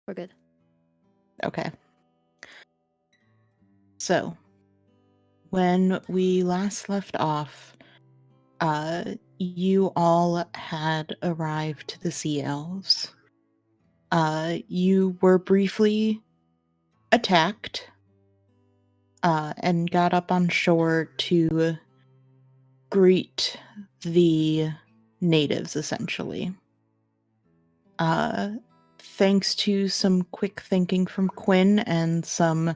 We're good. Okay. So, when we last left off, you all had arrived to the Sea Elves. You were briefly attacked, and got up on shore to greet the natives, essentially. Thanks to some quick thinking from Quinn and some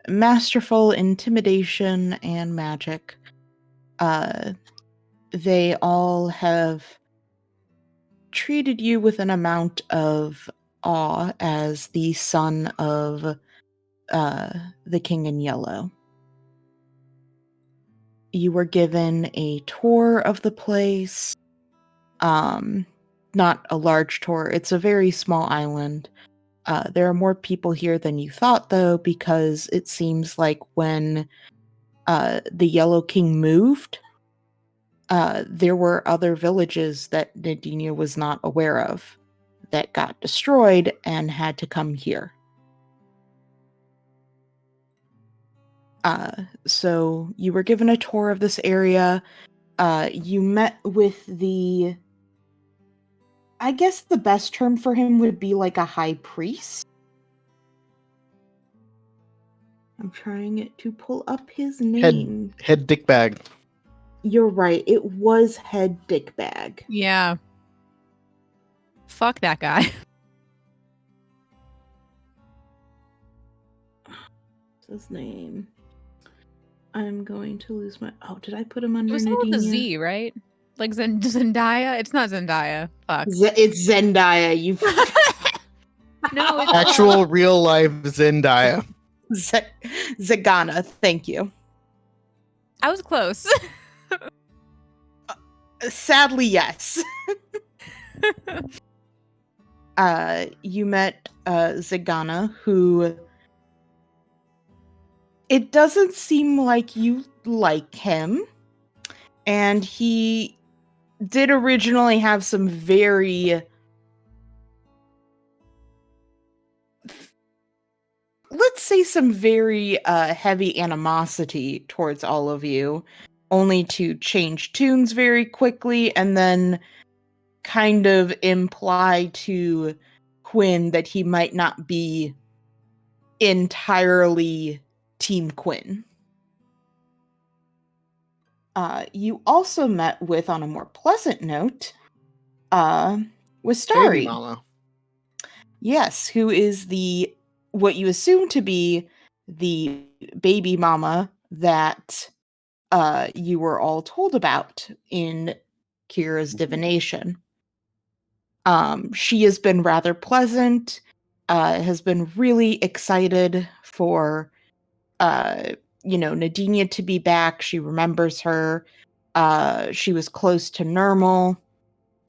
masterful intimidation and magic, they all have treated you with an amount of awe as the son of the King in Yellow. You were given a tour of the place. Not a large tour. It's a very small island. There are more people here than you thought, though, because it seems like when the Yellow King moved, there were other villages that Nadinia was not aware of that got destroyed and had to come here. So you were given a tour of this area. You met with I guess the best term for him would be like a high priest. I'm trying to pull up his name. Head dickbag. You're right. It was Head Dickbag. Yeah. Fuck that guy. What's his name? I'm going to lose my... Oh, did I put him under It was Nadinia? with a Z, right? Like Zendaya? It's not Zendaya. Fuck. It's Zendaya. You... No, it's Actual real life Zendaya. Zagana. Thank you. I was close. Sadly, yes. You met Zagana, who... It doesn't seem like you like him. And he did originally have some very... Let's say some very heavy animosity towards all of you, only to change tunes very quickly and then kind of imply to Quinn that he might not be entirely Team Quinn. You also met with, on a more pleasant note, with Starry. Baby mama. Yes, who is what you assume to be the baby mama that you were all told about in Kira's divination. She has been rather pleasant, has been really excited for Nadinia to be back. She remembers her. She was close to Nermal,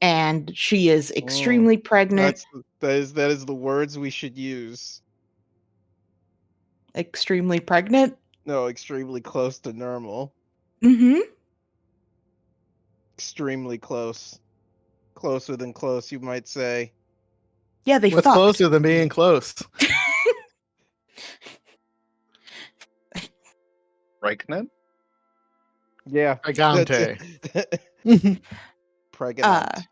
and she is extremely pregnant. That is the words we should use. Extremely pregnant? No, extremely close to normal. Mm-hmm. Extremely close. Closer than close, you might say. Yeah, they What's fucked. closer than being close? Pregnant? Yeah. Gigante. Pregnant.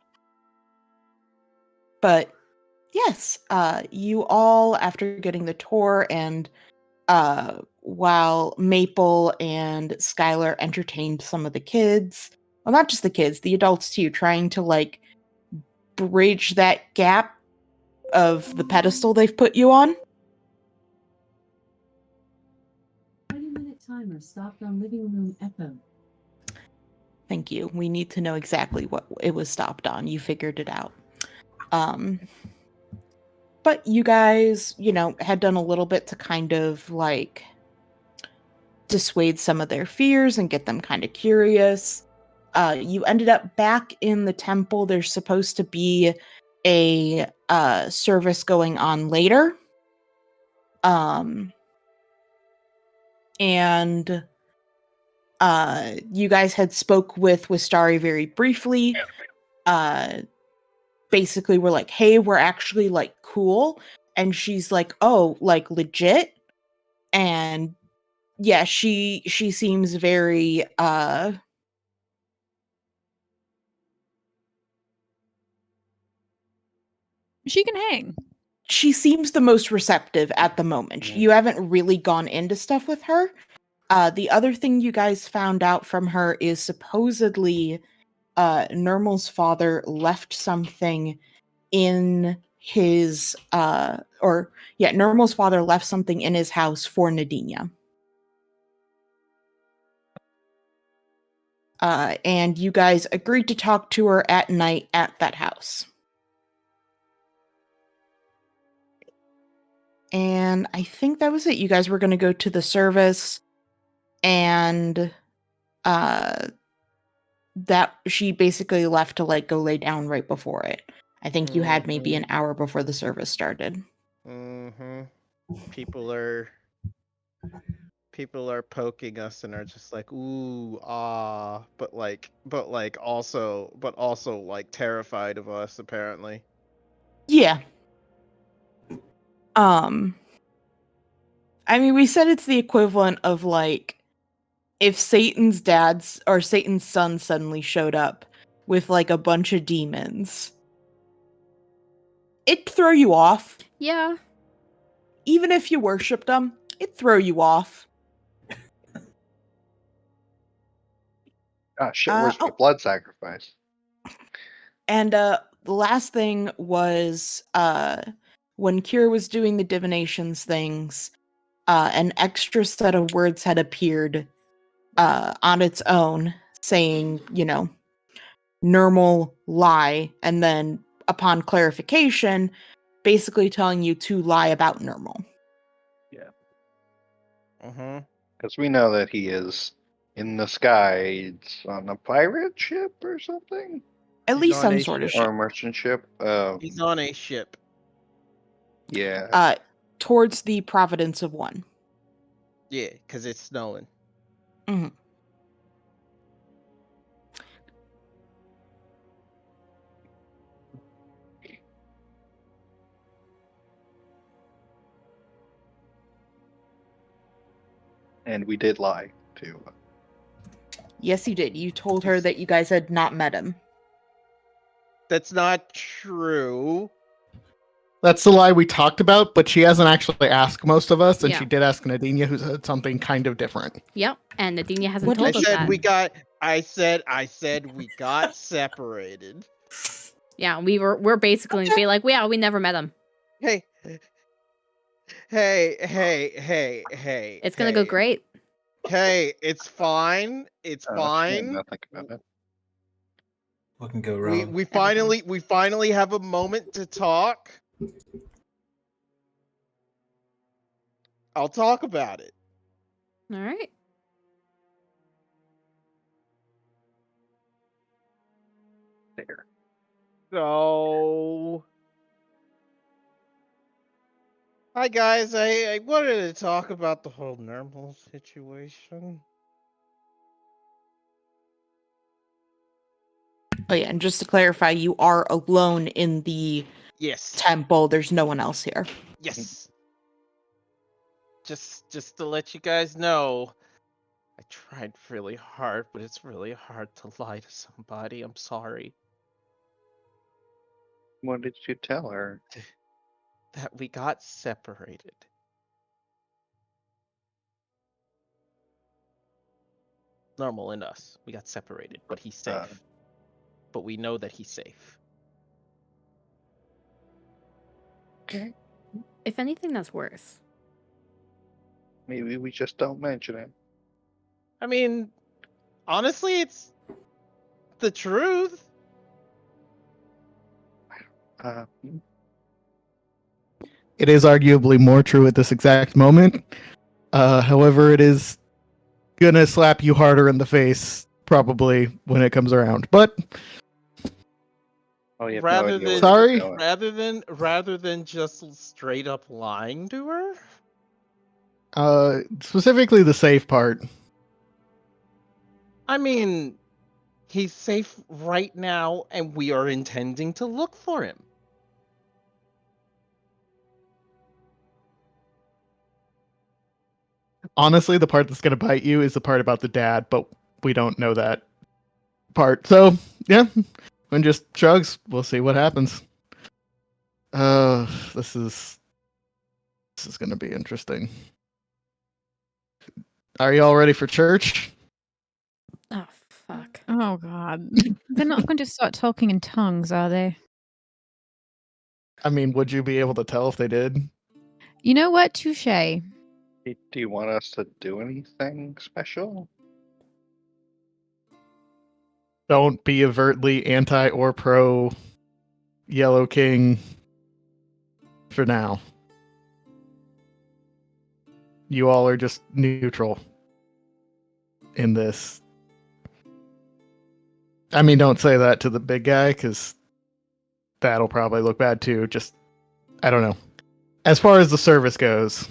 But yes, you all, after getting the tour and while Maple and Skylar entertained some of the kids, well, not just the kids, the adults too, trying to like bridge that gap of the pedestal they've put you on. 20-minute timer stopped on living room echo. Thank you. We need to know exactly what it was stopped on. You figured it out. But you guys, had done a little bit to kind of like dissuade some of their fears and get them kind of curious. You ended up back in the temple. There's supposed to be a service going on later. And you guys had spoke with Wistari very briefly. Basically, we're like, hey, we're actually like cool. and she's like, "Oh, like legit?" And yeah, she seems very She can hang. she seems the most receptive at the moment. Mhm. You haven't really gone into stuff with her. The other thing you guys found out from her is supposedly Nermal's father left something in his Nermal's father left something in his house for Nadinia. And you guys agreed to talk to her at night at that house. And I think that was it. You guys were going to go to the service, and that she basically left to like go lay down right before it. I think you had maybe an hour before the service started. Mm-hmm. People are poking us and are just like, ooh, ah, but also like terrified of us apparently. Yeah. I mean, we said it's the equivalent of like if Satan's dad's or Satan's son suddenly showed up with like a bunch of demons. It'd throw you off. Yeah. Even if you worshipped them, it'd throw you off. Ah, shit, where's my blood sacrifice? And the last thing was when Kira was doing the divinations things, an extra set of words had appeared on its own saying, normal lie, and then upon clarification, basically telling you to lie about normal. Mm-hmm. Because we know that he is in the sky. It's on a pirate ship or something? At He's least on some a sort of ship. Or ship. a merchant ship? He's on a ship. Yeah. Towards the Providence of One. Yeah, because it's snowing. Mhm. And we did lie, too. Yes, you did. You told her that you guys had not met him. That's not true. That's the lie we talked about, but she hasn't actually asked most of us, and Yeah. she did ask Nadinia, who said something kind of different. Yep. And Nadinia hasn't What I told us said that. I said we got separated. Yeah, we're basically gonna be like, yeah, we never met him. Hey. Hey. It's gonna go great. Hey, it's fine. It's Yeah, fine. nothing about it. What can go wrong? We finally have a moment to talk. I'll talk about it. All right. There. So, hi guys. I wanted to talk about the whole Nermal situation. Oh yeah, and just to clarify, you are alone in the Yes. temple. There's no one else here. Yes. Just to let you guys know, I tried really hard, but it's really hard to lie to somebody. I'm sorry What did you tell her? that we got separated. Normal and us. We got separated, but he's safe. But we know that he's safe. Okay. If anything, that's worse. Maybe we just don't mention it. I mean, honestly, it's the truth. It is arguably more true at this exact moment. However, it is gonna slap you harder in the face probably when it comes around. But Oh, you have Rather no idea than- what Sorry? you're doing. rather than just straight up lying to her. specifically the safe part. I mean, he's safe right now, and we are intending to look for him. Honestly, the part that's gonna bite you is the part about the dad, but we don't know that part. So yeah, and just shrugs. We'll see what happens. This is gonna be interesting. Are you all ready for church? Oh fuck. Oh god. They're not going to start talking in tongues, are they? I mean, would you be able to tell if they did? You know what? Touche. Do you want us to do anything special? Don't be overtly anti or pro Yellow King for now. You all are just neutral in this. I mean, don't say that to the big guy, because that'll probably look bad too. Just, I don't know. As far as the service goes,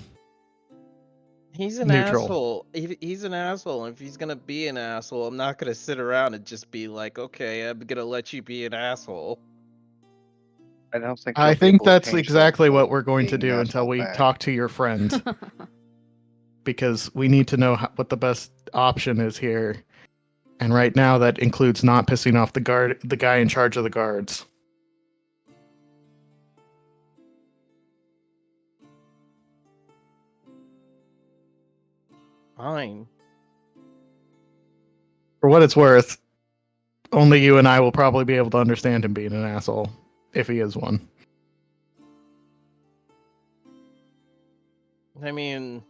He's an Neutral. asshole. He's an asshole. And if he's gonna be an asshole, I'm not gonna sit around and just be like, okay, I'm gonna let you be an asshole. I don't think. I you'll be think able to that's change that exactly what without we're going to being do an until asshole we back. talk to your friend, because we need to know what the best option is here. And right now, that includes not pissing off the guy in charge of the guards. Fine. For what it's worth, only you and I will probably be able to understand him being an asshole, if he is one. I mean,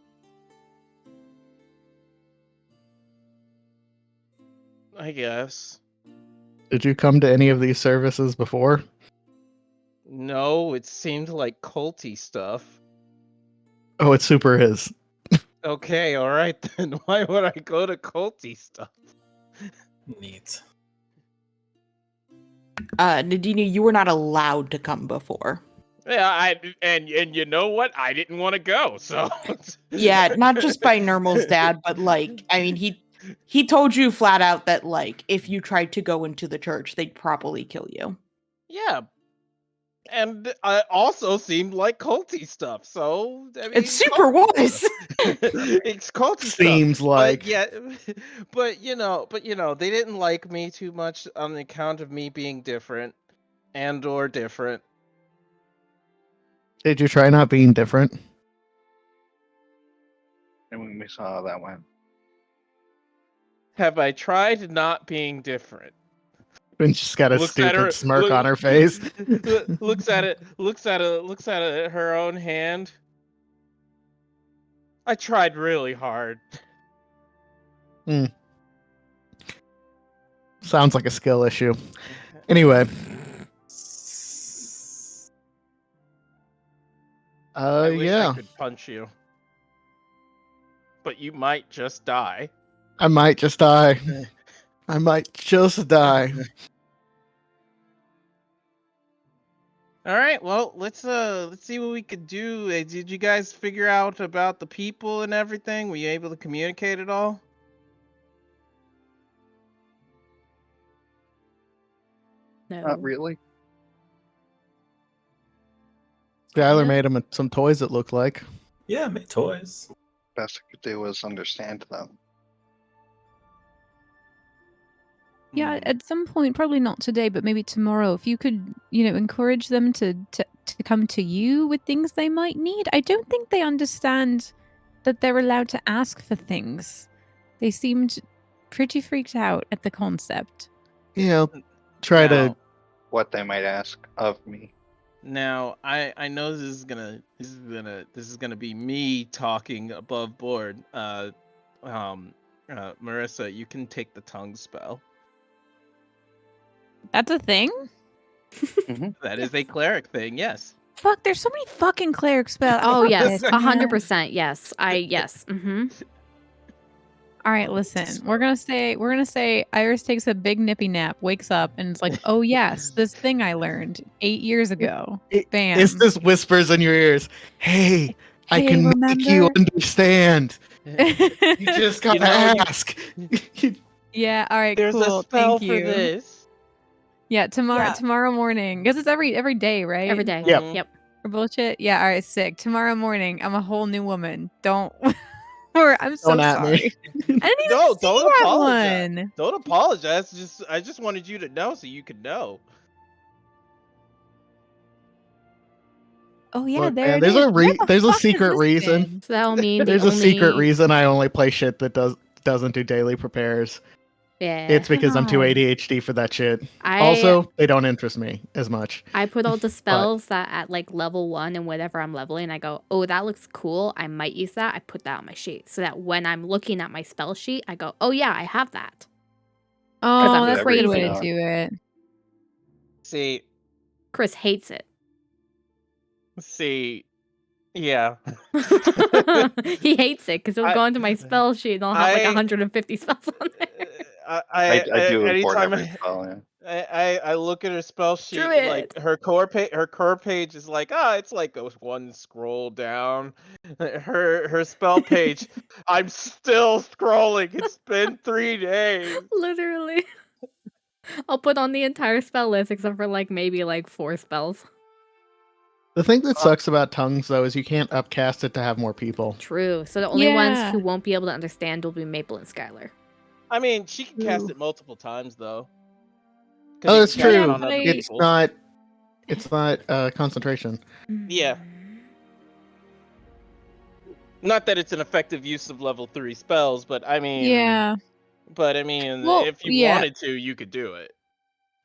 I guess. Did you come to any of these services before? No, it seemed like culty stuff. Oh, it super is. Okay, all right then. Why would I go to culty stuff? Neat. Nadine, you were not allowed to come before. Yeah, and you know what? I didn't want to go, so. Yeah, not just by Nirmal's dad, but like, I mean, he told you flat out that like if you tried to go into the church, they'd probably kill you. Yeah, and it also seemed like culty stuff. So I mean, It super was. it's culty stuff. Seems like. But yeah, but you know, they didn't like me too much on the account of me being different or different. Did you try not being different? And when we saw how that went. Have I tried not being different? And she's got a Looks at stupid her- smirk look- on her face. looks at her own hand. I tried really hard. Sounds like a skill issue. Anyway. I wish I Yeah. could punch you. But you might just die. I might just die. I might just die. All right, well, let's see what we could do. Did you guys figure out about the people and everything? Were you able to communicate at all? No. Not really. Skylar Yeah. made him some toys, it looked like. Yeah, make toys. Best I could do was understand them. Yeah, at some point, probably not today, but maybe tomorrow, if you could, encourage them to come to you with things they might need. I don't think they understand that they're allowed to ask for things. They seemed pretty freaked out at the concept. Yeah. Try to. Now- What they might ask of me. Now, I know this is gonna be me talking above board. Marissa, you can take the tongue spell. That's a thing? That is a cleric thing, yes. Fuck, there's so many fucking cleric spells. Oh Fuck yes, this. 100%. Yes, yes. Mm-hmm. All right, listen. We're gonna say Iris takes a big nippy nap, wakes up, and it's like, oh yes, this thing I learned 8 years ago. Bam. It's just whispers in your ears. Hey, I Hey, can make you remember? understand. You just gotta know, ask. Yeah. All right. There's cool. a spell Thank for you. this. Yeah. Tomorrow. Yeah. Tomorrow morning. Because it's every day, right? Every day. Yep. Mhm. Yep. For bullshit. Yeah. All right. Sick. Tomorrow morning, I'm a whole new woman. Don't. Or I'm so Don't at me. sorry. I didn't even No, see don't you have apologize. one. Don't apologize. I just wanted you to know so you could know. Oh yeah, Look, there man, it there's is. a Where the there's a fuck has secret this reason. been? So that'll mean the There's a secret only reason I only play shit that doesn't do daily prepares. yeah. It's because I'm too God. ADHD for that shit. I Also, they don't interest me as much. I put all the spells that at like level 1 and whatever I'm leveling, I go, oh, that looks cool. I might use that. I put that on my sheet so that when I'm looking at my spell sheet, I go, oh yeah, I have that. Oh, I'm that's a good way crazy. to do it. Chris hates it. Yeah. He hates it because it'll I- go into my spell sheet and I'll have like I- 150 spells on there. I do import anytime every spell. Yeah. I look at her spell sheet, Druid. like her core page is like, it's like a one scroll down. Her spell page, I'm still scrolling. It's been 3 days. Literally. I'll put on the entire spell list except for like maybe like 4 spells. The thing that sucks about tongues though is you can't upcast it to have more people. True. So the only ones Yeah. who won't be able to understand will be Maple and Skylar. I mean, she can cast Ooh. it multiple times though. 'Cause Oh, you that's can cast it true. on other It's people. not. It's not concentration. Yeah. Not that it's an effective use of level 3 spells, but I mean, Yeah. if you wanted to, you could do it.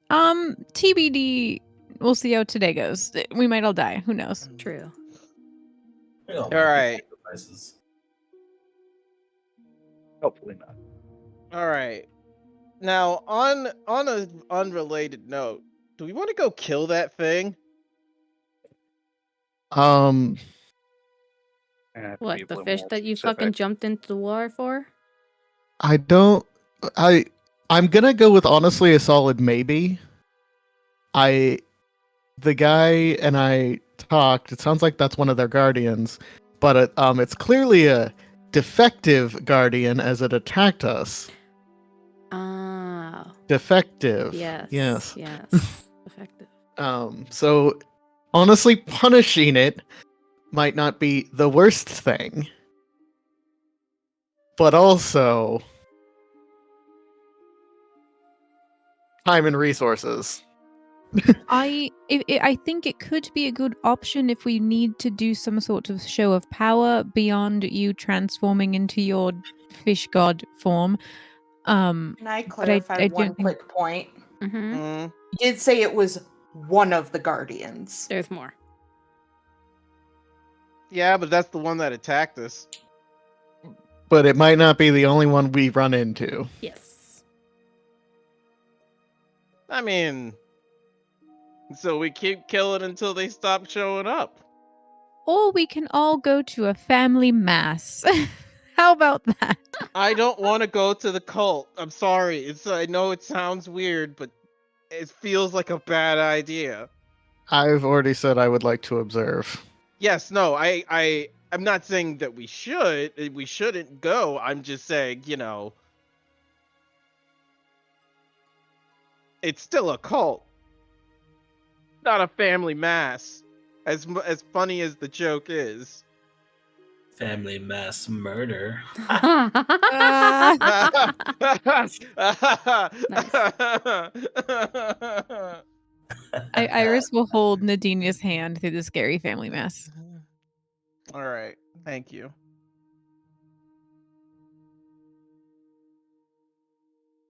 TBD. We'll see how today goes. We might all die. Who knows? True. All right. Sacrifices. Hopefully not. All right. Now, on an unrelated note, do we want to go kill that thing? Um, I have to be What, a the little fish more that you specific. fucking jumped into the water for? I don't. I'm gonna go with honestly a solid maybe. The guy and I talked. It sounds like that's one of their guardians, but it's clearly a defective guardian as it attacked us. Ah. Defective. Yes. Yes. Yes. Effective. So honestly, punishing it might not be the worst thing, but also time and resources. I think it could be a good option if we need to do some sort of show of power beyond you transforming into your fish god form. Can I clarify I one don't think- quick point? Mm-hmm. Mm. You did say it was one of the guardians. There's more. Yeah, but that's the one that attacked us. But it might not be the only one we run into. Yes. I mean, so we keep killing until they stop showing up. Or we can all go to a family mass. How about that? I don't want to go to the cult. I'm sorry. I know it sounds weird, but it feels like a bad idea. I've already said I would like to observe. Yes, no, I'm not saying that we shouldn't go. I'm just saying, it's still a cult, not a family mass. As funny as the joke is. Family mass murder. Iris will hold Nadinia's hand through the scary family mess. All right, thank you.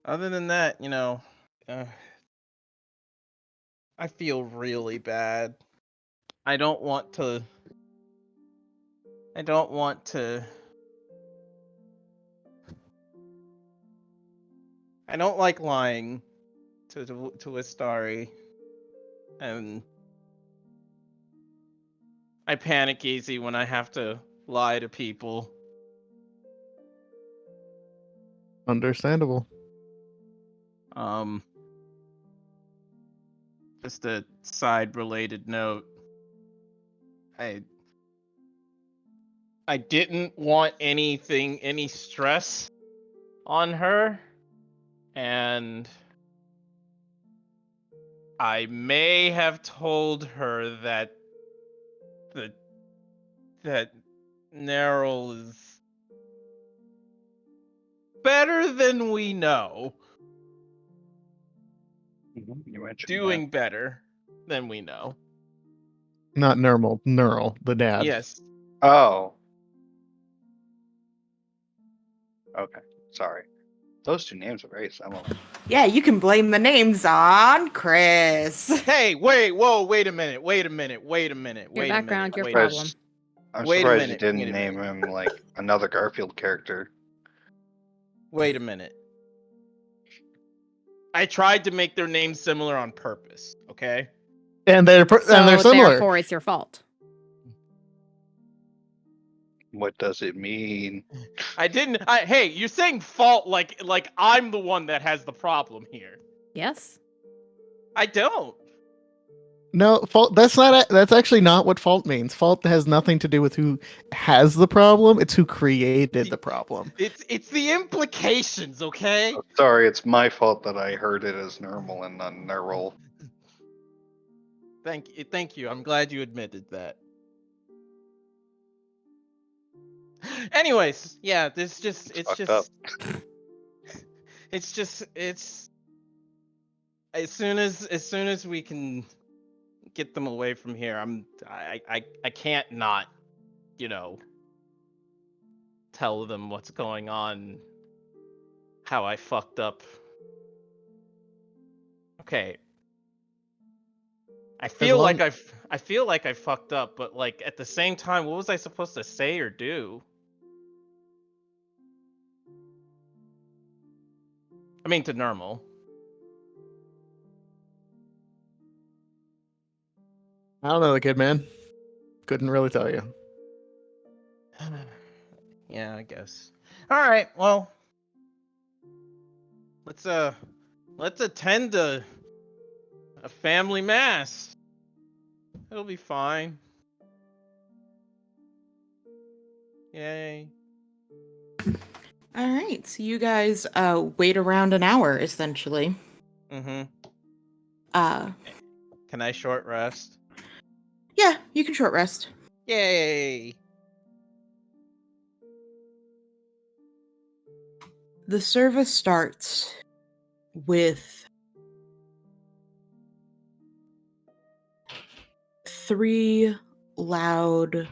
Other than that, I feel really bad. I don't want to. I don't like lying to Astari, and I panic easy when I have to lie to people. Understandable. Just a side related note. I didn't want any stress on her, and I may have told her that Neryl is better than we know. You mentioned Doing better than we know. Not Nermal, Neural, the dad. Yes. that. Oh. Okay. Sorry. Those two names are very similar. Yeah, you can blame the names on Chris. Hey, wait a minute. Your background, your wait a problem. minute. I'm Wait a surprised you minute, didn't wait a name minute. him like another Garfield character. Wait a minute. I tried to make their names similar on purpose, okay? And they're So and they're similar. therefore, it's your fault. What does it mean? Hey, you're saying fault like I'm the one that has the problem here. Yes. I don't. No, fault. That's actually not what fault means. Fault has nothing to do with who has the problem. It's who created the problem. It's the implications, okay? Oh, sorry, it's my fault that I heard it as normal and not neural. Thank you. I'm glad you admitted that. Anyways, yeah, it's fucked up. as soon as we can get them away from here, I can't not, tell them what's going on, how I fucked up. Okay. I feel like I fucked up, but like at the same time, what was I supposed to say or do? I mean, to normal. I don't know the kid, man. Couldn't really tell you. Yeah, I guess. All right, well, let's attend a family mass. It'll be fine. Yay. All right, so you guys wait around an hour essentially. Mm-hmm. Uh, Can I short rest? yeah, you can short rest. Yay. The service starts with 3 loud.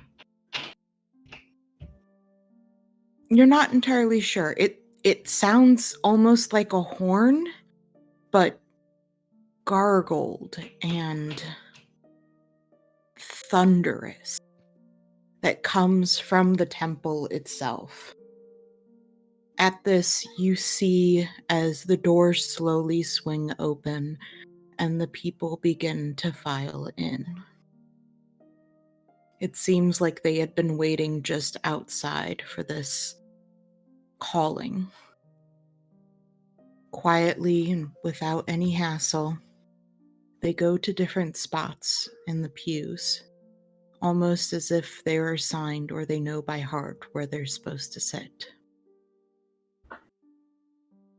You're not entirely sure. It sounds almost like a horn, but gargled and thunderous that comes from the temple itself. At this, you see as the doors slowly swing open and the people begin to file in. It seems like they had been waiting just outside for this calling. Quietly and without any hassle, they go to different spots in the pews, almost as if they are assigned or they know by heart where they're supposed to sit.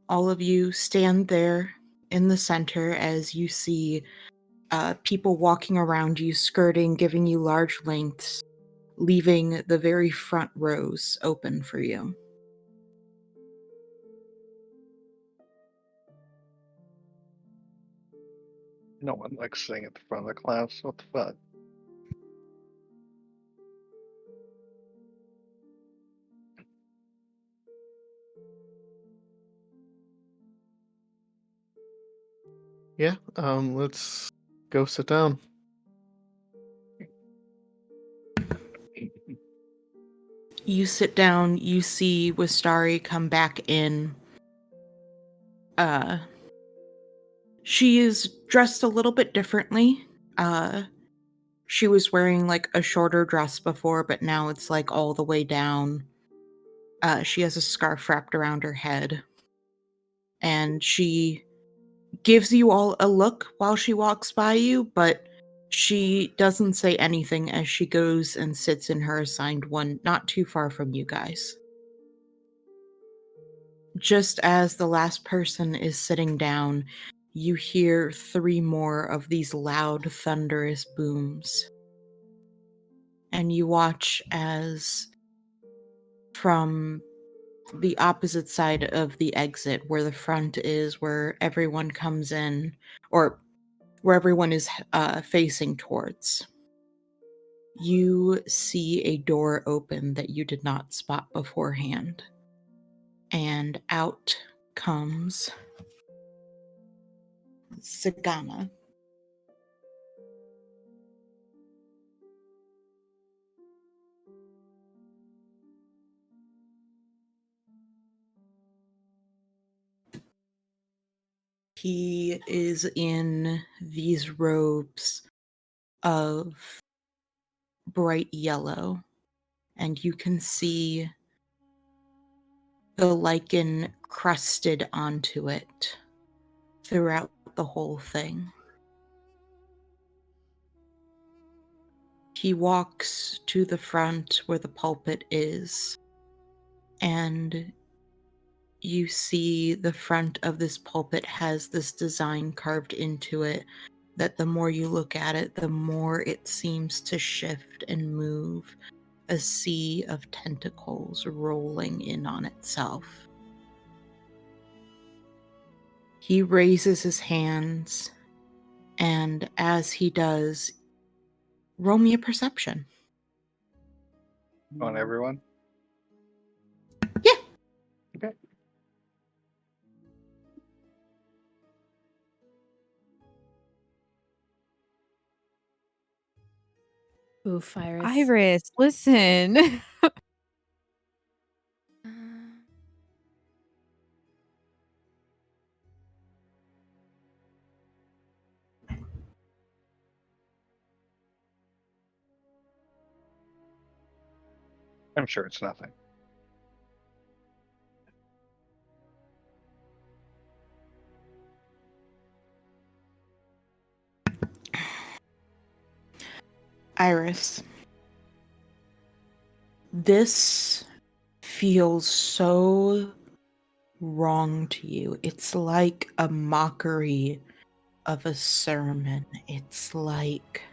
All of you stand there in the center as you see people walking around you, skirting, giving you large lengths, leaving the very front rows open for you. No one likes sitting at the front of the class. What the fuck? Yeah. Let's go sit down. You sit down, you see Wistari come back in. She is dressed a little bit differently. She was wearing like a shorter dress before, but now it's like all the way down. She has a scarf wrapped around her head. And she gives you all a look while she walks by you, but she doesn't say anything as she goes and sits in her assigned one not too far from you guys. Just as the last person is sitting down, you hear 3 more of these loud, thunderous booms. And you watch as from the opposite side of the exit, where the front is, where everyone comes in, or where everyone is facing towards. You see a door open that you did not spot beforehand. And out comes Sagana. He is in these robes of bright yellow, and you can see the lichen crusted onto it throughout the whole thing. He walks to the front where the pulpit is, and you see the front of this pulpit has this design carved into it that the more you look at it, the more it seems to shift and move, a sea of tentacles rolling in on itself. He raises his hands, and as he does, roll me a perception. On everyone? Yeah. Okay. Oof, Iris. Iris, listen. I'm sure it's nothing. Iris, this feels so wrong to you. It's like a mockery of a sermon. It's like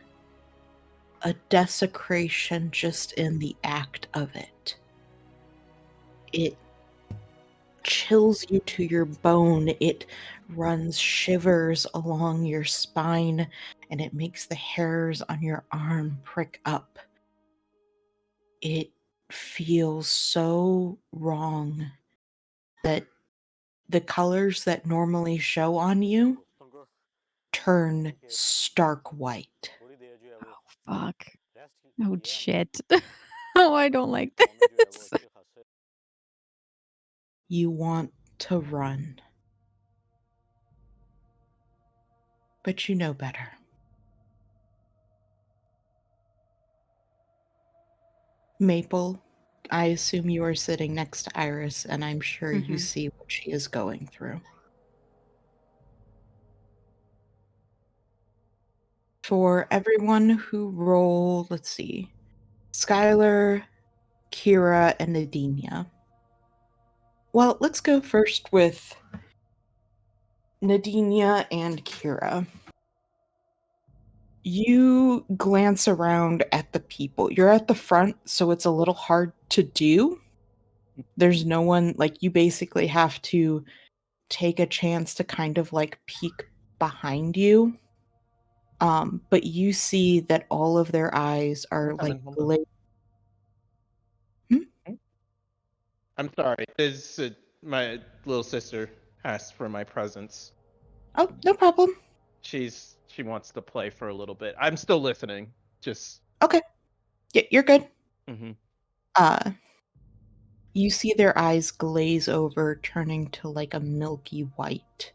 a desecration just in the act of it. It chills you to your bone. It runs shivers along your spine, and it makes the hairs on your arm prick up. It feels so wrong that the colors that normally show on you turn stark white. Fuck. Oh shit. Oh, I don't like this. You want to run, but you know better. Maple, I assume you are sitting next to Iris, and I'm sure you Mhm. see what she is going through. For everyone who rolled, let's see, Skylar, Kira, and Nadinia. Well, let's go first with Nadinia and Kira. You glance around at the people. You're at the front, so it's a little hard to do. There's no one, like, you basically have to take a chance to kind of like peek behind you. But you see that all of their eyes are like I'm sorry. Is my little sister asked for my presence. Oh, no problem. She wants to play for a little bit. I'm still listening. Just Okay. Yeah, you're good. mhm. You see their eyes glaze over, turning to like a milky white.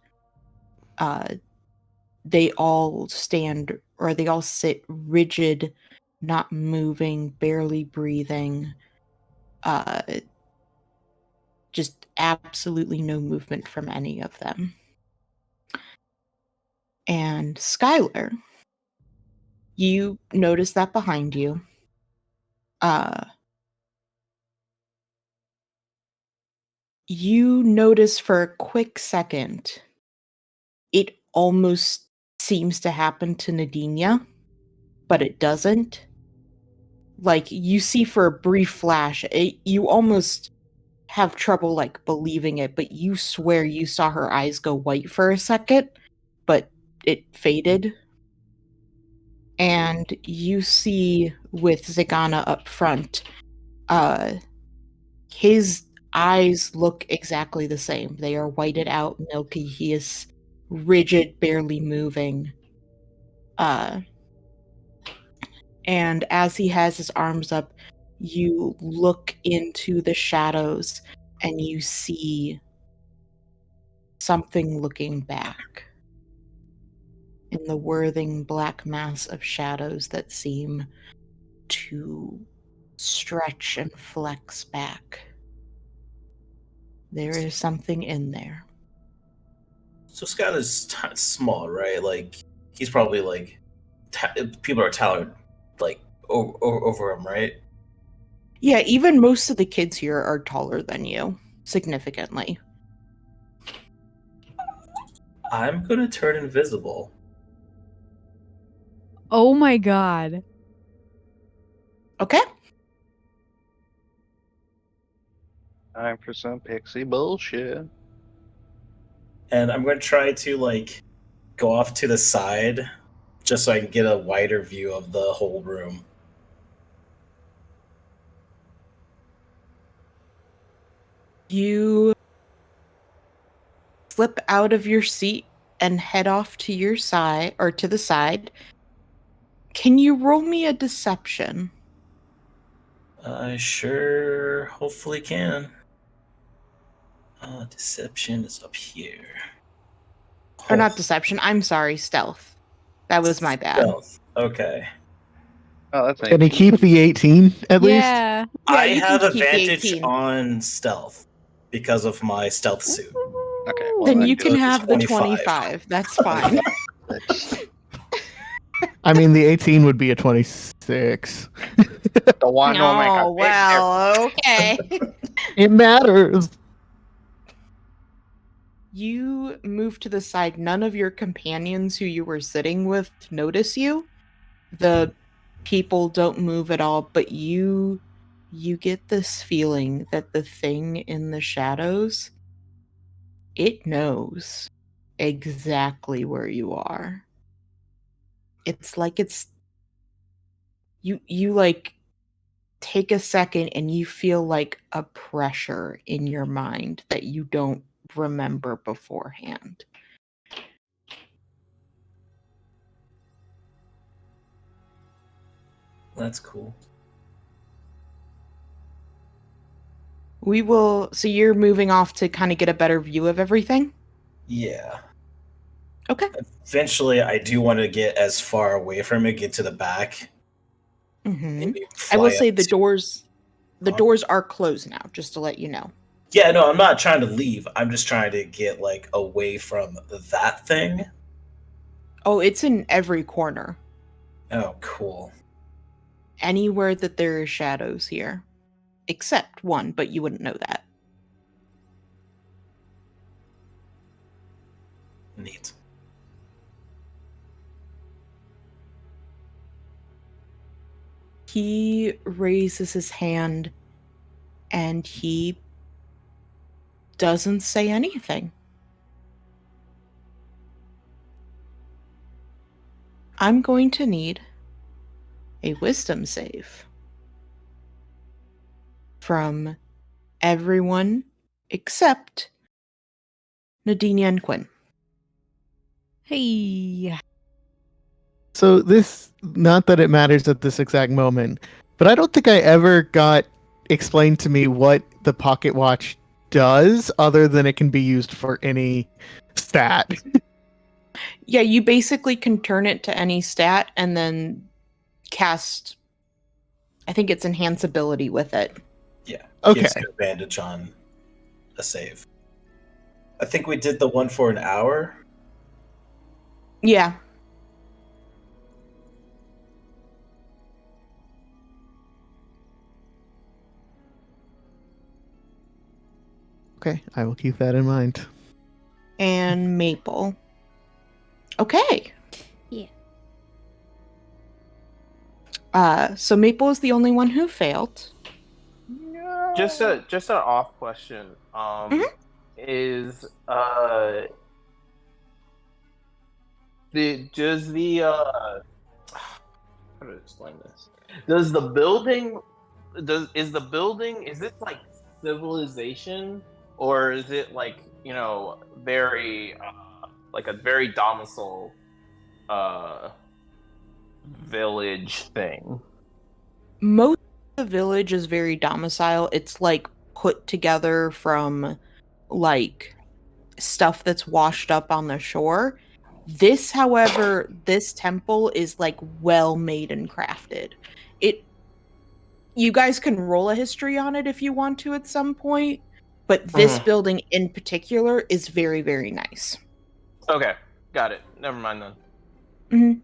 They all stand, or they all sit rigid, not moving, barely breathing. Just absolutely no movement from any of them. And Skylar, you notice that behind you. You notice for a quick second, it almost seems to happen to Nadinia, but it doesn't. Like, you see for a brief flash, you almost have trouble like believing it, but you swear you saw her eyes go white for a second, but it faded. And you see with Zagana up front, his eyes look exactly the same. They are whited out, milky. He is rigid, barely moving. And as he has his arms up, you look into the shadows and you see something looking back in the whirling black mass of shadows that seem to stretch and flex back. There is something in there. So Scott is small, right? Like he's probably like people are taller, like over him, right? Yeah, even most of the kids here are taller than you, significantly. I'm gonna turn invisible. Oh my god. Okay. Time for some pixie bullshit. And I'm gonna try to like go off to the side just so I can get a wider view of the whole room. You slip out of your seat and head off to your side, or to the side. Can you roll me a deception? I sure hopefully can. Deception is up here. Or not deception, I'm sorry, stealth. That was my bad. Stealth. Okay. Oh, that's Can he 18. keep the 18 at least? Yeah. I you have can keep the advantage 18. on stealth because of my stealth suit. Okay, well, Then then you do can it's have the 25. 25. That's fine. it. I mean, the 18 would be a 26. Don't want to make a Oh, big well, okay. It matters. You move to the side. None of your companions who you were sitting with notice you. The people don't move at all, but you get this feeling that the thing in the shadows, it knows exactly where you are. It's like you like take a second and you feel like a pressure in your mind that you don't remember beforehand. That's cool. So you're moving off to kind of get a better view of everything? Yeah. Okay. Eventually, I do want to get as far away from it, get to the back. Mm-hmm. Maybe I will fly say up the to- doors are closed now, just to let you know. Yeah, no, I'm not trying to leave. I'm just trying to get like away from that thing. Oh, it's in every corner. Oh, cool. Anywhere that there are shadows here. Except one, but you wouldn't know that. Neat. He raises his hand and he doesn't say anything. I'm going to need a wisdom save from everyone except Nadine and Quinn. Hey. So this, not that it matters at this exact moment, but I don't think I ever got explained to me what the pocket watch does other than it can be used for any stat. Yeah, you basically can turn it to any stat and then cast, I think it's enhance ability with it. Yeah. Okay. Gives you advantage on a save. I think we did the one for an hour. Yeah. Okay, I will keep that in mind. And Maple. Okay. Yeah. So Maple is the only one who failed. Just an off question. Mhm. Is does the how to explain this? Does the building is the building, is this like civilization, or is it like, very like a very domicile village thing? Most of the village is very domicile. It's like put together from like stuff that's washed up on the shore. This, however, this temple is like well made and crafted. It You guys can roll a history on it if you want to at some point, but this Mhm. building in particular is very, very nice. Okay, got it. Never mind then. Mhm.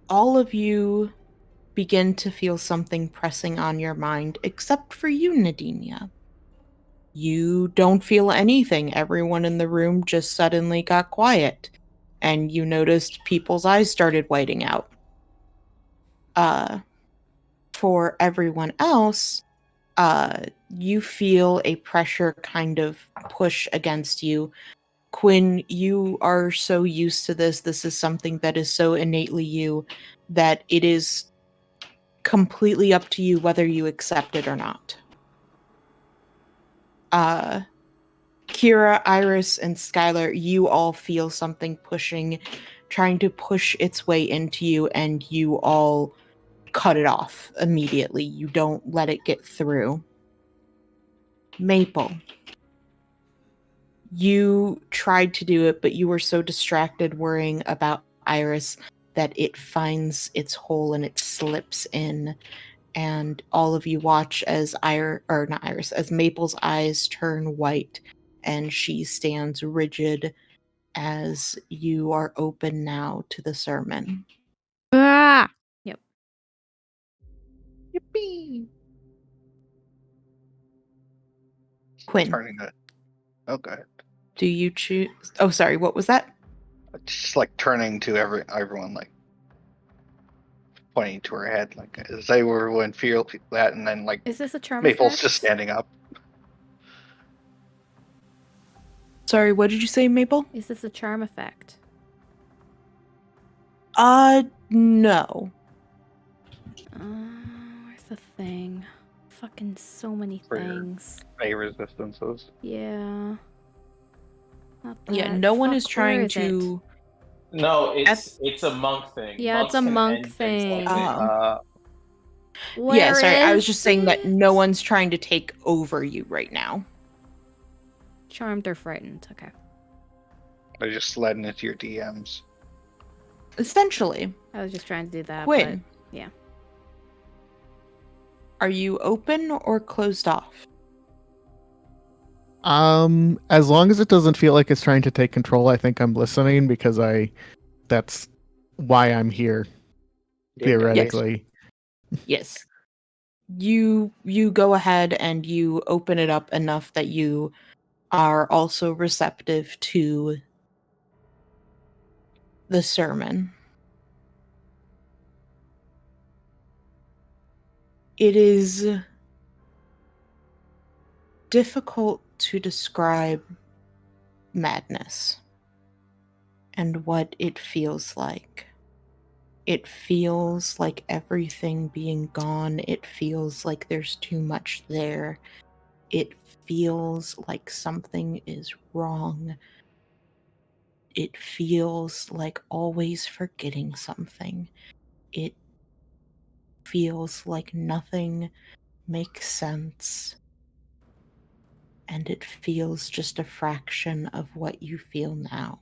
All of you begin to feel something pressing on your mind, except for you, Nadinia. You don't feel anything. Everyone in the room just suddenly got quiet, and you noticed people's eyes started whiting out. For everyone else, you feel a pressure kind of push against you. Quinn, you are so used to this. This is something that is so innately you that it is completely up to you whether you accept it or not. Kira, Iris, and Skylar, you all feel something trying to push its way into you, and you all cut it off immediately. You don't let it get through. Maple, you tried to do it, but you were so distracted worrying about Iris that it finds its hole and it slips in, and all of you watch as as Maple's eyes turn white, and she stands rigid as you are open now to the sermon. Ah! Yep. Yippee! Quinn, Turning it. Okay. do you choose? Oh, sorry, what was that? Just like turning to everyone, like pointing to her head, like as they were when feel that, and then like Is this a charm Maple's effect? just standing up. Sorry, what did you say, Maple? Is this a charm effect? No. Where's the thing? Fucking so many For your- things. May resistances. Yeah. Not that. Yeah, no one is Fuck, where trying is it? to. No, it's a monk thing. Yeah, it's a can monk end things like thing. this. Where Yeah, sorry, I was is just saying that it? no one's trying to take over you right now. Charmed or frightened. Okay. They're just sliding into your DMs. Essentially. I was just trying to do that. Quinn. But yeah. Are you open or closed off? As long as it doesn't feel like it's trying to take control, I think I'm listening because that's why I'm here, theoretically. Yes. You go ahead and you open it up enough that you are also receptive to the sermon. It is difficult to describe madness and what it feels like. It feels like everything being gone. It feels like there's too much there. It feels like something is wrong. It feels like always forgetting something. It feels like nothing makes sense. And it feels just a fraction of what you feel now.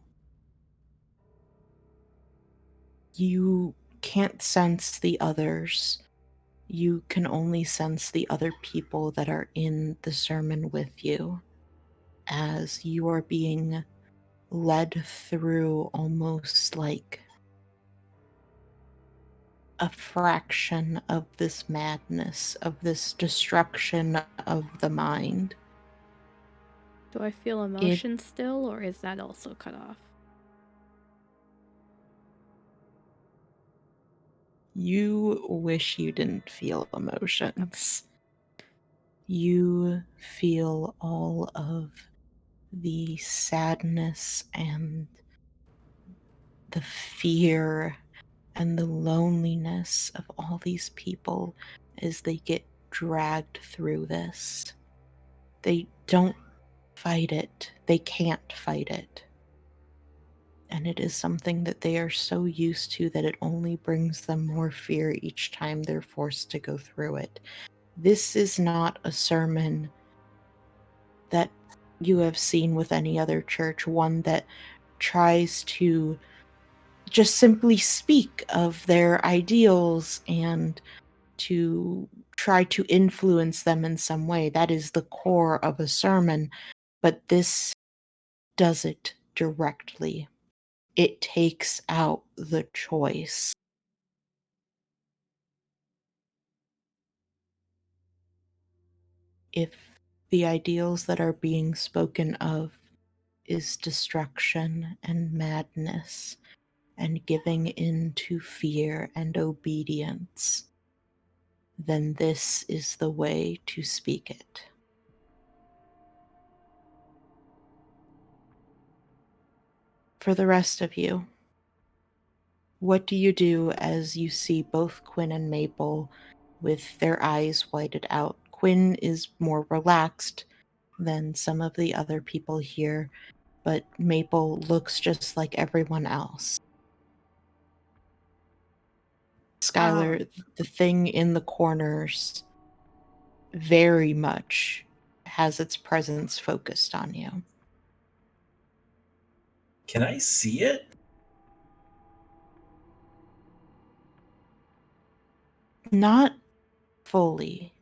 You can't sense the others. You can only sense the other people that are in the sermon with you as you are being led through almost like a fraction of this madness, of this destruction of the mind. Do I feel emotion still, or is that also cut off? You wish you didn't feel emotions. You feel all of the sadness and the fear and the loneliness of all these people as they get dragged through this. They don't fight it. They can't fight it. And it is something that they are so used to that it only brings them more fear each time they're forced to go through it. This is not a sermon that you have seen with any other church, one that tries to just simply speak of their ideals and to try to influence them in some way. That is the core of a sermon, but this does it directly. It takes out the choice. If the ideals that are being spoken of is destruction and madness and giving in to fear and obedience, then this is the way to speak it. For the rest of you, what do you do as you see both Quinn and Maple with their eyes whited out? Quinn is more relaxed than some of the other people here, but Maple looks just like everyone else. Skylar, the thing in the corners very much has its presence focused on you. Can I see it? Not fully.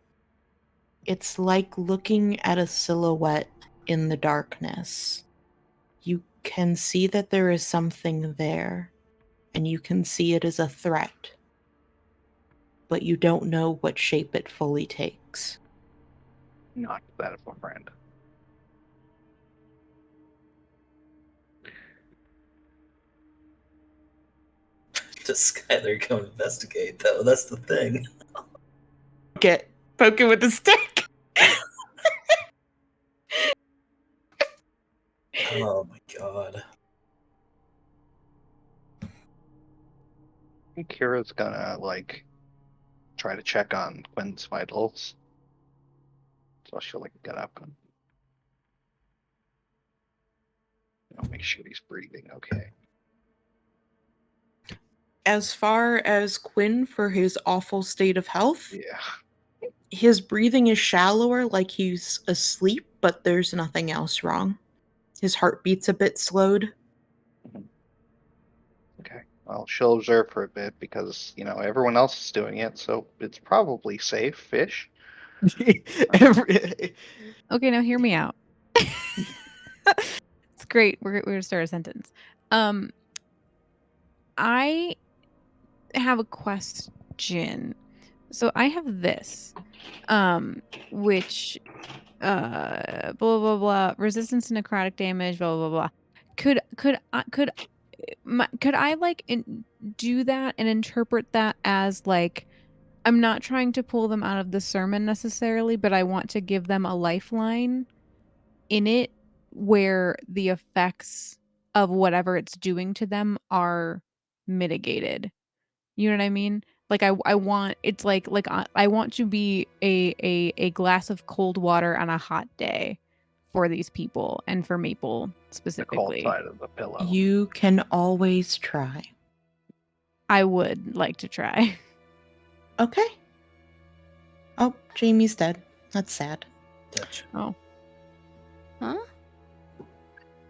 It's like looking at a silhouette in the darkness. You can see that there is something there, and you can see it as a threat, but you don't know what shape it fully takes. Not that of a friend. Does Skylar go investigate, though? That's the thing. Get poking with the stick. Oh my god. I think Kira's gonna try to check on Quinn's vitals. So she'll get up and make sure he's breathing okay. As far as Quinn for his awful state of health, Yeah. his breathing is shallower, like he's asleep, but there's nothing else wrong. His heartbeat's a bit slowed. Okay. Well, she'll observe for a bit because, everyone else is doing it, so it's probably safe-ish. Every- Okay, now hear me out. It's great. We're gonna start a sentence. I have a question. So I have this, which, blah blah blah, resistance to necrotic damage, blah blah blah. Could I do that and interpret that as I'm not trying to pull them out of the sermon necessarily, but I want to give them a lifeline in it where the effects of whatever it's doing to them are mitigated. You know what I mean? I want it's I want to be a glass of cold water on a hot day for these people and for Maple The cold specifically. side of the pillow. You can always try. I would like to try. Okay. Oh, Jamie's dead. That's sad. Touch. Oh. Huh?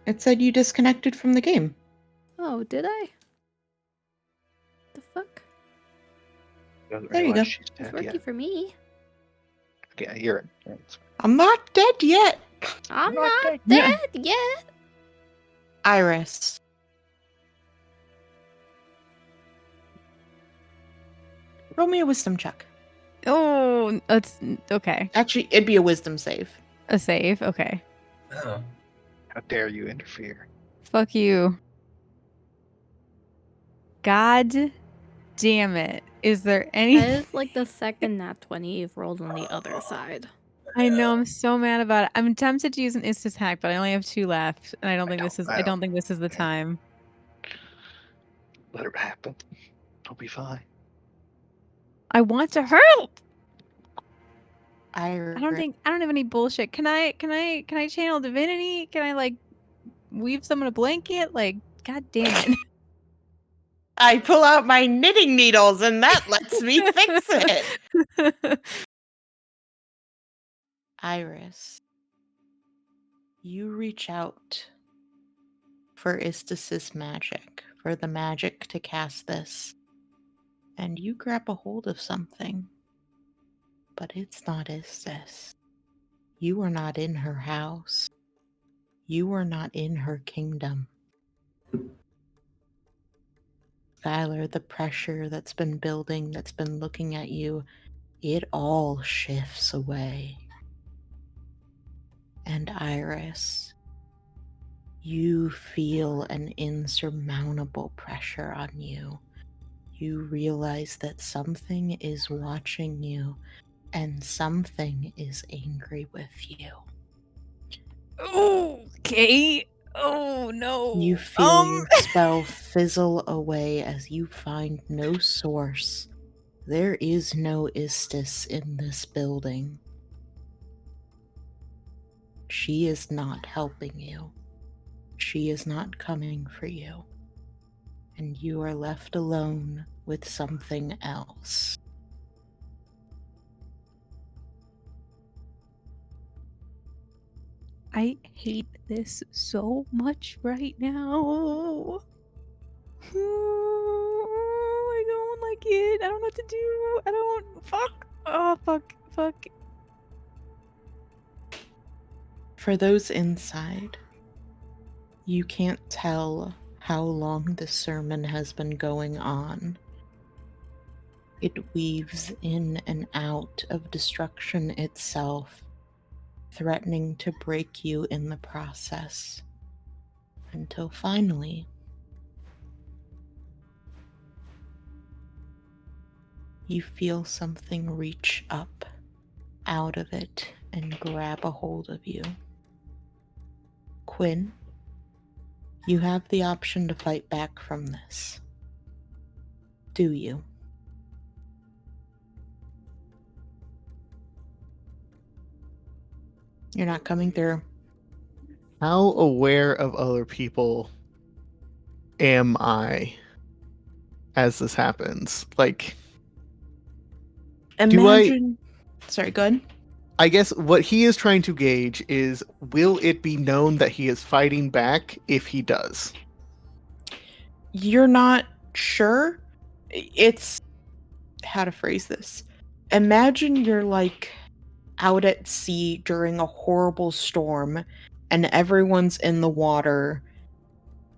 It said you disconnected from the game. Oh, did I? The fuck? Doesn't There you realize go. she's It's dead working yet. for me. Okay, you're in. I'm not dead yet. I'm Not not dead. dead yet. Iris. Roll me a wisdom check. Oh, that's okay. Actually, it'd be a wisdom save. A save. Okay. Oh. How dare you interfere? Fuck you. God damn it. Is there That any? is like the second nat 20 you've rolled on the other side. I know, I'm so mad about it. I'm tempted to use an instant hack, but I only have 2 left, and I don't think this is the time. Let it happen. It'll be fine. I want to help. I I don't have any bullshit. Can I channel divinity? Can I like weave someone a blanket? Like, god damn it. I pull out my knitting needles and that lets me fix it. Iris, you reach out for Istis's magic, for the magic to cast this, and you grab a hold of something. But it's not Istis. You are not in her house. You are not in her kingdom. Skylar, the pressure that's been building, that's been looking at you, it all shifts away. And Iris, you feel an insurmountable pressure on you. You realize that something is watching you and something is angry with you. Okay. Oh no. You feel your spell fizzle away as you find no source. There is no Istis in this building. She is not helping you. She is not coming for you. And you are left alone with something else. I hate this so much right now. I don't like it. I don't know what to do. I don't. Fuck. Oh, fuck. For those inside, you can't tell how long this sermon has been going on. It weaves in and out of destruction itself, threatening to break you in the process. Until finally, you feel something reach up out of it and grab a hold of you. Quinn, you have the option to fight back from this. Do you? You're not coming through. How aware of other people am I as this happens? Like, Imagine. Sorry, go ahead. I guess what he is trying to gauge is, will it be known that he is fighting back if he does? You're not sure. It's how to phrase this. Imagine you're like out at sea during a horrible storm and everyone's in the water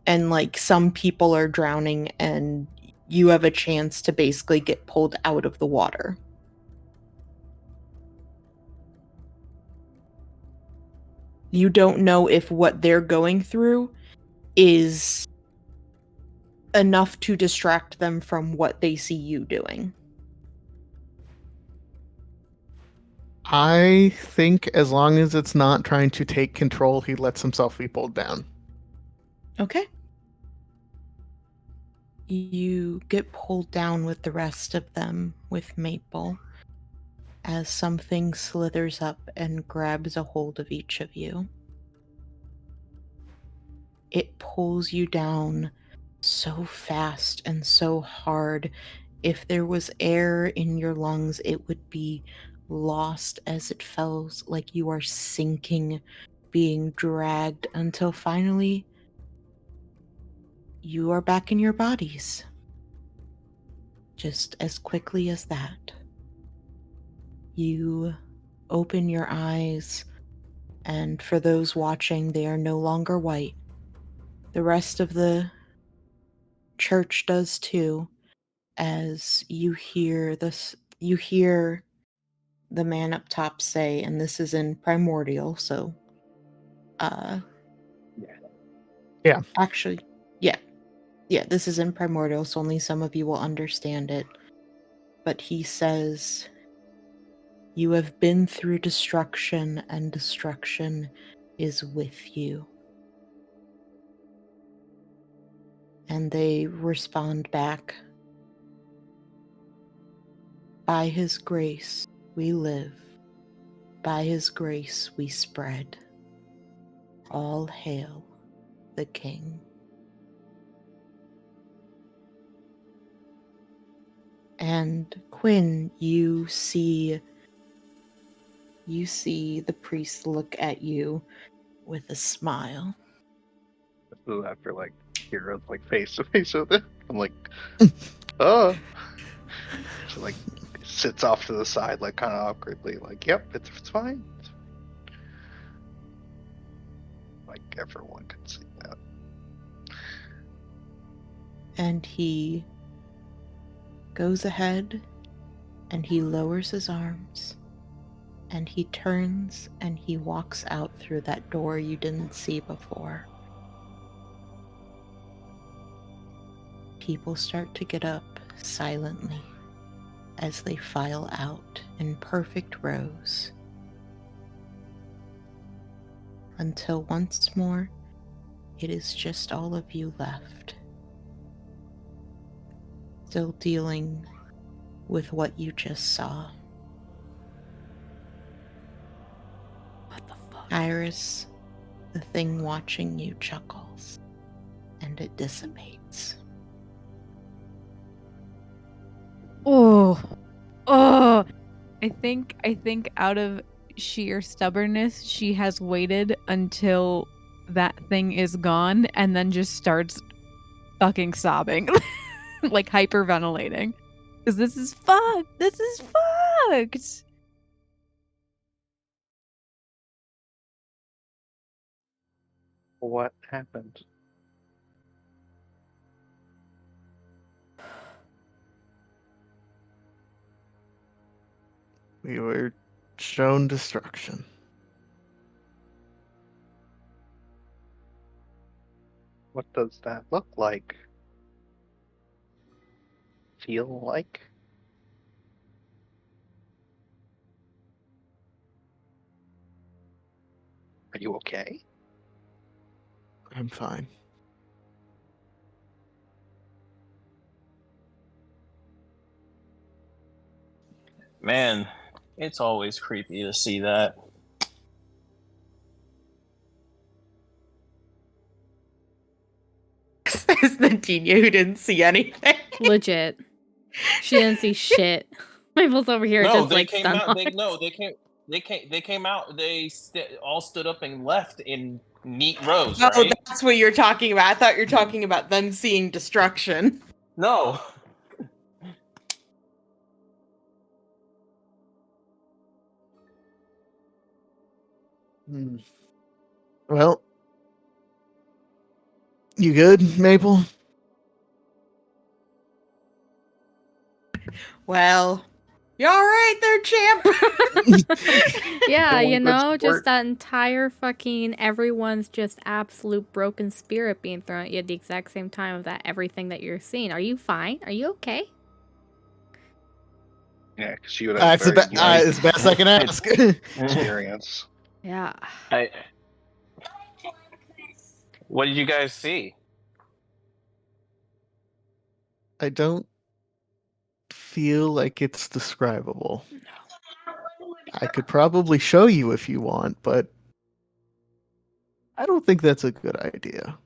and like some people are drowning and you have a chance to basically get pulled out of the water. You don't know if what they're going through is enough to distract them from what they see you doing. I think as long as it's not trying to take control, he lets himself be pulled down. Okay. You get pulled down with the rest of them, with Maple, as something slithers up and grabs a hold of each of you. It pulls you down so fast and so hard. If there was air in your lungs, it would be lost as it feels like you are sinking, being dragged until finally you are back in your bodies. Just as quickly as that. You open your eyes, and for those watching, they are no longer white. The rest of the church does too, as you hear the man up top say, and this is in Primordial, so Yeah. Actually, yeah. Yeah, this is in Primordial, so only some of you will understand it. But he says, "You have been through destruction, and destruction is with you." And they respond back, "By his grace we live, by his grace we spread. All hail the king." And Quinn, you see the priest look at you with a smile. So after like Kira's like face to face with it, I'm like, oh. She like sits off to the side, like kind of awkwardly, like, yep, it's fine. Like everyone can see that. And he goes ahead and he lowers his arms and he turns and he walks out through that door you didn't see before. People start to get up silently as they file out in perfect rows, until once more it is just all of you left, still dealing with what you just saw. What the fuck? Iris, the thing watching you, chuckles, and it dissipates. Oh, I think out of sheer stubbornness, she has waited until that thing is gone and then just starts fucking sobbing, like hyperventilating. Because this is fucked. This is fucked. What happened? We were shown destruction. What does that look like? Feel like? Are you okay? I'm fine. Man, it's always creepy to see that. Says Nadinia, who didn't see anything. Legit. She didn't see shit. Mabel's over here No, just they like came stun out. They locked. no, they came out. They all stood up and left in neat rows, Oh, right? that's what you're talking about. I thought you were talking about them seeing destruction. No. Well, you good, Maple? Well, you all right there, champ? Yeah, Going you good know, sport. just that entire fucking everyone's just absolute broken spirit being thrown at you at the exact same time of that everything that you're seeing. Are you fine? Are you okay? Yeah, because you would have It's the very unique it's the best I can ask. experience. Yeah. What did you guys see? I don't feel like it's describable. I could probably show you if you want, but I don't think that's a good idea.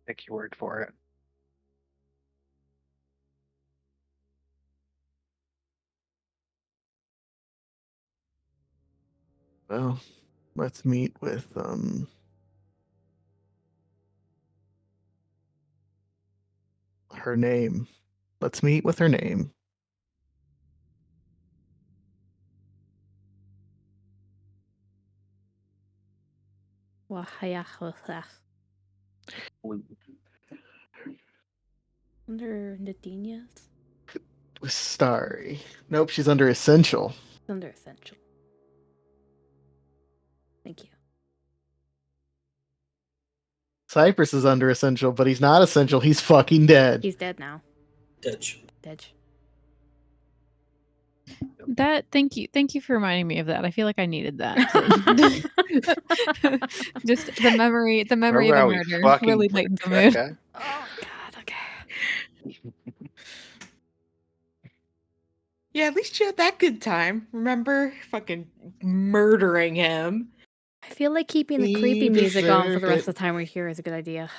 Take your word for it. Well, let's meet with her name. Let's meet with her name. Under Nadinia's? Starry. Nope, she's under essential. Under essential. Thank you. Cypress is under essential, but he's not essential. He's fucking dead. He's dead now. Ditch. Dead. Thank you for reminding me of that. I feel like I needed that. Just the memory of Remember the how we murder fucking really put lightened the that mood. guy? Oh God. Okay. Yeah, at least you had that good time. Remember fucking murdering him. I feel like keeping the He creepy music on for the deserved rest it. of the time we're here is a good idea.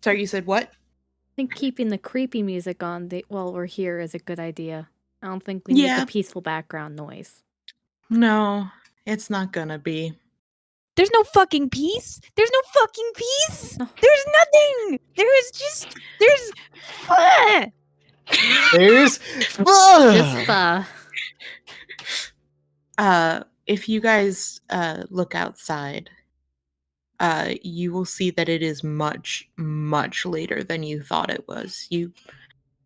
Sorry, you said what? I think keeping the creepy music on while we're here is a good idea. I don't think we need Yeah. the peaceful background noise. No, it's not gonna be. There's no fucking peace. There's no fucking peace. No. There's nothing. There's There's Just If you guys look outside, you will see that it is much, much later than you thought it was. You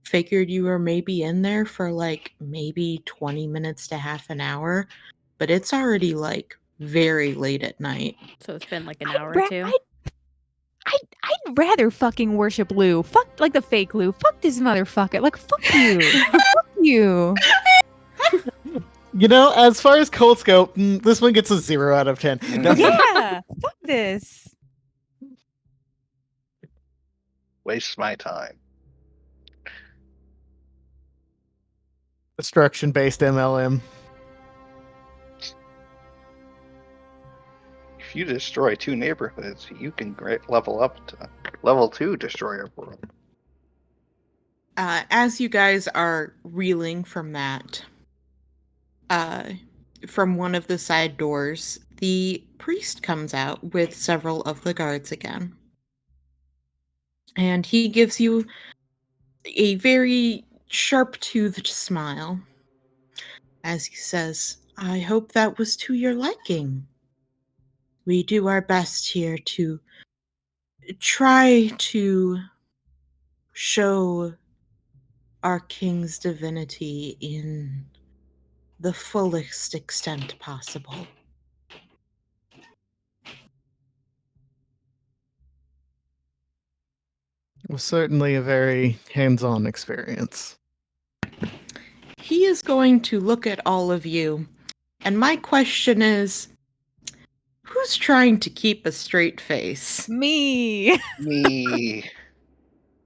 figured you were maybe in there for like maybe 20 minutes to half an hour, but it's already like very late at night. so it's been like an hour or two. I'd rather fucking worship Lou. Fuck like the fake Lou. Fuck this motherfucker. Like fuck you. Fuck you. You know, as far as Cold Scope, this one gets a 0 out of 10. No, Yeah. Fuck this. Waste my time. Destruction-based MLM. If you destroy 2 neighborhoods, you can level up to level 2 destroyer world. As you guys are reeling from that, from one of the side doors, the priest comes out with several of the guards again. And he gives you a very sharp-toothed smile as he says, "I hope that was to your liking. We do our best here to try to show our king's divinity in the fullest extent possible." It was certainly a very hands-on experience. He is going to look at all of you, and my question is, who's trying to keep a straight face? Me. Me.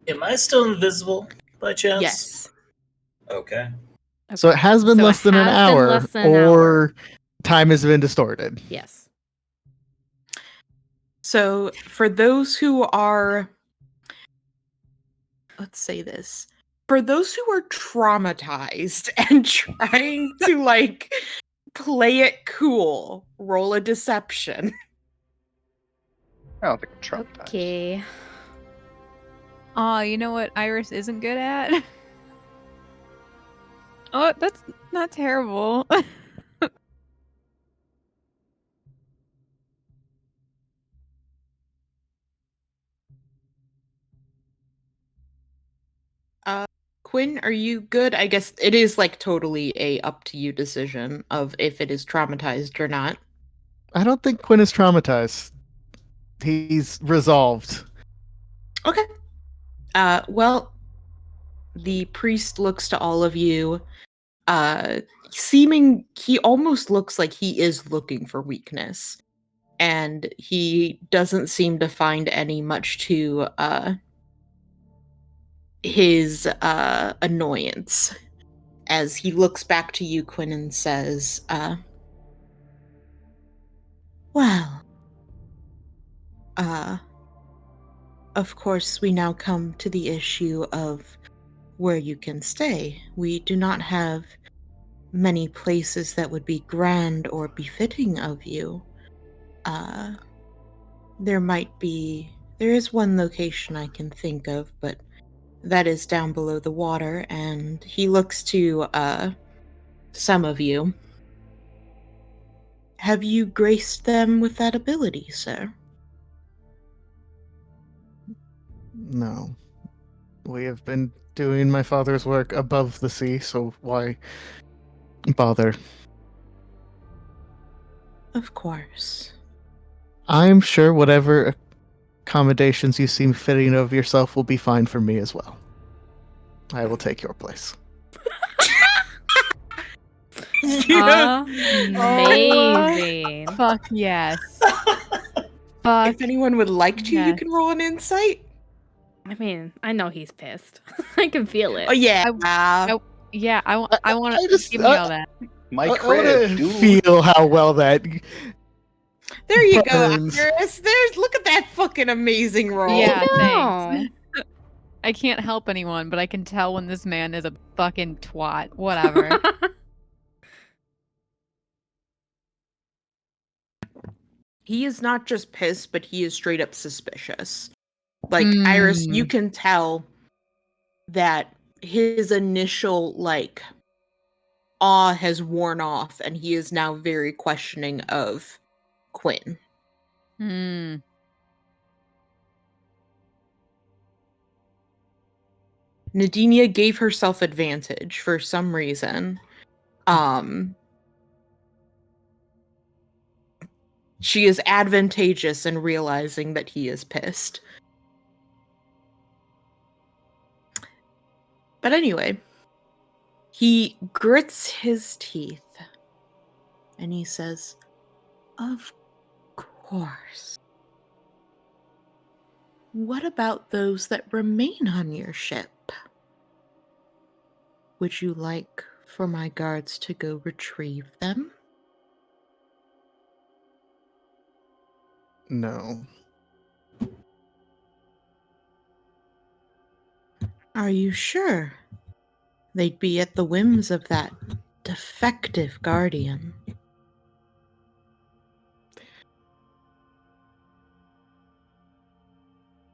Am I still invisible by chance? Yes. Okay. So it has been So it less than an has been hour, less than an or hour. time has been distorted. Yes. So for those who are, let's say this, for those who are traumatized and trying to like play it cool, roll a deception. I don't think I'm traumatized. Okay. Oh, you know what Iris isn't good at? Oh, that's not terrible. Quinn, are you good? I guess it is like totally a up to you decision of if it is traumatized or not. I don't think Quinn is traumatized. He's resolved. Okay. Well, the priest looks to all of you, he almost looks like he is looking for weakness. And he doesn't seem to find any much to his annoyance as he looks back to you, Quinn, and says, well, of course, we now come to the issue of where you can stay. We do not have many places that would be grand or befitting of you. There is one location I can think of, but that is down below the water, and he looks to some of you. Have you graced them with that ability, sir? No. We have been doing my father's work above the sea, so why bother? Of course. I'm sure whatever accommodations you seem fitting of yourself will be fine for me as well. I will take your place. Amazing. Fuck yes. Fuck. If anyone would like to, you yes. can roll an insight. I mean, I know he's pissed. I can feel it. Oh yeah. Yeah, I want I to just- give me all that. My I want crib, to dude. feel how well that. There you burns. go, Iris. There's look at that fucking amazing roll. Yeah, No. thanks. I can't help anyone, but I can tell when this man is a fucking twat. Whatever. He is not just pissed, but he is straight up suspicious. Like Iris, you can tell that his initial like awe has worn off, and he is now very questioning of Quinn. Hmm. Nadinia gave herself advantage for some reason. She is advantageous in realizing that he is pissed. But anyway, he grits his teeth and he says, "Of course. What about those that remain on your ship? Would you like for my guards to go retrieve them?" No. Are you sure? They'd be at the whims of that defective guardian.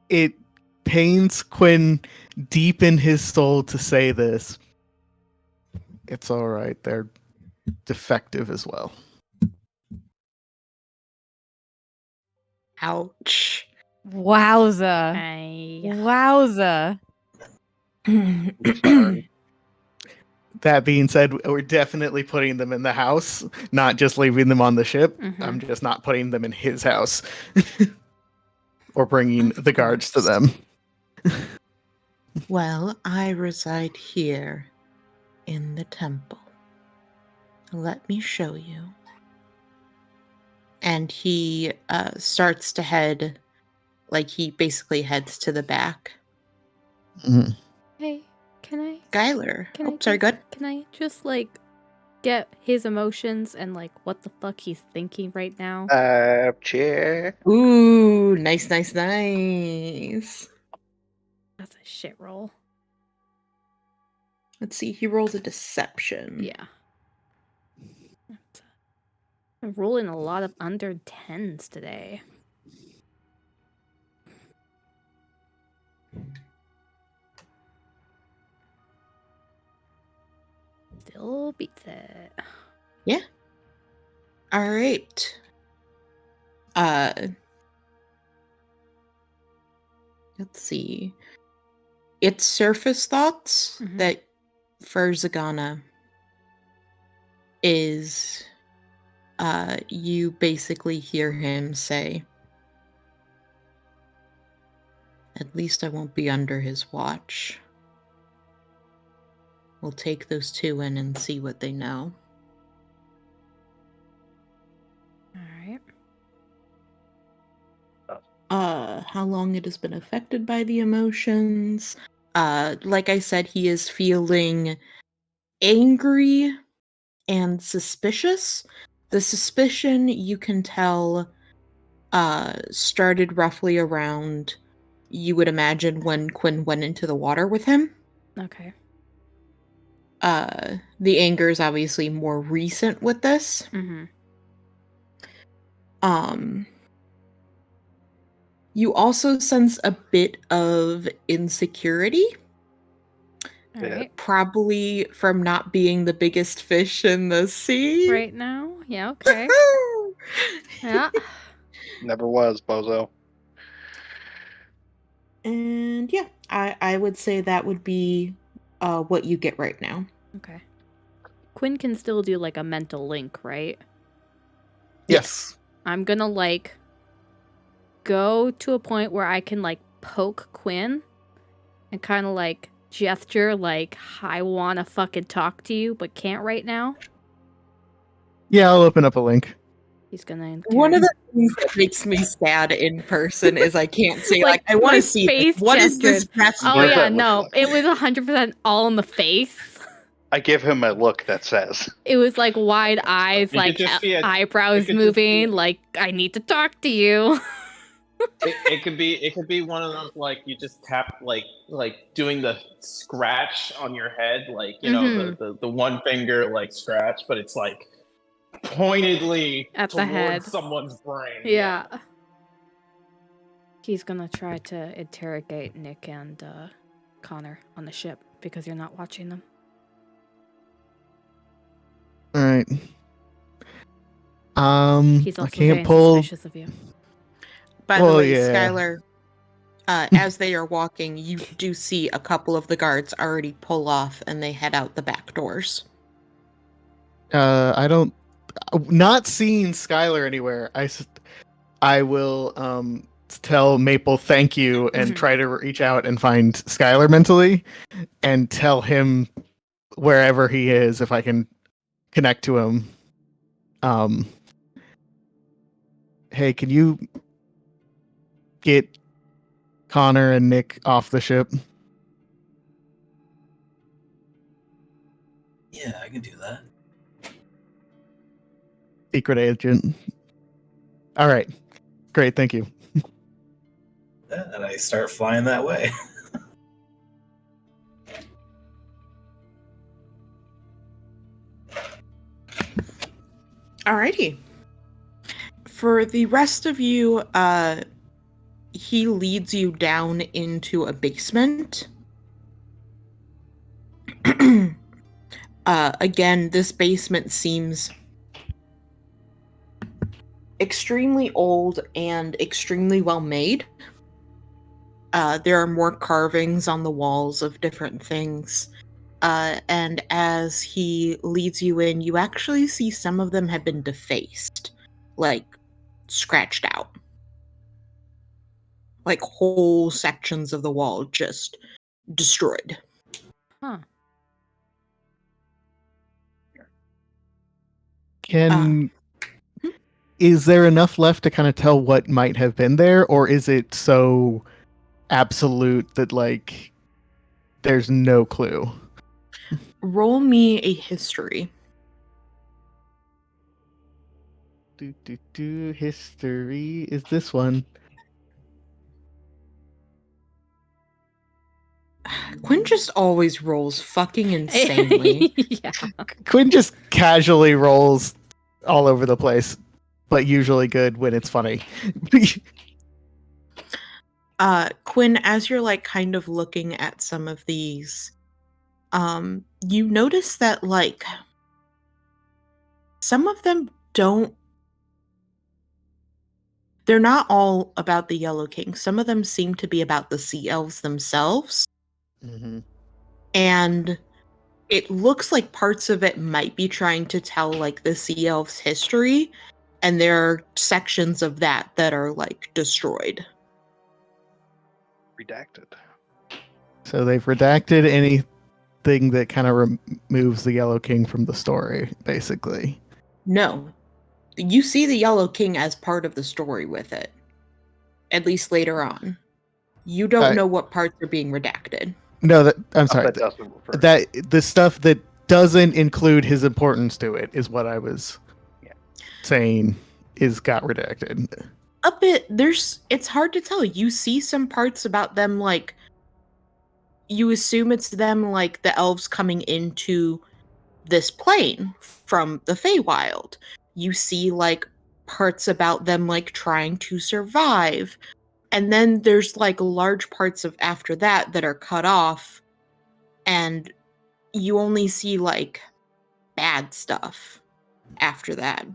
It pains Quinn deep in his soul to say this. It's all right. They're defective as well. Ouch. Wowza. Wowza. Sorry. That being said, we're definitely putting them in the house, not just leaving them on the ship. Mhm. I'm just not putting them in his house or bringing Of the guards to course. them. Well, I reside here in the temple. Let me show you. And he starts to head, like he basically heads to the back. Mhm. Hey, can I? Skylar. Can Oh, I sorry, just- go ahead. Can I just like get his emotions and like what the fuck he's thinking right now? Check. Ooh, nice, nice, nice. That's a shit roll. Let's see, he rolls a deception. Yeah. I'm rolling a lot of under 10s today. Still beats it. Yeah. All right. Let's see. It's surface thoughts Mhm. that Furzagana is you basically hear him say, "At least I won't be under his watch. We'll take those two in and see what they know." Alright. How long it has been affected by the emotions. Like I said, he is feeling angry and suspicious. The suspicion, you can tell, started roughly around, you would imagine, when Quinn went into the water with him. Okay. The anger is obviously more recent with this. Mm-hmm. You also sense a bit of insecurity, Alright. probably from not being the biggest fish in the sea. Right now? Yeah, okay. Yeah. Never was, bozo. And yeah, I would say that would be what you get right now. Okay. Quinn can still do like a mental link, right? Yes. I'm gonna like go to a point where I can like poke Quinn and kind of like gesture like I want to fucking talk to you but can't right now. Yeah, I'll open up a link. He's gonna One of the things that makes me sad in person is I can't say like I want my to see this. face What is this gesture. gesture? Oh What does yeah, that look no, like? it was 100% all in the face. I give him a look that says, It was like wide eyes, could like just be a- eyebrows it could just be moving, like I need to talk to you. It could be one of those like you just tap like doing the scratch on your head, like you know the one finger like scratch, but it's like pointedly At the towards head. someone's brain. Yeah. He's gonna try to interrogate Nick and Connor on the ship because you're not watching them. All right. He's I also can't very pull. suspicious of you. By the Well, way, yeah. Skylar, as they are walking, you do see a couple of the guards already pull off and they head out the back doors. I don't. Not seeing Skylar anywhere. I will tell Maple thank you and Mhm. try to reach out and find Skylar mentally, and tell him wherever he is if I can connect to him. Hey, can you get Connor and Nick off the ship? Yeah, I can do that. Secret agent. All right. Great, thank you. Yeah, and I start flying that way. Alrighty. For the rest of you, he leads you down into a basement. Again, this basement seems extremely old and extremely well made. There are more carvings on the walls of different things. And as he leads you in, you actually see some of them have been defaced, like scratched out. Like whole sections of the wall just destroyed. Huh. Is there enough left to kind of tell what might have been there, or is it so absolute that like there's no clue? Roll me a history. History is this one. Quinn just always rolls fucking insanely. Yeah. Quinn just casually rolls all over the place, but usually good when it's funny. Quinn, as you're like kind of looking at some of these, you notice that like some of them they're not all about the Yellow King. Some of them seem to be about the Sea Elves themselves. Mm-hmm. And it looks like parts of it might be trying to tell like the Sea Elves' history, and there are sections of that that are like destroyed. redacted. So they've redacted anything that kind of removes the Yellow King from the story, basically. No. You see the Yellow King as part of the story with it. At least later on. You don't know what parts are being redacted. No, I'm sorry. That doesn't refer. That the stuff that doesn't include his importance to it is what I was saying is got redacted. A bit. It's hard to tell. You see some parts about them, like you assume it's them, like the elves coming into this plane from the Feywild. You see like parts about them like trying to survive. And then there's like large parts of after that that are cut off, and you only see like bad stuff after that.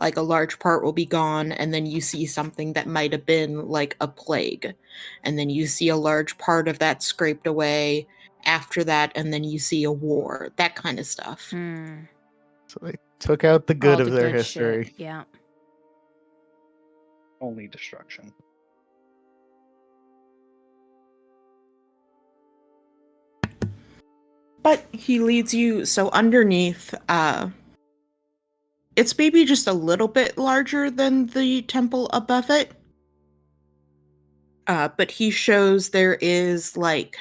Like a large part will be gone, and then you see something that might have been like a plague, and then you see a large part of that scraped away after that, and then you see a war, that kind of stuff. So they took out the good All of the their good shit, history. Yeah. Only destruction. But he leads you so underneath, it's maybe just a little bit larger than the temple above it. But he shows there is like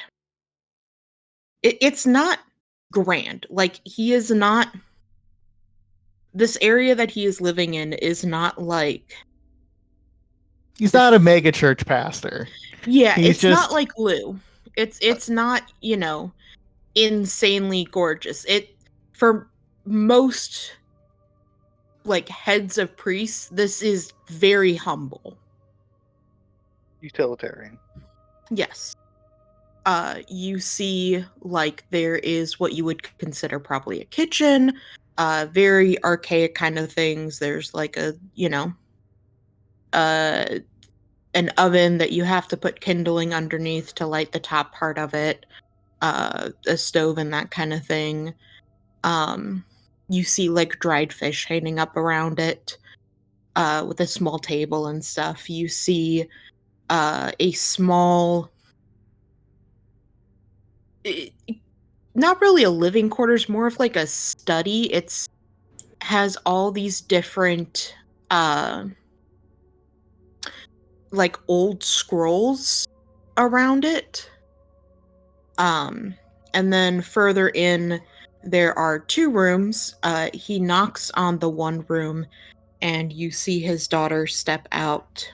it's not grand. Like he is not this area that he is living in is not like He's not a mega church pastor. yeah, He's it's not just- like Lou. It's not, insanely gorgeous. It for most like heads of priests, this is very humble. Utilitarian. Yes. You see like there is what you would consider probably a kitchen, very archaic kind of things. There's like an oven that you have to put kindling underneath to light the top part of it, a stove and that kind of thing. You see like dried fish hanging up around it, with a small table and stuff. You see a small, not really a living quarters, more of like a study. It's has all these different like old scrolls around it. And then further in there are 2 rooms. He knocks on the one room and you see his daughter step out.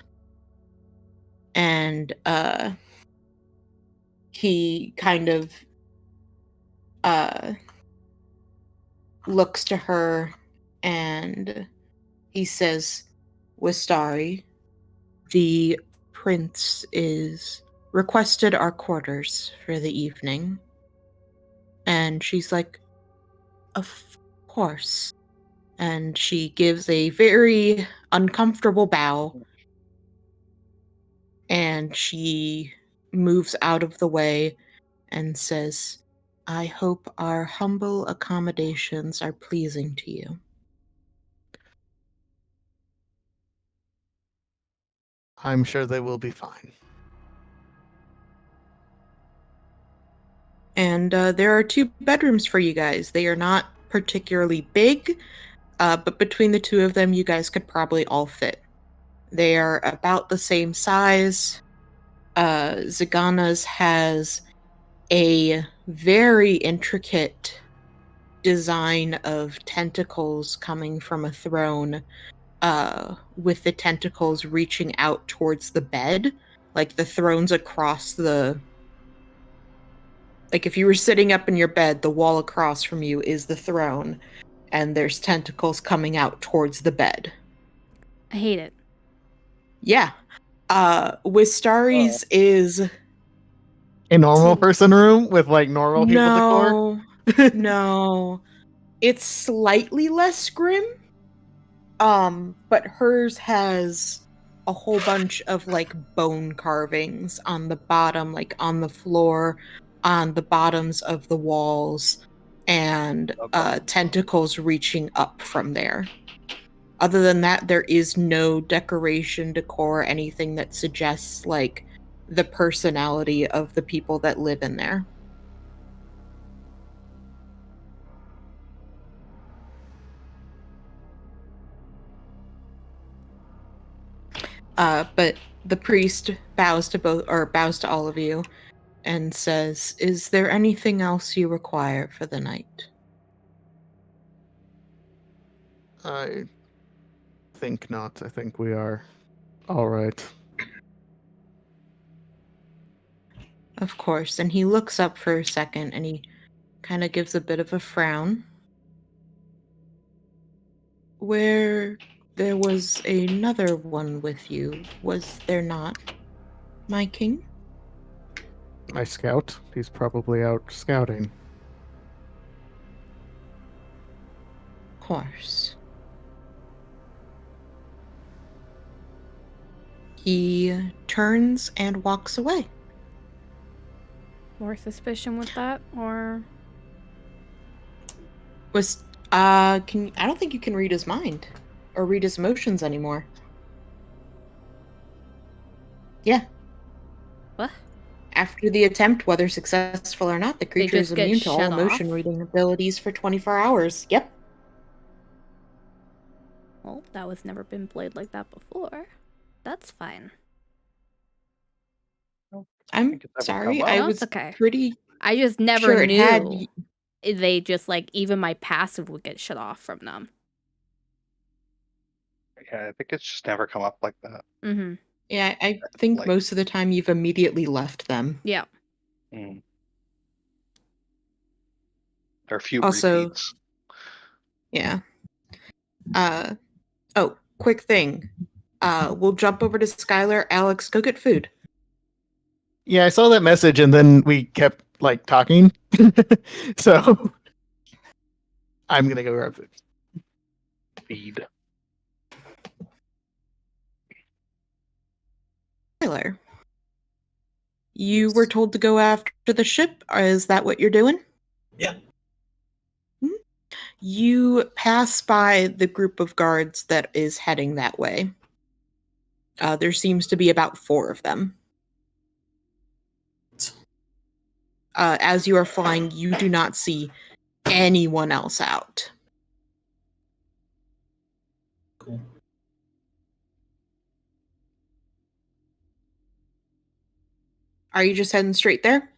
And he kind of looks to her and he says, Wistari, the prince is requested our quarters for the evening. And she's like, of course. And she gives a very uncomfortable bow. And she moves out of the way and says, I hope our humble accommodations are pleasing to you. I'm sure they will be fine. And there are 2 bedrooms for you guys. They are not particularly big, but between the 2 of them, you guys could probably all fit. They are about the same size. Zagana's has a very intricate design of tentacles coming from a throne, with the tentacles reaching out towards the bed. Like the throne's across the... Like if you were sitting up in your bed, the wall across from you is the throne, and there's tentacles coming out towards the bed. I hate it. Yeah. Wistari's is... A normal person room with like normal people decor? No. It's slightly less grim. But hers has a whole bunch of like bone carvings on the bottom, like on the floor, on the bottoms of the walls, and tentacles reaching up from there. Other than that, there is no decoration, decor, anything that suggests like the personality of the people that live in there. But the priest bows to all of you and says, is there anything else you require for the night? I think not. I think we are all right. Of course. And he looks up for a second and he kind of gives a bit of a frown. Where there was another one with you, was there not, my king? My scout? He's probably out scouting. Of course. He turns and walks away. More suspicion with that, or I don't think you can read his mind or read his emotions anymore. Yeah. What? After the attempt, whether successful or not, the creature is just get immune to all shut motion off? reading abilities for 24 hours. Yep. Well, that was never been played like that before. That's fine. I'm think it's ever sorry. come up. I No, was it's okay. pretty I just never sure it had. knew they just like even my passive would get shut off from them. Yeah, I think it's just never come up like that. Mm-hmm. Yeah, I think Like- most of the time you've immediately left them. Yeah. Mm. There are a few Also- repeats. Yeah. Oh, quick thing. We'll jump over to Skylar. Alex, go get food. Yeah, I saw that message and then we kept like talking. So I'm gonna go grab food. Feed. Skylar, you were told to go after the ship. Is that what you're doing? Yeah. You pass by the group of guards that is heading that way. There seems to be about 4 of them. As you are flying, you do not see anyone else out. Cool. Are you just heading straight there?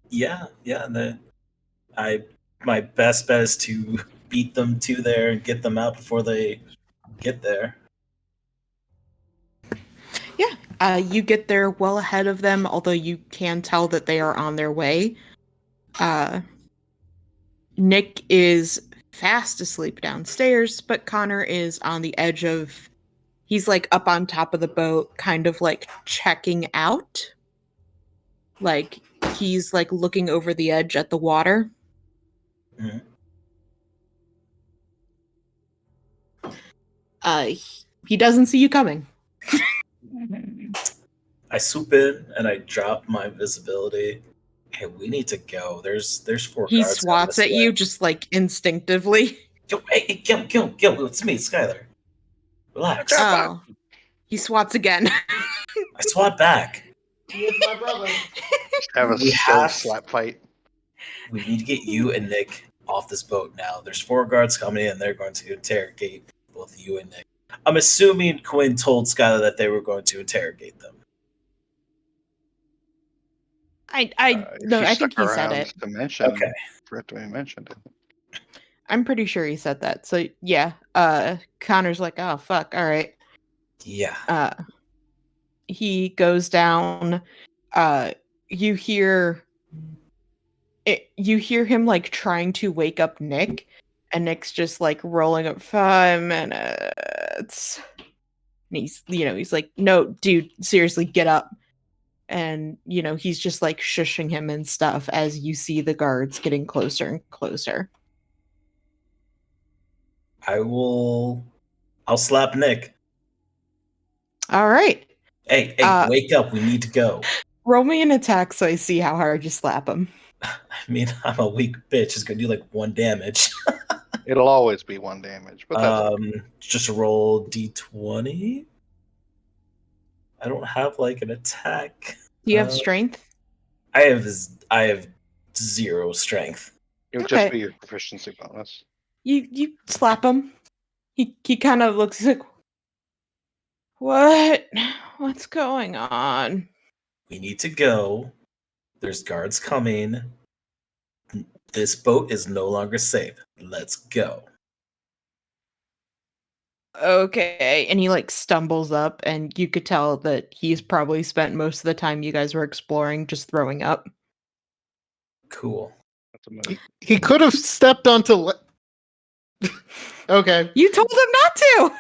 Yeah. My best bet is to beat them to there and get them out before they get there. You get there well ahead of them, although you can tell that they are on their way. Nick is fast asleep downstairs, but Connor is on the edge of... He's like up on top of the boat, kind of like checking out. Like he's like looking over the edge at the water. Mhm. He doesn't see you coming. I swoop in and I drop my visibility. Hey, we need to go. There's 4 He guards. swats at you just like instinctively. Yo, hey, Gil, it's me, Skylar. Relax. Oh. He swats again. I swat back. He is my brother. Just have a We slow have- slap fight. We need to get you and Nick off this boat now. There's 4 guards coming in. They're going to interrogate both you and Nick. I'm assuming Quinn told Skylar that they were going to interrogate them. If No, she I think stuck he said around it. To mention, Okay. for it to be mentioned. I'm pretty sure he said that. So yeah, Connor's like, oh fuck, all right. Yeah. He goes down. You hear him like trying to wake up Nick, and Nick's just like rolling up 5 minutes. And he's like, no, dude, seriously, get up. And he's just like shushing him and stuff as you see the guards getting closer and closer. I'll slap Nick. All right, Hey, wake up. We need to go. roll me an attack so I see how hard you slap him. I mean, I'm a weak bitch. It's going to do like 1 damage. It'll always be 1 damage, but that's Just roll d20. I don't have like an attack. Do you have Uh, strength? I have 0 strength. it would okay. just be your proficiency bonus. You slap him. He kind of looks like, what's going on? We need to go. There's guards coming. This boat is no longer safe. Let's go. Okay, and he like stumbles up, and you could tell that he's probably spent most of the time you guys were exploring just throwing up. Cool. That's a move. He could have stepped onto. Okay. You told him not to.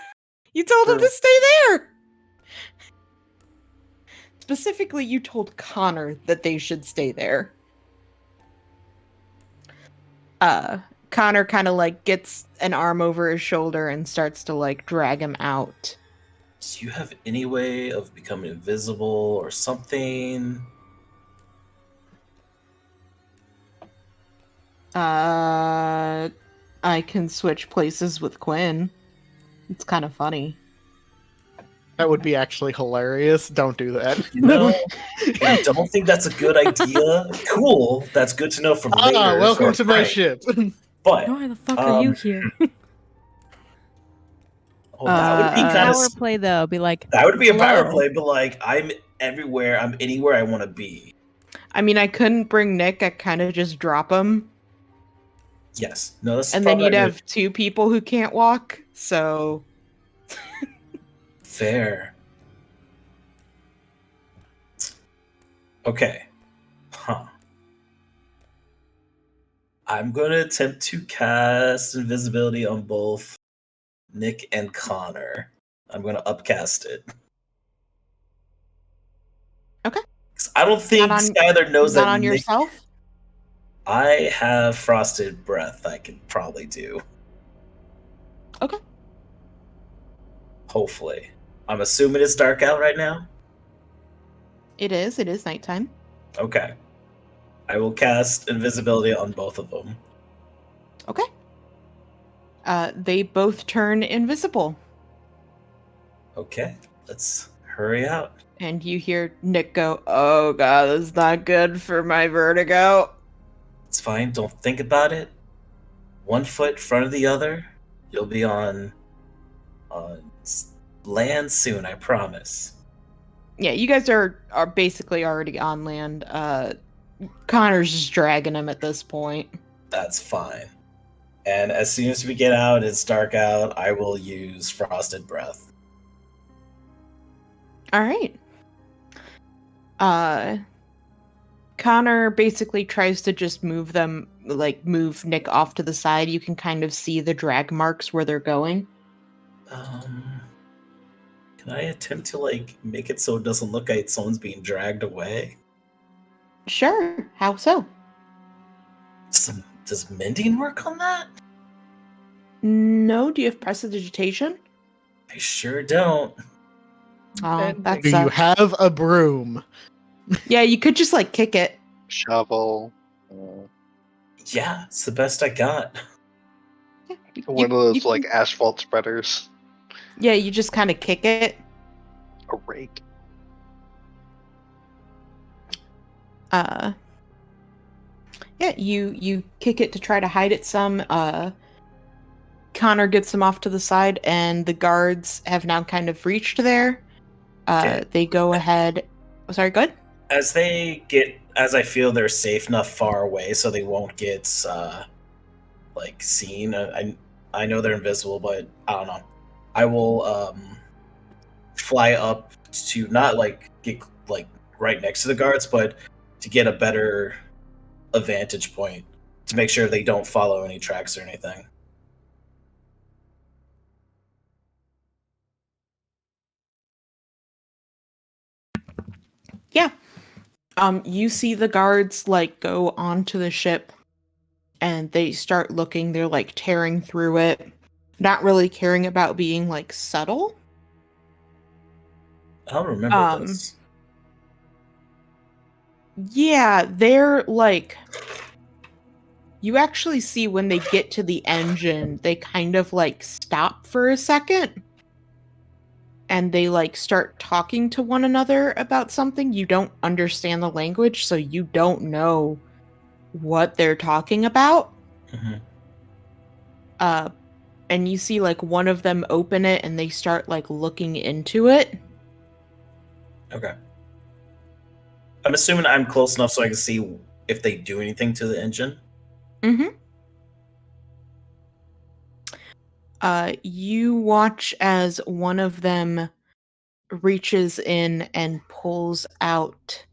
You told him True. to stay there. Specifically, you told Connor that they should stay there. Connor kind of like gets an arm over his shoulder and starts to like drag him out. Do you have any way of becoming invisible or something? I can switch places with Quinn. It's kind of funny. That would be actually hilarious. Don't do that. You know, I don't think that's a good idea. Cool. That's good to know for later. Welcome for a to my prank. ship. But Why the fuck are you here? that would be kind of Power play though. Be like, that would be a power hello. play. But like, I'm everywhere. I'm anywhere I want to be. I mean, I couldn't bring Nick. I kind of just drop him, Yes. No. That's and then probably you'd not have two people who can't walk. So fair. Okay. Huh. I'm going to attempt to cast invisibility on both Nick and Connor. I'm going to upcast it. Okay. 'Cause I don't think Not on- Skylar knows not that on Nick- yourself. I have frosted breath I can probably do. Okay. Hopefully. I'm assuming it's dark out right now. It is. It is nighttime. Okay. I will cast invisibility on both of them. Okay. They both turn invisible, Okay. Let's hurry out. and you hear Nick go, "Oh god, that's not good for my vertigo." It's fine. Don't think about it. 1 foot in front of the other. You'll be on land soon, I promise. Yeah, you guys are basically already on land. Connor's just dragging him at this point. That's fine. And as soon as we get out, it's dark out, I will use frosted breath. All right. Connor basically tries to just move Nick off to the side. You can kind of see the drag marks where they're going. Can I attempt to make it so it doesn't look like someone's being dragged away? Sure. How so? Does mending work on that? No. Do you have prestidigitation? I sure don't. Oh, that's Do you have a broom? yeah. You could just kick it. Shovel. Yeah, it's the best I got. One of those asphalt spreaders. Yeah, you just kind of kick it. A rake. Yeah, you kick it to try to hide it some. Connor gets him off to the side, and the guards have now kind of reached there. Okay. They go ahead. Oh, sorry, good. As I feel they're safe enough far away, so they won't get seen. I know they're invisible, but I don't know. I will fly up to not get right next to the guards, but to get a better vantage point to make sure they don't follow any tracks or anything. Yeah. You see the guards go onto the ship, and they start looking. They're tearing through it, not really caring about being subtle. I'll remember this. Yeah, they're you actually see when they get to the engine, they kind of stop for a second, and they start talking to one another about something. You don't understand the language, so you don't know what they're talking about. Mm-hmm. And you see one of them open it, and they start looking into it. Okay. I'm assuming I'm close enough so I can see if they do anything to the engine. Mm-hmm. You watch as one of them reaches in and pulls out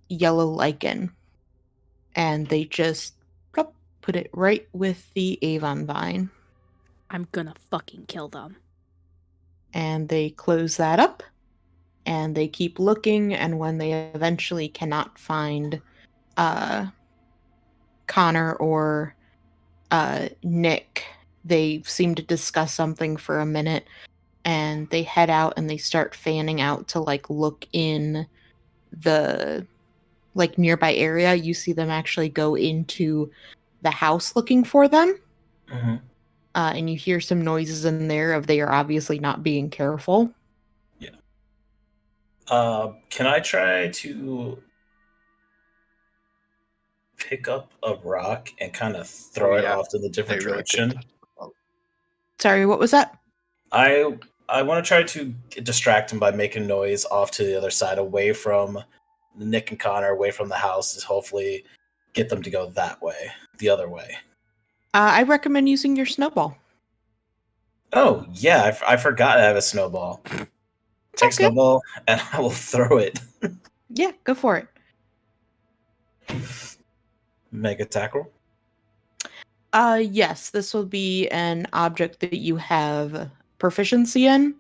yellow lichen, and they just put it right with the Avon vine. I'm gonna fucking kill them. And they close that up, and they keep looking, and when they eventually cannot find Connor or Nick, they seem to discuss something for a minute, and they head out and they start fanning out to look in the nearby area. You see them actually go into the house looking for them. Mm-hmm. And you hear some noises in there of they are obviously not being careful. Can I try to pick up a rock and kind of throw it yeah. off to the They different really could. direction? Sorry, what was that? I want to try to distract him by making noise off to the other side, away from Nick and Connor, away from the house, to hopefully get them to go that way, the other way. I recommend using your snowball. Oh yeah, I forgot I have a snowball. It's all Take good. snowball, and I will throw it. Yeah, go for it. Mega tackle. Yes, this will be an object that you have proficiency in.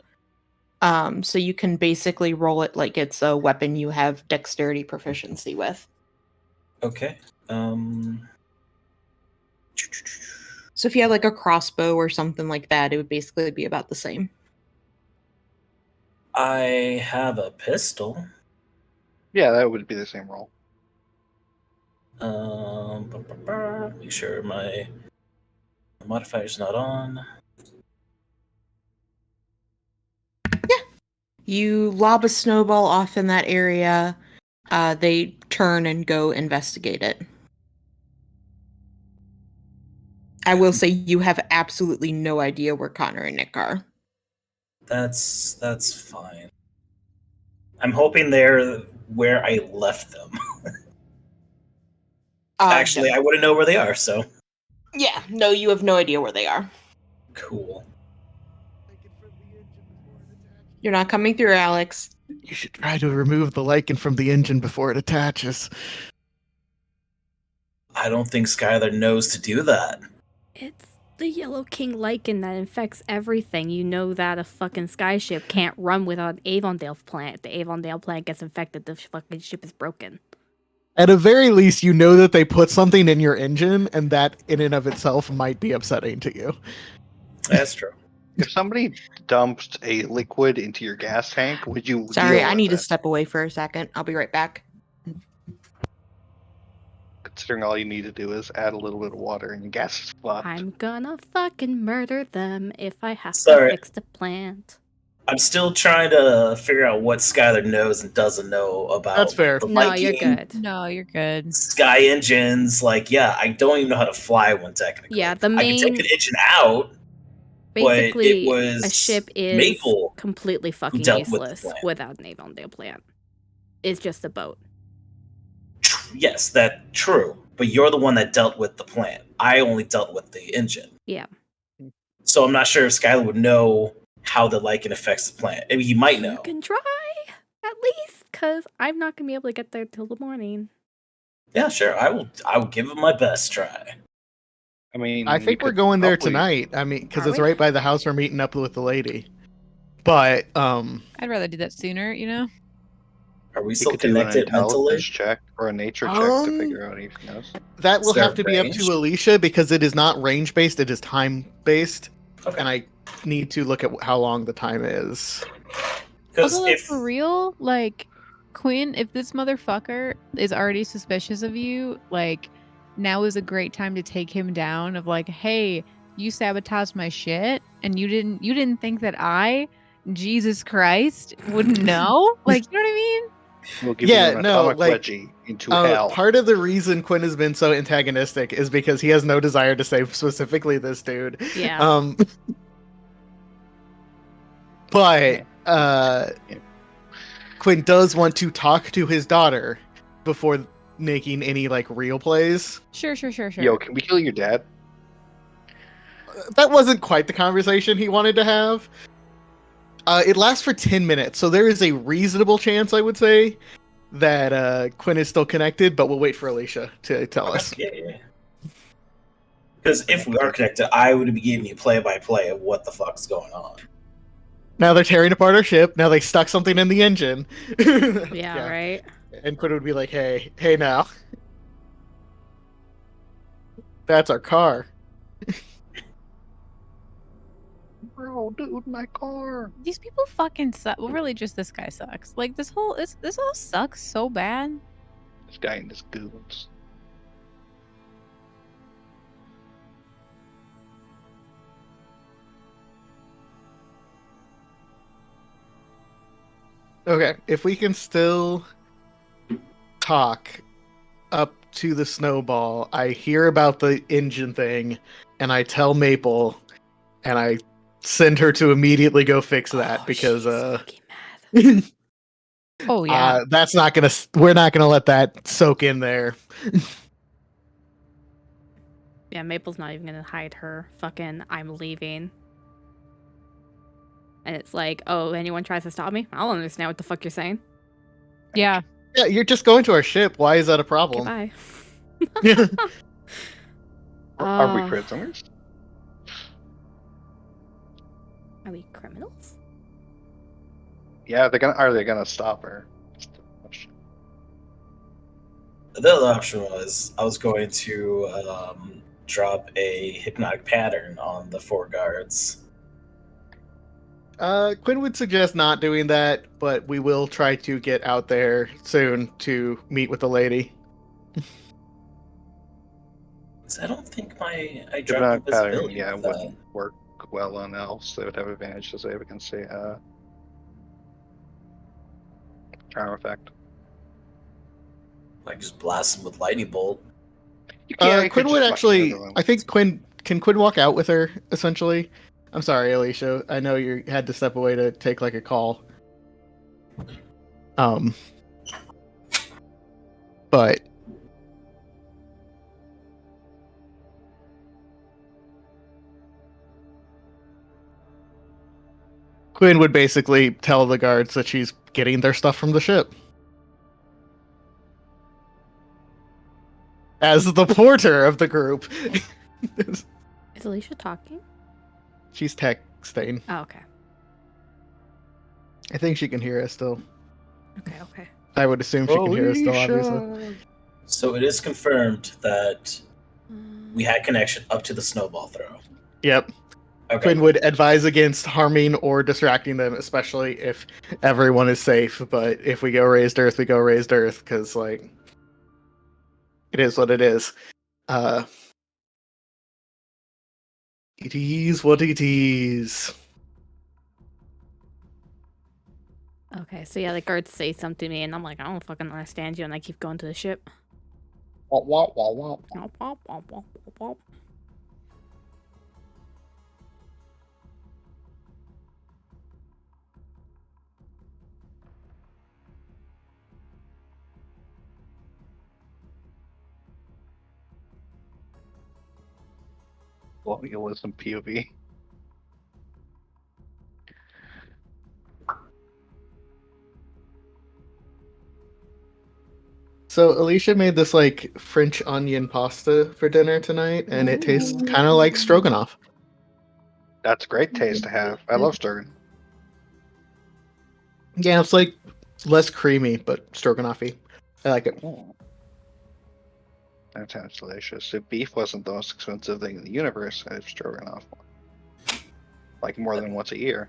So you can basically roll it like it's a weapon you have dexterity proficiency with. Okay. So if you had like a crossbow or something like that, it would basically be about the same. I have a pistol. Yeah, that would be the same roll. Make sure my modifier's not on. You lob a snowball off in that area. They turn and go investigate it. I will say you have absolutely no idea where Connor and Nick are. That's fine. I'm hoping they're where I left them. Actually, No. I wouldn't know where they are, so Yeah, no, you have no idea where they are. cool. You're not coming through, Alex. You should try to remove the lichen from the engine before it attaches. I don't think Skylar knows to do that. It's the Yellow King lichen that infects everything. You know that a fucking skyship can't run without an Avondale plant. If the Avondale plant gets infected, the fucking ship is broken. At the very least, you know that they put something in your engine, and that in and of itself might be upsetting to you. That's true. If somebody dumped a liquid into your gas tank, would you? Sorry, deal I with need to it? step away for a second. I'll be right back. Considering all you need to do is add a little bit of water and your gas is fucked. I'm gonna fucking murder them if I have Sorry. to fix the plant. I'm still trying to figure out what Skylar knows and doesn't know about. That's fair. the No, you're Viking, good. No, you're good. Sky engines, yeah, I don't even know how to fly one technically. Yeah, the I can take main- an engine out. Basically, But it was a ship is Maple completely fucking dealt with the useless plant. without an Avondale plant. It's just a boat. Yes, that's true. But you're the one that dealt with the plant. I only dealt with the engine. Yeah. So I'm not sure if Skylar would know how the lichen affects the plant. I mean, he might know. You can try, at least, because I'm not going to be able to get there till the morning. Yeah, sure. I will give it my best try. I mean, I you think we're could going there probably- tonight. I mean, because Are it's we? right by the house we're meeting up with the lady. But I'd rather do that sooner, you know? Are we You still could do an connected mentally? intelligence check or a nature check to Um, figure out if he knows. that will Is there have to be up range? to Alicia because it is not range based; it is time based, Okay. and I need to look at how long the time is. Because Also, like, if for real, like, Quinn, if this motherfucker is already suspicious of you, like, now is a great time to take him down of like, hey, you sabotaged my shit, and you didn't think that I, Jesus Christ, wouldn't know? Like, you know what I mean? We'll give Yeah, you an no, atomic like, wedgie into hell. Part of the reason Quinn has been so antagonistic is because he has no desire to save specifically this dude. Yeah. But Quinn does want to talk to his daughter before making any like real plays. Sure. Yo, can we kill your dad? That wasn't quite the conversation he wanted to have. It lasts for 10 minutes, so there is a reasonable chance, I would say, that Quinn is still connected, but we'll wait for Alicia to tell us. yeah. Because if we are connected, I would be giving you play-by-play of what the fuck's going on. Now they're tearing apart our ship. Now they stuck something in the engine. Yeah, right? And Quinn would be like, hey now. That's our car. Bro, dude, my car. These people fucking suck. Well, really, just this guy sucks. Like, this all sucks so bad. This guy and his goons. Okay, if we can still talk up to the snowball, I hear about the engine thing, and I tell Maple, and I send her to immediately go fix that because she's fucking mad. Oh yeah. that's not gonna. We're not gonna let that soak in there. Yeah, Maple's not even gonna hide her fucking I'm leaving. And it's like, oh, anyone tries to stop me? I don't understand what the fuck you're saying. Yeah. Yeah, you're just going to our ship. Why is that a problem? Goodbye. Are we Uh, prisoners? Are we criminals? Yeah, are they gonna stop her? That's the question. The other option was I was going to drop a hypnotic pattern on the 4 guards. Quinn would suggest not doing that, but we will try to get out there soon to meet with the lady. 'Cause I don't think I dropped Hypnotic pattern, invisibility yeah, with that. wouldn't work well on elves. They would have advantages they can see. Charm effect. I just blast them with lightning bolt. You could Quinn would just fucking actually. wiggle them. I think Quinn walk out with her essentially. I'm sorry, Alicia. I know you had to step away to take like a call. But Quinn would basically tell the guards that she's getting their stuff from the ship. As the porter of the group. Is Alicia talking? She's texting. Oh, okay. I think she can hear us still. Okay. I would assume she can hear us still, obviously. Alicia! So it is confirmed that we had connection up to the snowball throw. Yep. Okay. Quinn would advise against harming or distracting them, especially if everyone is safe. But if we go raised earth, we go raised earth, because, like, it is what it is. It is what it is. Okay, so yeah, the guards say something to me, and I'm like, I don't fucking understand you, and I keep going to the ship. Wah, wah, wah, wah. Womp, womp, womp, womp, womp, womp. Colonialism POV. So Alicia made this like French onion pasta for dinner tonight, and it tastes kind of like stroganoff. That's a great taste to have. I love stirring. Yeah, it's like less creamy, but stroganoffy. I like it. That sounds delicious. If beef wasn't the most expensive thing in the universe, I'd have stroganoff like more than once a year.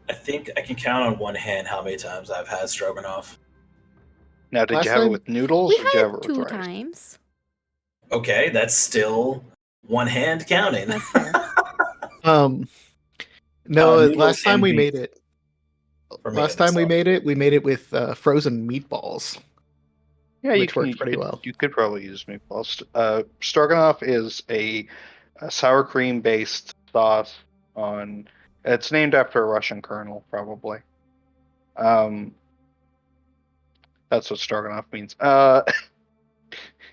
I think I can count on one hand how many times I've had stroganoff. Now, did Last you have it time- with noodles We or did you have had it it with 2 rice? times. Okay, that's still one hand counting. That's fair. No, Noodles last time and we beef. made it. For me, Last that's time we all. made it with frozen meatballs. Yeah, you Which can, worked you pretty could- well. You could probably use meatballs. Stroganoff is a sour cream based sauce on. It's named after a Russian colonel, probably. That's what stroganoff means.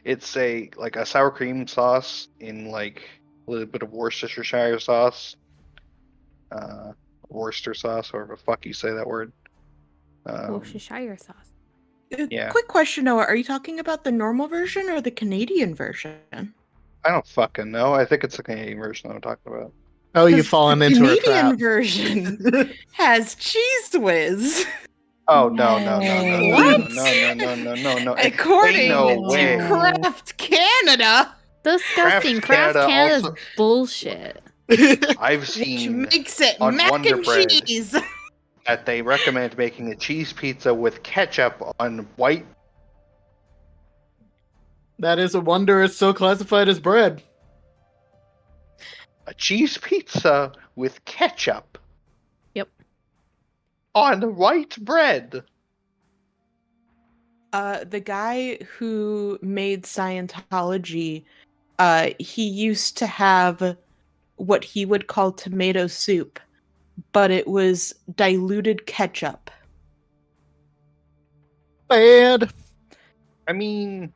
It's a sour cream sauce in like a little bit of Worcestershire sauce. Worcester sauce, however the fuck you say that word. Worcestershire sauce. Yeah. Quick question, Noah. Are you talking about the normal version or the Canadian version? I don't fucking know. I think it's the Canadian version I'm talking about. Oh, 'Cause you've fallen the into a Canadian trap. version has cheese whiz. Oh no. According no to way. Craft Canada, Disgusting. Craft Craft Canada Canada's also- bullshit. I've which seen makes it on mac Wonder and Bread. cheese. that they recommend making a cheese pizza with ketchup on white. That is a wonder it's still classified as bread. A cheese pizza with ketchup. Yep. on white bread. The guy who made Scientology, he used to have what he would call tomato soup, but it was diluted ketchup. Bad. I mean,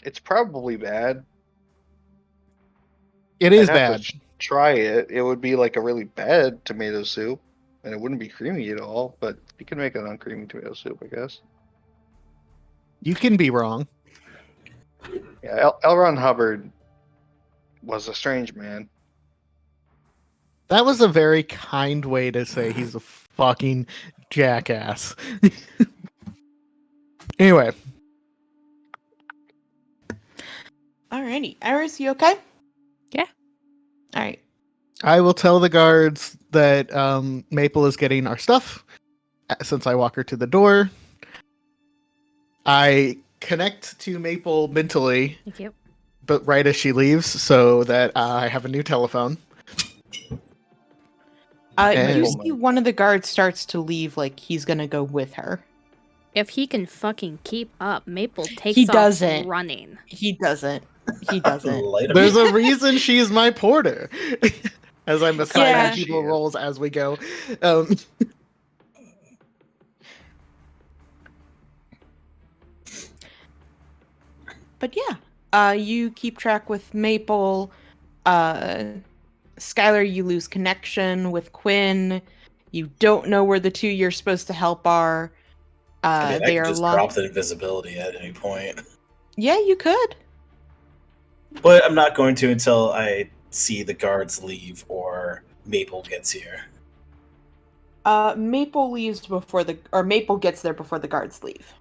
it's probably bad. It is I'd have bad. to try it. It would be like a really bad tomato soup, and it wouldn't be creamy at all. But you can make an uncreamy tomato soup, I guess. You can be wrong. Yeah, L. Ron Hubbard was a strange man. That was a very kind way to say he's a fucking jackass. Anyway, Alrighty. Iris, you okay? Yeah. Alright. I will tell the guards that Maple is getting our stuff since I walk her to the door. I connect to Maple mentally, Thank you. but right as she leaves, so that I have a new telephone. You And- see one of the guards starts to leave, like he's gonna go with her. If he can fucking keep up, Maple takes He off doesn't. running. He doesn't. He doesn't. Light 'em. There's a reason she's my porter. As I'm assigning Yeah. people She is. roles as we go. But yeah, you keep track with Maple. Skylar, you lose connection with Quinn. You don't know where the two you're supposed to help are. I mean, I They could are just locked. drop the invisibility at any point. Yeah, you could. But I'm not going to until I see the guards leave or Maple gets here. Maple leaves before Maple gets there before the guards leave.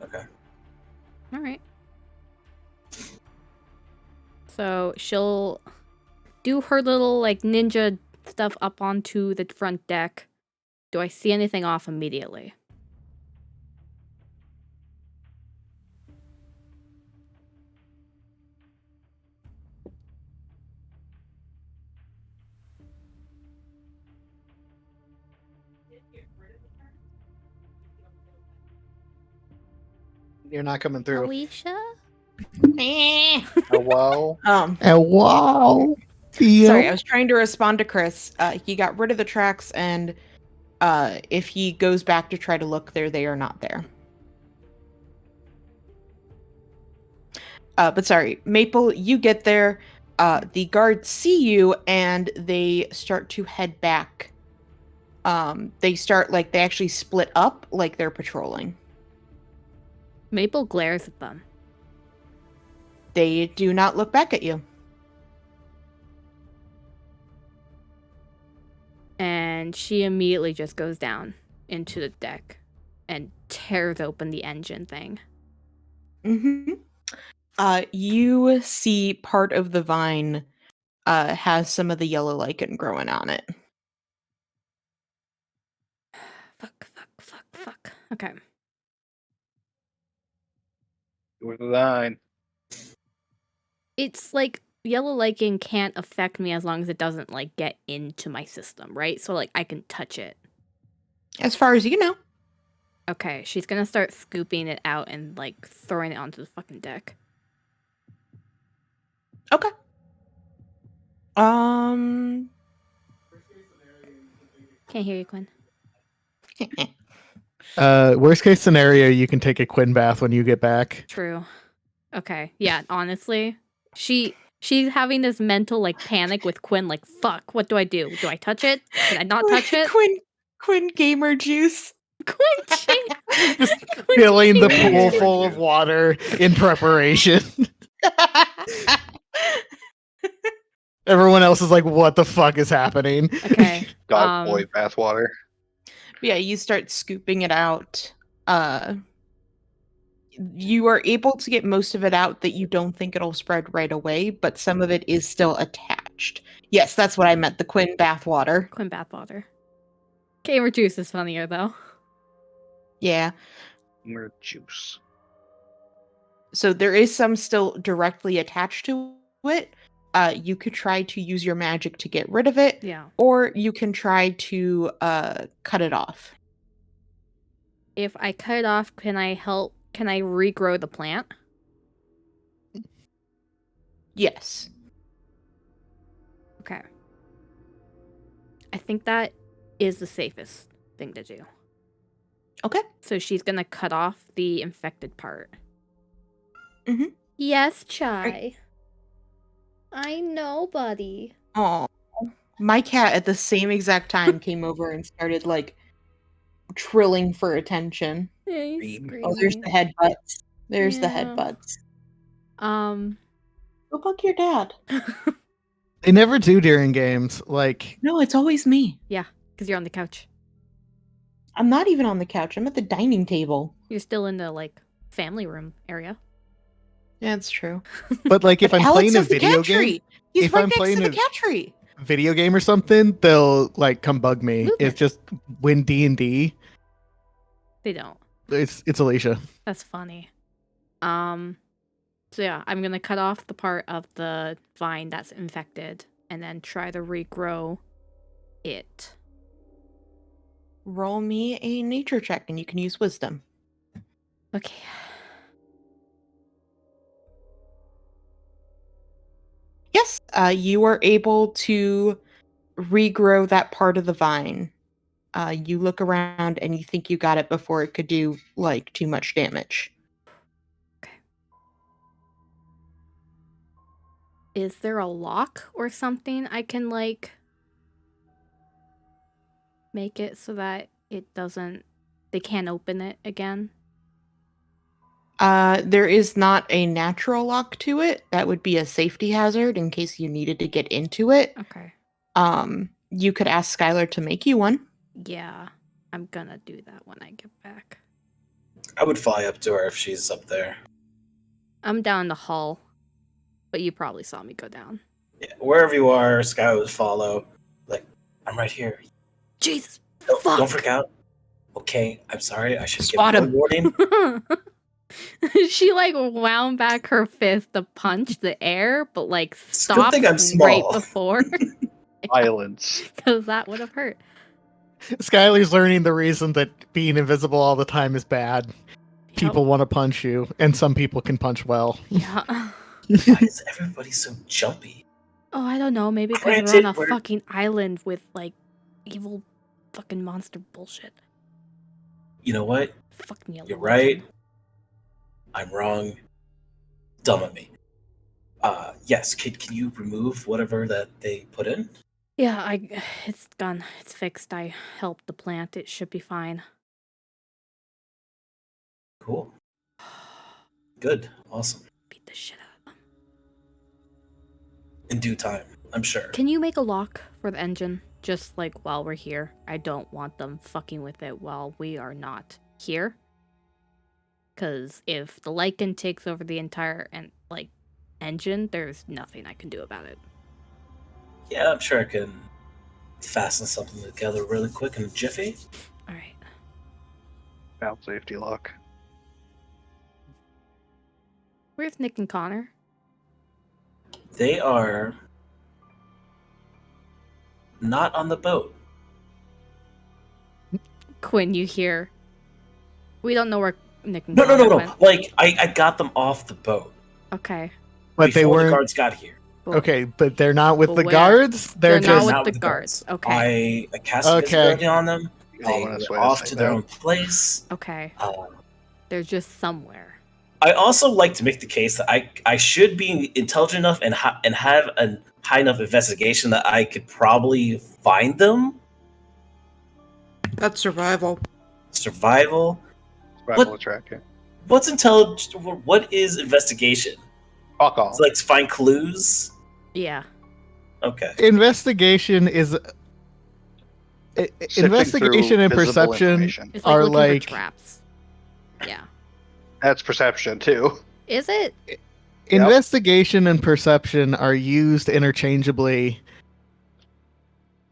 Okay. All right. So she'll do her little like ninja stuff up onto the front deck. Do I see anything off immediately? You're not coming through. Alicia? Oh wow. Wow. Sorry, I was trying to respond to Chris. He got rid of the tracks, and if he goes back to try to look there, they are not there. But sorry, Maple, you get there. The guards see you, and they start to head back. They actually split up, like they're patrolling. Maple glares at them. They do not look back at you. And she immediately just goes down into the deck and tears open the engine thing. Mm-hmm. You see part of the vine has some of the yellow lichen growing on it. Fuck. Okay. With the line. It's like yellow lichen can't affect me as long as it doesn't like get into my system, right? So like I can touch it. As far as you know. Okay, she's gonna start scooping it out and like throwing it onto the fucking deck. Okay. Can't hear you, Quinn. Worst case scenario, you can take a Quinn bath when you get back. True. Okay. Yeah, honestly. She's having this mental like panic with Quinn, like, fuck, what do I do? Do I touch it? Can I not touch it? Quinn gamer juice. Quinn Just filling the pool full of water in preparation. Everyone else is like, what the fuck is happening? Okay. Dog boy bathwater. Yeah, you start scooping it out. You are able to get most of it out that you don't think it'll spread right away, but some of it is still attached. Yes, that's what I meant, the Quinn bathwater. Quinn bathwater. Gamer juice is funnier though. Yeah. Gamer juice. So there is some still directly attached to it, you could try to use your magic to get rid of it, Yeah. or you can try to cut it off. If I cut it off, can I regrow the plant? Yes. Okay. I think that is the safest thing to do. Okay. So she's gonna cut off the infected part. Mhm. Yes, Chai. I know, buddy. Oh, my cat at the same exact time came over and started like trilling for attention. Yeah, he's Scream. Oh, there's the headbutts. There's the Yeah. headbutts. Um. Go bug your dad. They never do during games. Like, No, it's always me. Yeah, because you're on the couch. I'm not even on the couch. I'm at the dining table. You're still in the like family room area. Yeah, it's true. but like if I'm Alex playing a has the video cat game, tree. He's if right I'm next playing to the a- cat tree. video game or something, they'll like come bug me. Movement. It's just when D&D, They don't. it's Alicia. That's funny. So yeah, I'm gonna cut off the part of the vine that's infected and then try to regrow it. Roll me a nature check, and you can use wisdom. Okay. Yes, you are able to regrow that part of the vine. You look around and you think you got it before it could do like too much damage. Is there a lock or something I can like make it so that they can't open it again? There is not a natural lock to it. That would be a safety hazard in case you needed to get into it. Okay. You could ask Skylar to make you one. Yeah, I'm gonna do that when I get back. I would fly up to her if she's up there. I'm down the hall, but you probably saw me go down. Yeah, wherever you are, Sky would follow. Like, I'm right here. Jesus, Don't fuck! freak out. Okay, I'm sorry. I should Spot give him. a warning. She like wound back her fist to punch the air, but like Good stopped thing I'm right small. before Violence. because that would have hurt. Skylar's learning the reason that being invisible all the time is bad. Yep. People want to punch you, and some people can punch well. Yeah. Why is everybody so jumpy? Oh, I don't know. Maybe because we're Granted, on a we're- fucking island with like evil fucking monster bullshit. You know what? Fuck me. You're right. I'm wrong. Dumb of me. Yes, can you remove whatever that they put in? Yeah, it's done. It's fixed. I helped the plant. It should be fine. Cool. Good. Awesome. Beat the shit out of them. In due time, I'm sure. Can you make a lock for the engine? Just like while we're here. I don't want them fucking with it while we are not here. Because if the Lycan takes over the entire engine, there's nothing I can do about it. Yeah, I'm sure I can fasten something together really quick in a jiffy. All right. Valve safety lock. Where's Nick and Connor? They are not on the boat. Quinn, you hear? We don't know where Nick and No. Connor went. Like, I got them off the boat Okay. But they before the weren't guards got here. Well, okay. But they're not with But the where? guards. They're They're not just with not the with the guards. guards. Okay. I cast Okay. invisibility on them. They Ominous were way to off say to their that. own place. Okay. Um, They're just somewhere. I also like to make the case that I should be intelligent enough and have a high enough investigation that I could probably find them. That's survival. Survival. Survival tracking. What's intelligent? What is investigation? Fuck off. It's like to find clues. Yeah. Okay. investigation is Sifting investigation through and visible perception information. It's like are looking like for traps. Yeah. That's perception too. Is it? investigation and perception are used interchangeably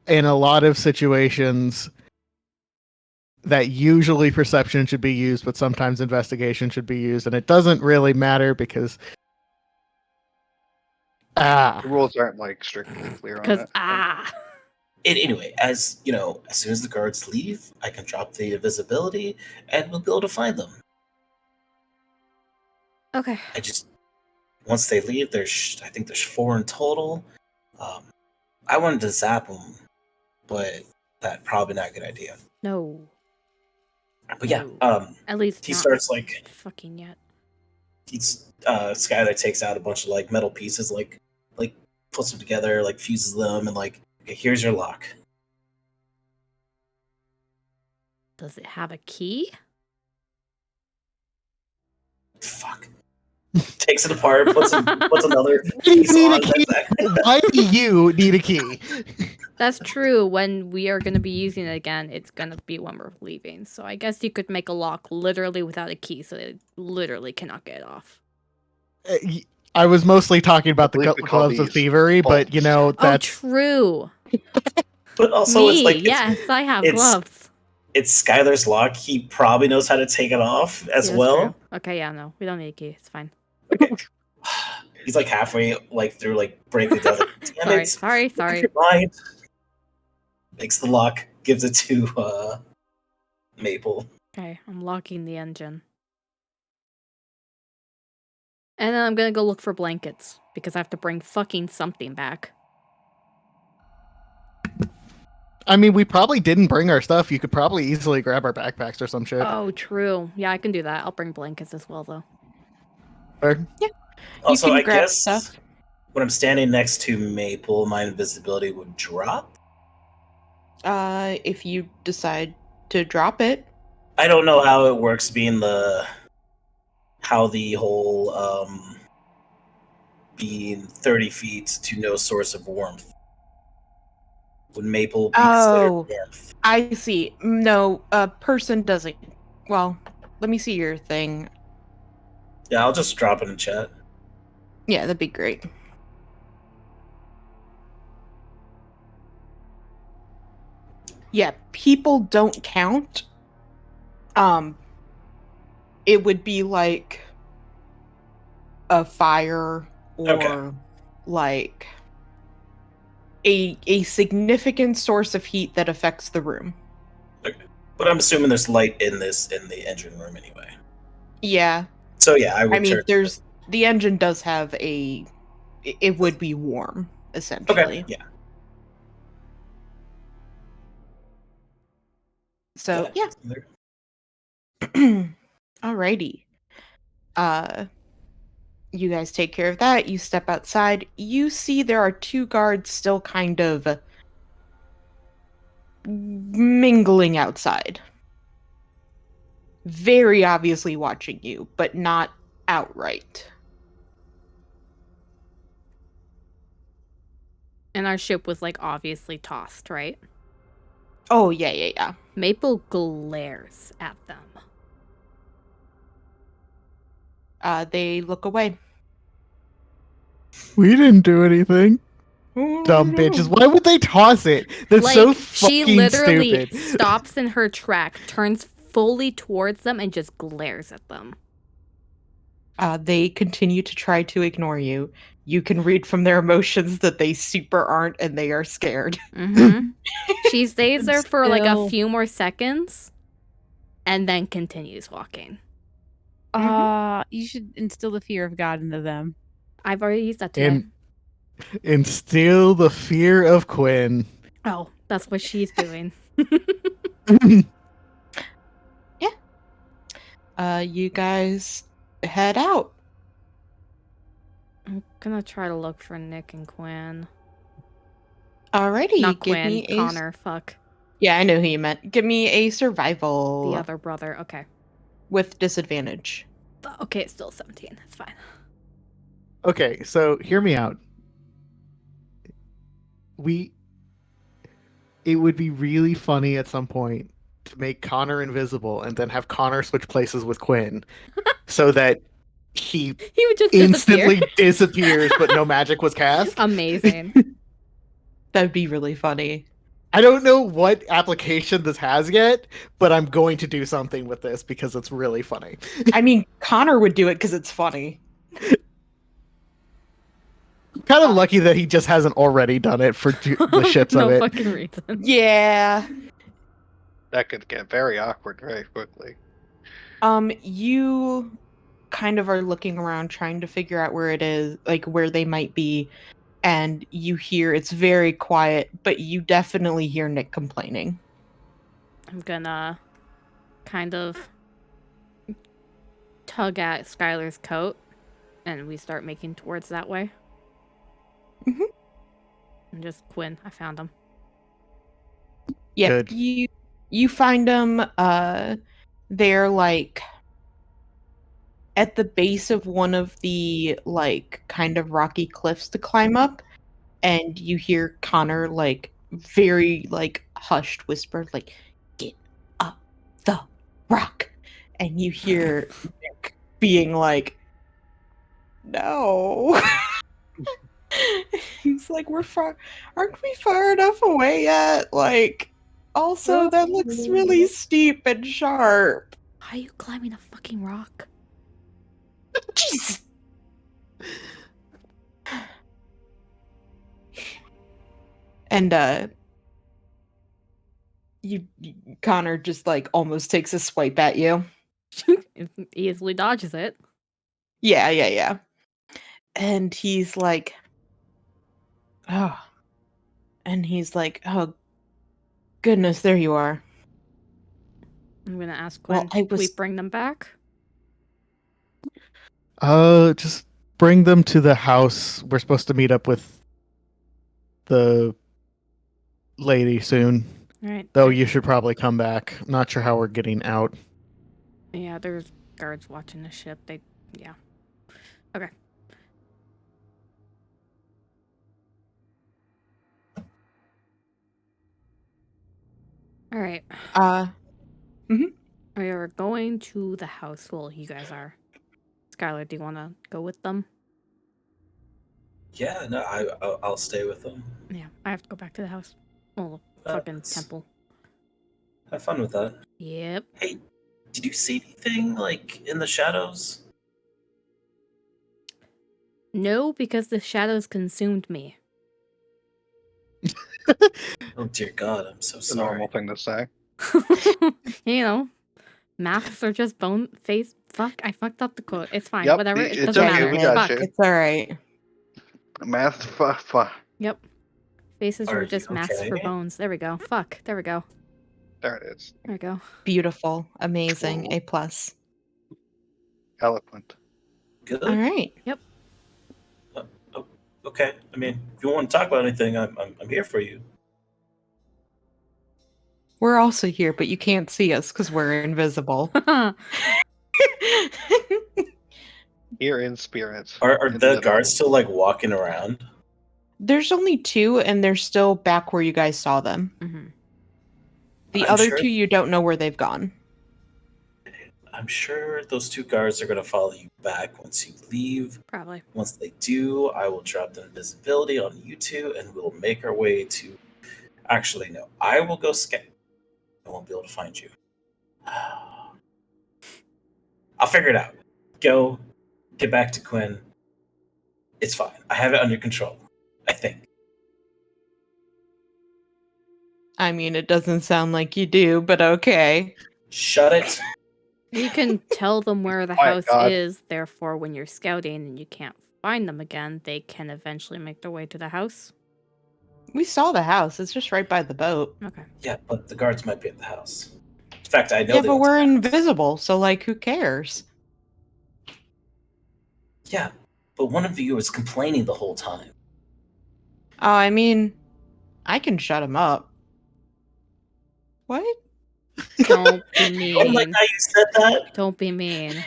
in a lot of situations that usually perception should be used, but sometimes investigation should be used, and it doesn't really matter because Ah. The rules aren't like strictly clear on Because it. Anyway, as you know, as soon as the guards leave, I can drop the invisibility, and we'll be able to find them. Okay. I just once they leave, I think there's 4 in total. I wanted to zap them, but that probably not a good idea. No. But yeah, At least he not starts like fucking yet. Skylar takes out a bunch of like metal pieces, like puts them together, like fuses them, and like, okay, here's your lock. Does it have a key? Fuck. Takes it apart, puts another You piece need a on. key. That's Why do you need a key? That's true. When we are going to be using it again, it's going to be when we're leaving. So I guess you could make a lock literally without a key, so they literally cannot get it off. I was mostly talking about the believe we call gloves of these thievery, but you know Oh, that's true. But also, Me, it's like yes, I have it's- gloves. it's Skylar's lock. He probably knows how to take it off as Yeah, that's well. true. Okay, yeah, no, we don't need a key. It's fine. He's like halfway like through like breaking the other. Damn Sorry, it! sorry. Your mind. Makes the lock, gives it to Maple. Okay, I'm locking the engine. And then I'm gonna go look for blankets, because I have to bring fucking something back. I mean, we probably didn't bring our stuff. You could probably easily grab our backpacks or some shit. Oh, true. Yeah, I can do that. I'll bring blankets as well, though. Or- Also, can I grab guess stuff. when I'm standing next to Maple, my invisibility would drop. If you decide to drop it. I don't know how it works, being how the whole being 30 feet to no source of warmth. Would Maple be considered Oh. warmth? I see. No, a person doesn't. Well, let me see your thing. Yeah, I'll just drop it in chat. Yeah, that'd be great. Yeah, people don't count. It would be like a fire or Okay. like a significant source of heat that affects the room. But I'm assuming there's light in the engine room anyway. Yeah, So yeah, I would I mean, turn. the engine does have it would be warm essentially. Okay, yeah. So yeah. Alrighty. You guys take care of that. You step outside. You see there are 2 guards still kind of mingling outside. Very obviously watching you, but not outright. And our ship was, like, obviously tossed, right? Oh, yeah. Maple glares at them. They look away. We didn't do anything. Dumb bitches. Why would they toss it? That's Like, so she fucking literally stupid. stops in her track, turns fully towards them, and just glares at them. They continue to try to ignore you. You can read from their emotions that they super aren't and they are scared. Mm-hmm. She stays there for like a Still- few more seconds and then continues walking. You should instill the fear of God into them. I've already used that today. And instill the fear of Quinn. Oh, that's what she's doing. You guys head out. I'm gonna try to look for Nick and Quinn. Alrighty, Not give Quinn, me a Connor. Fuck. Yeah, I know who you meant. Give me a survival The other brother. Okay. with disadvantage. Okay, it's still 17. That's fine. Okay, so hear me out. It would be really funny at some point to make Connor invisible and then have Connor switch places with Quinn so that he He would just instantly disappear. disappears but no magic was cast. Amazing. That'd be really funny. I don't know what application this has yet, but I'm going to do something with this because it's really funny. I mean, Connor would do it because it's funny. Kind of lucky that he just hasn't already done it for the shits no of it. fucking reason. Yeah. That could get very awkward very quickly. You kind of are looking around trying to figure out where it is, like where they might be, and you hear it's very quiet, but you definitely hear Nick complaining. I'm gonna kind of tug at Skylar's coat, and we start making towards that way. Mhm. And just Quinn, I found him. Yeah, Good. you find them. They're like at the base of one of the like kind of rocky cliffs to climb up, and you hear Connor like very like hushed whisper like, "Get up the rock," and you hear Nick being like, "No." He's like, "We're far. Aren't we far enough away yet? Like, also that looks really steep and sharp." Why are you climbing a fucking rock? Jeez. And Connor just like almost takes a swipe at you. Easily dodges it. Yeah. And he's like, oh. And he's like, oh, goodness, there you are. I'm gonna ask Well, Quinn, I was- we bring them back? Just bring them to the house. We're supposed to meet up with the lady soon. Alright. Though you should probably come back. I'm not sure how we're getting out. Yeah, there's guards watching the ship. Yeah. Okay. Alright. We are going to the house. Well, you guys are. Skylar, do you want to go with them? Yeah, no, I'll stay with them. Yeah, I have to go back to the house. Well, fucking That's- temple. Have fun with that. Yep. Hey, did you see anything like in the shadows? No, because the shadows consumed me. Oh dear God, I'm so It's a sorry. normal thing to say. You know, maths are just bone face. Fuck, I fucked up the quote. It's fine. Yep, Whatever. It it's doesn't okay, matter. we got Fuck. you. It's all right. Math, Yep. Faces Are are you just masks for okay? bones. There we go. Fuck. There we go. there it is. There we go. Beautiful, amazing, Cool. A+. Eloquent. Good. All right. Okay. I mean, if you want to talk about anything, I'm here for you. We're also here, but you can't see us because we're invisible. Here in spirit. Are In the literal. guards still like walking around? There's only 2, and they're still back where you guys saw them. hmm The I'm other sure- 2, you don't know where they've gone. I'm sure those 2 guards are gonna follow you back once you leave. Probably. Once they do, I will drop the invisibility on you 2, and we'll make our way to. Actually, no. I will go scout. I won't be able to find you. I'll figure it out. Go. Get back to Quinn. It's fine. I have it under control. I think. I mean, it doesn't sound like you do, but okay. Shut it. You can tell them where the My house God. is. Therefore, when you're scouting and you can't find them again, they can eventually make their way to the house. We saw the house. It's just right by the boat. Okay. Yeah, but the guards might be at the house. In fact, I know Yeah, they but went to we're the house. invisible, so like, who cares? Yeah, but one of you was complaining the whole time. Oh, I mean, I can shut him up. What? Don't be Oh, like mean. how you said that? Don't be mean.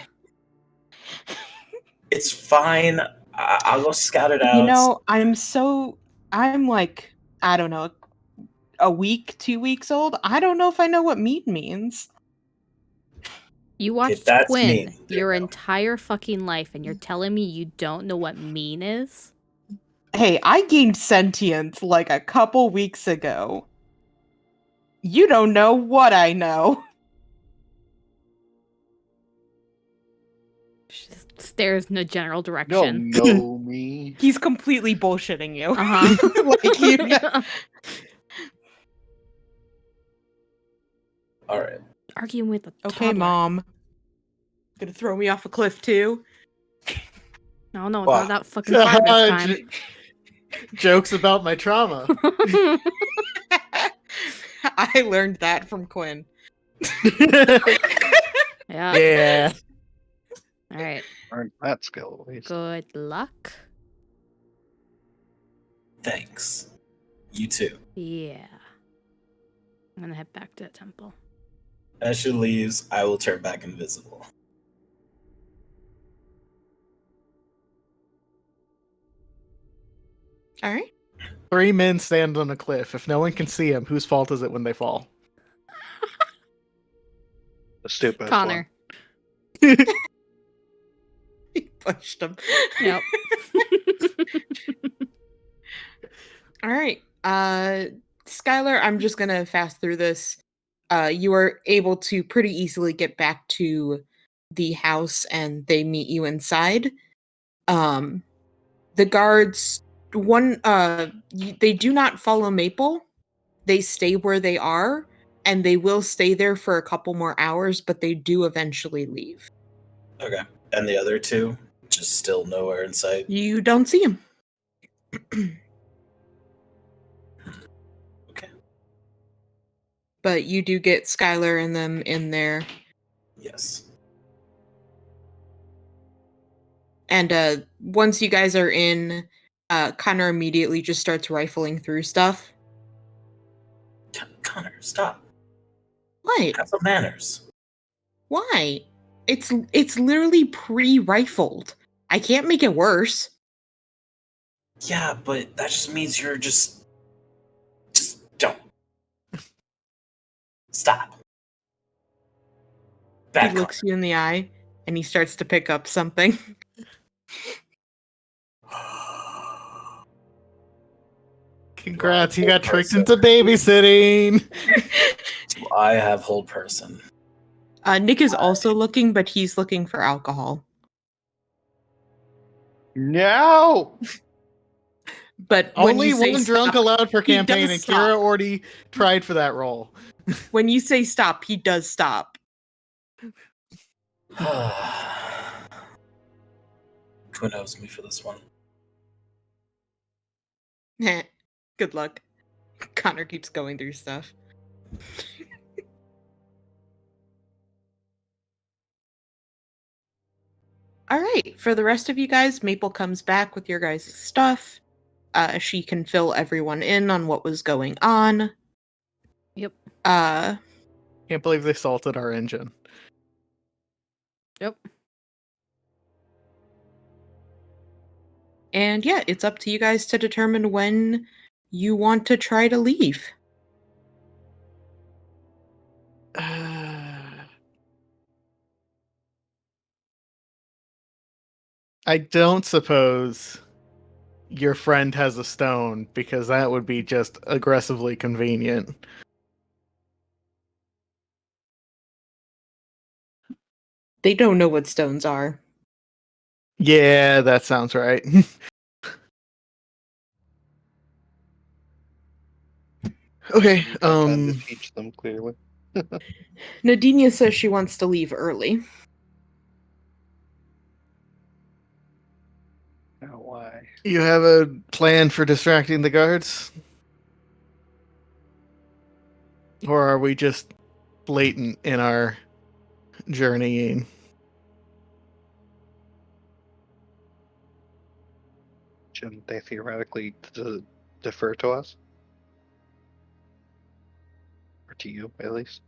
It's fine. I'll go scout it out. You know, I'm like, I don't know, a week, 2 weeks old. I don't know if I know what mean means. You watched that's Quinn mean. There your you go. entire fucking life, and you're telling me you don't know what mean is? Hey, I gained sentience like a couple weeks ago. You don't know what I know. She's Stares in a general You direction. don't know me. He's completely bullshitting you. Uh-huh. Like, you know. All right. Arguing with a Okay, toddler. Mom. Gonna throw me off a cliff too? No, it's Wow. not that fucking far this time. Jokes about my trauma. I learned that from Quinn. Yeah. Yeah. All right. Learned that skill at least. Good luck. Thanks. You too. Yeah. I'm gonna head back to the temple. As she leaves, I will turn back invisible. All right. 3 men stand on a cliff. If no one can see them, whose fault is it when they fall? The stupid Connor. He pushed him. Yep. All right. Skylar, I'm just gonna fast through this. You are able to pretty easily get back to the house and they meet you inside. The guards they do not follow Maple. They stay where they are, and they will stay there for a couple more hours, but they do eventually leave. Okay. And the other two, just still nowhere in sight. You don't see them. Okay. But you do get Skylar and them in there. Yes. And once you guys are in, Connor immediately just starts rifling through stuff. Connor, stop. What? Have some manners. Why? It's literally pre-rifled. I can't make it worse. Yeah, but that just means you're just don't. Stop. Bad He looks you in the eye and he starts to pick up something. Congrats, you got tricked into babysitting. I have hold person. Nick is also looking, but he's looking for alcohol. No! But when Only you say one drunk stop, allowed per he campaign, does and stop. Kira already tried for that role. When you say stop, he does stop. Quinn owes me for this one. Good luck. Connor keeps going through stuff. All right, for the rest of you guys, Maple comes back with your guys' stuff. She can fill everyone in on what was going on. Yep. Can't believe they salted our engine. Yep. And yeah, it's up to you guys to determine when you want to try to leave. I don't suppose your friend has a stone, because that would be just aggressively convenient. They don't know what stones are. Yeah, that sounds right. Okay, Time to teach them clearly. Nadinia says she wants to leave early. Now why? you have a plan for distracting the guards? Or are we just blatant in our journeying? Shouldn't they theoretically defer to us? Or to you, at least?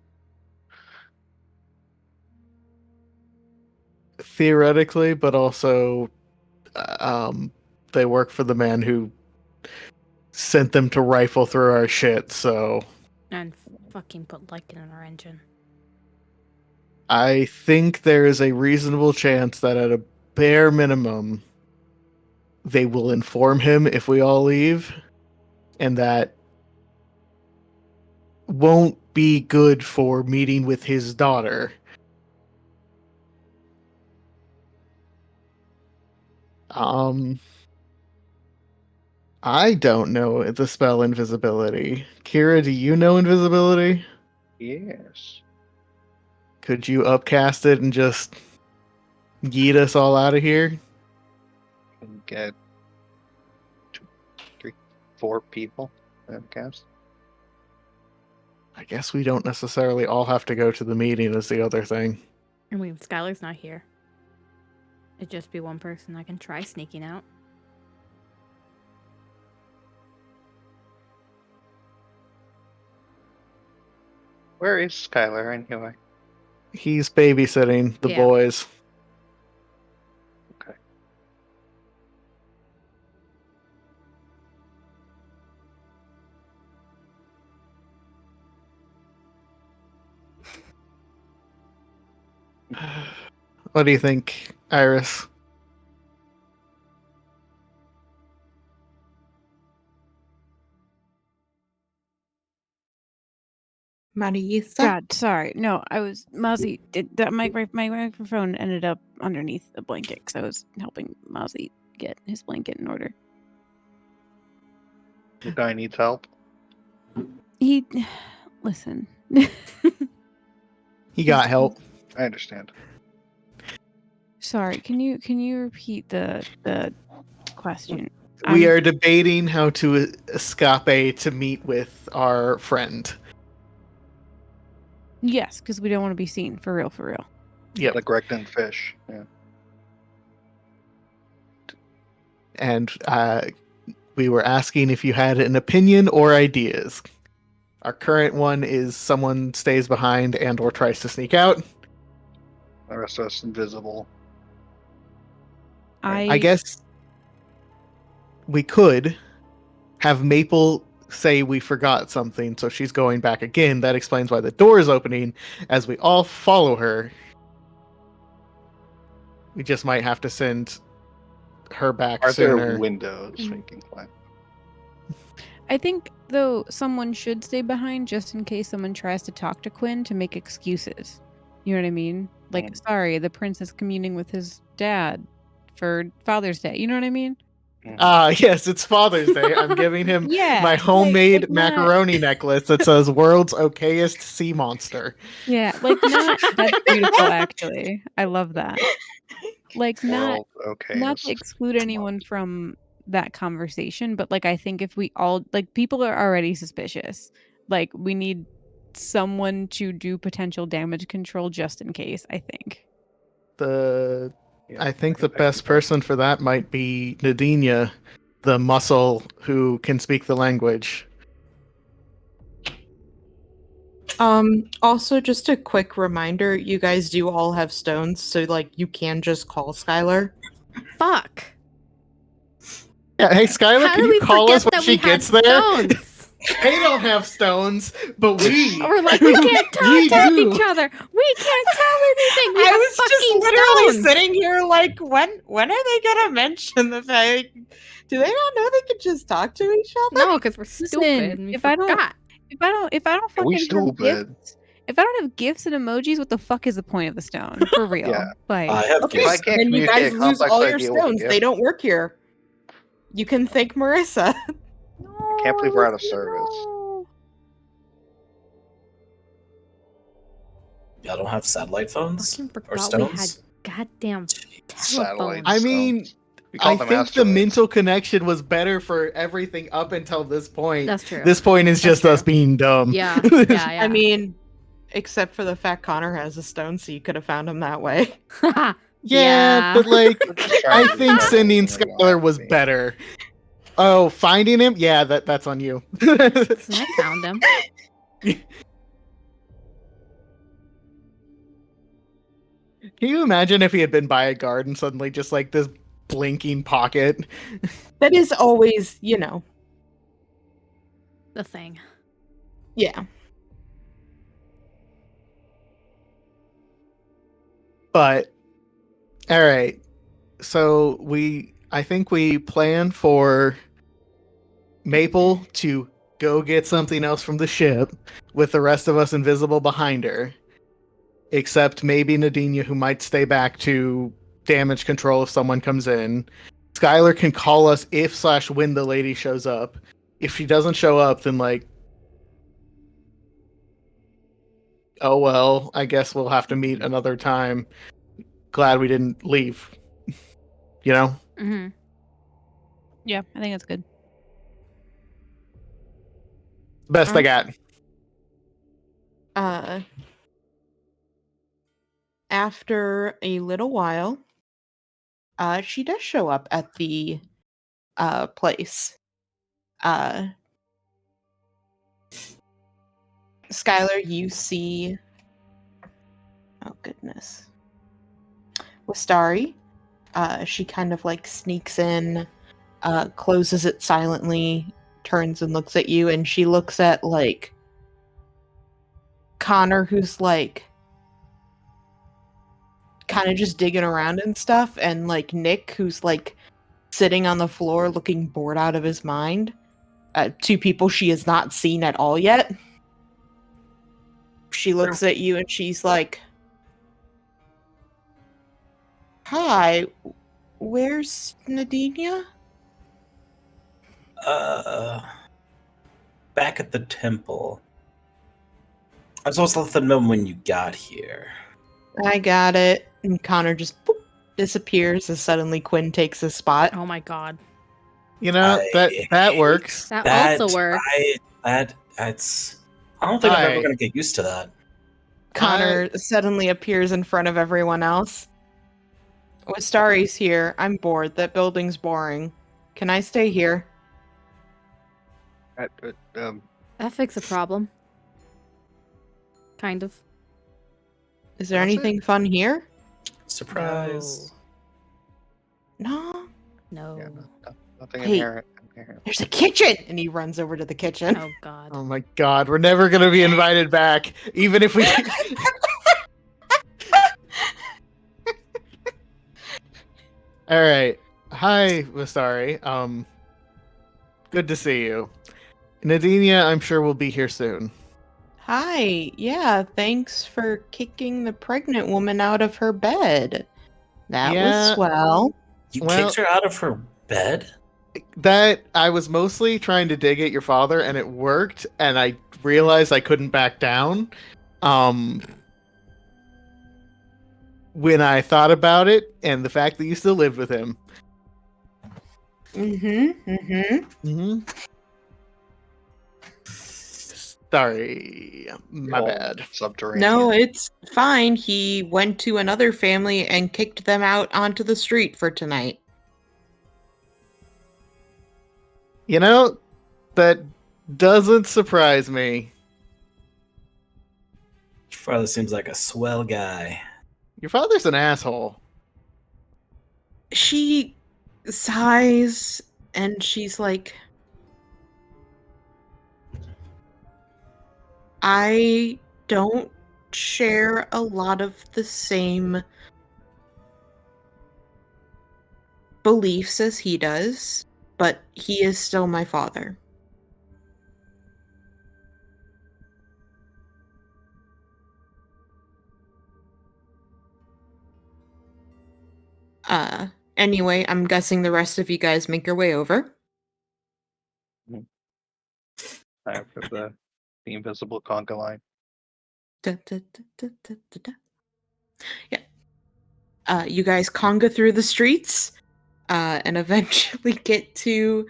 Theoretically, but also they work for the man who sent them to rifle through our shit, so And fucking put Lycan in our engine. I think there is a reasonable chance that at a bare minimum they will inform him if we all leave, and that won't be good for meeting with his daughter. I don't know the spell invisibility. Kira, do you know invisibility? Yes. Could you upcast it and just yeet us all out of here? Can get 2, 3, 4 people. Cast. I guess we don't necessarily all have to go to the meeting is the other thing. I mean, Skylar's not here. It'd just be one person. I can try sneaking out. Where is Skylar anyway? He's babysitting the Yeah. boys. Okay. What do you think, Iris? Marisa? God, sorry. No, I was Mozzie. My microphone ended up underneath the blanket because I was helping Mozzie get his blanket in order. The guy needs help. He, listen. He got help. I understand. Sorry, can you repeat the question? We I'm- are debating how to escape to meet with our friend. Yes, because we don't want to be seen for real. Yep. Like Recton Fish. Yeah. And we were asking if you had an opinion or ideas. Our current one is someone stays behind and or tries to sneak out. The rest of us invisible. I guess we could have Maple say we forgot something, so she's going back again. That explains why the door is opening as we all follow her. We just might have to send her back Are sooner. there windows we can climb? I think though someone should stay behind just in case someone tries to talk to Quinn to make excuses. You know what I mean? Like, sorry, the prince is communing with his dad for Father's Day. You know what I mean? Yes, it's Father's Day. I'm giving him Yeah, my homemade like not- macaroni necklace that says "World's Okayest Sea Monster." Yeah, like not. That's beautiful, actually. I love that. Like not Okay. not to exclude anyone from that conversation, but like I think if we all like people are already suspicious. Like we need someone to do potential damage control just in case, I think. I think the best person for that might be Nadinia, the muscle who can speak the language. Also, just a quick reminder, you guys do all have stones, so like you can just call Skylar. Fuck. Yeah, hey Skylar, How can did you we call forget us when that she we had gets there? stones? They don't have stones, but we. We're like, we can't We contact do. each other. We can't tell anything. We I have was just fucking literally stones. sitting here like, when are they gonna mention the fact? Do they not know they could just talk to each other? No, because we're stupid. Listen, and we if I don't forgot. Are we fucking have stupid? gifts, if I don't have gifts and emojis, what the fuck is the point of the stone? For real. Yeah. Like I have Okay, If I gifts. can't then you guys communicate a lose complex all your idea with a stones. gift, They don't work here. You can thank Marissa. can't believe we're out of service. No. Y'all don't have satellite phones Fucking or forgot we had stones. goddamn Satellite telephones. I mean, stones. We call I them think the asteroids. mental connection was better for everything up until this point. That's true. This point is That's just us true. being dumb. Yeah, yeah. I mean, except for the fact Connor has a stone, so you could have found him that way. Yeah, Yeah. but like, We're just trying I to be think clever, sending so we don't Skylar have to was be. better. Oh, finding him? Yeah, that's on you. So I found him. Can you imagine if he had been by a guard and suddenly just like this blinking pocket? That is always, you know, The thing. yeah. But all right. So I think we plan for Maple to go get something else from the ship with the rest of us invisible behind her. Except maybe Nadinia, who might stay back to damage control if someone comes in. Skylar can call us if/when the lady shows up. If she doesn't show up, then like, oh well, I guess we'll have to meet another time. Glad we didn't leave. You know? Mm-hmm. Yeah, I think that's good. Best I got. After a little while, she does show up at the place. Skylar, you see. Oh goodness. Wastari, she kind of like sneaks in, closes it silently, turns and looks at you, and she looks at like Connor, who's like kind of just digging around and stuff, and like Nick, who's like sitting on the floor looking bored out of his mind. Two people she has not seen at all yet. She looks at you and she's like, "Hi, where's Nadinia?" Back at the temple. I was supposed to let them know when you got here. I got it. And Connor just boop, disappears as suddenly Quinn takes his spot. Oh my god. You know, that works. That also works. I don't think I'm ever going to get used to that. Connor suddenly appears in front of everyone else. Wastari's here. I'm bored. That building's boring. Can I stay here? That fixes a problem. Kind of. Is there anything fun here? Surprise. No. No. Yeah, nothing Hey. inherent. There's a kitchen! And he runs over to the kitchen. Oh god. Oh my god, we're never gonna be invited back, even if we. All right, hi, Vastari. Good to see you. Nadinia, I'm sure will be here soon. Hi. Yeah, thanks for kicking the pregnant woman out of her bed. That Yeah. was swell. You Well- kicked her out of her bed? That I was mostly trying to dig at your father, and it worked. And I realized I couldn't back down. When I thought about it, and the fact that you still lived with him. Mm-hmm. Sorry, my bad. Subterranean. No, it's fine. He went to another family and kicked them out onto the street for tonight. You know, that doesn't surprise me. Your father seems like a swell guy. Your father's an asshole. She sighs and she's like, I don't share a lot of the same beliefs as he does, but he is still my father. Anyway, I'm guessing the rest of you guys make your way over. Time for the invisible conga line. Da, da, da, da, da, da, da. Yeah. You guys conga through the streets and eventually get to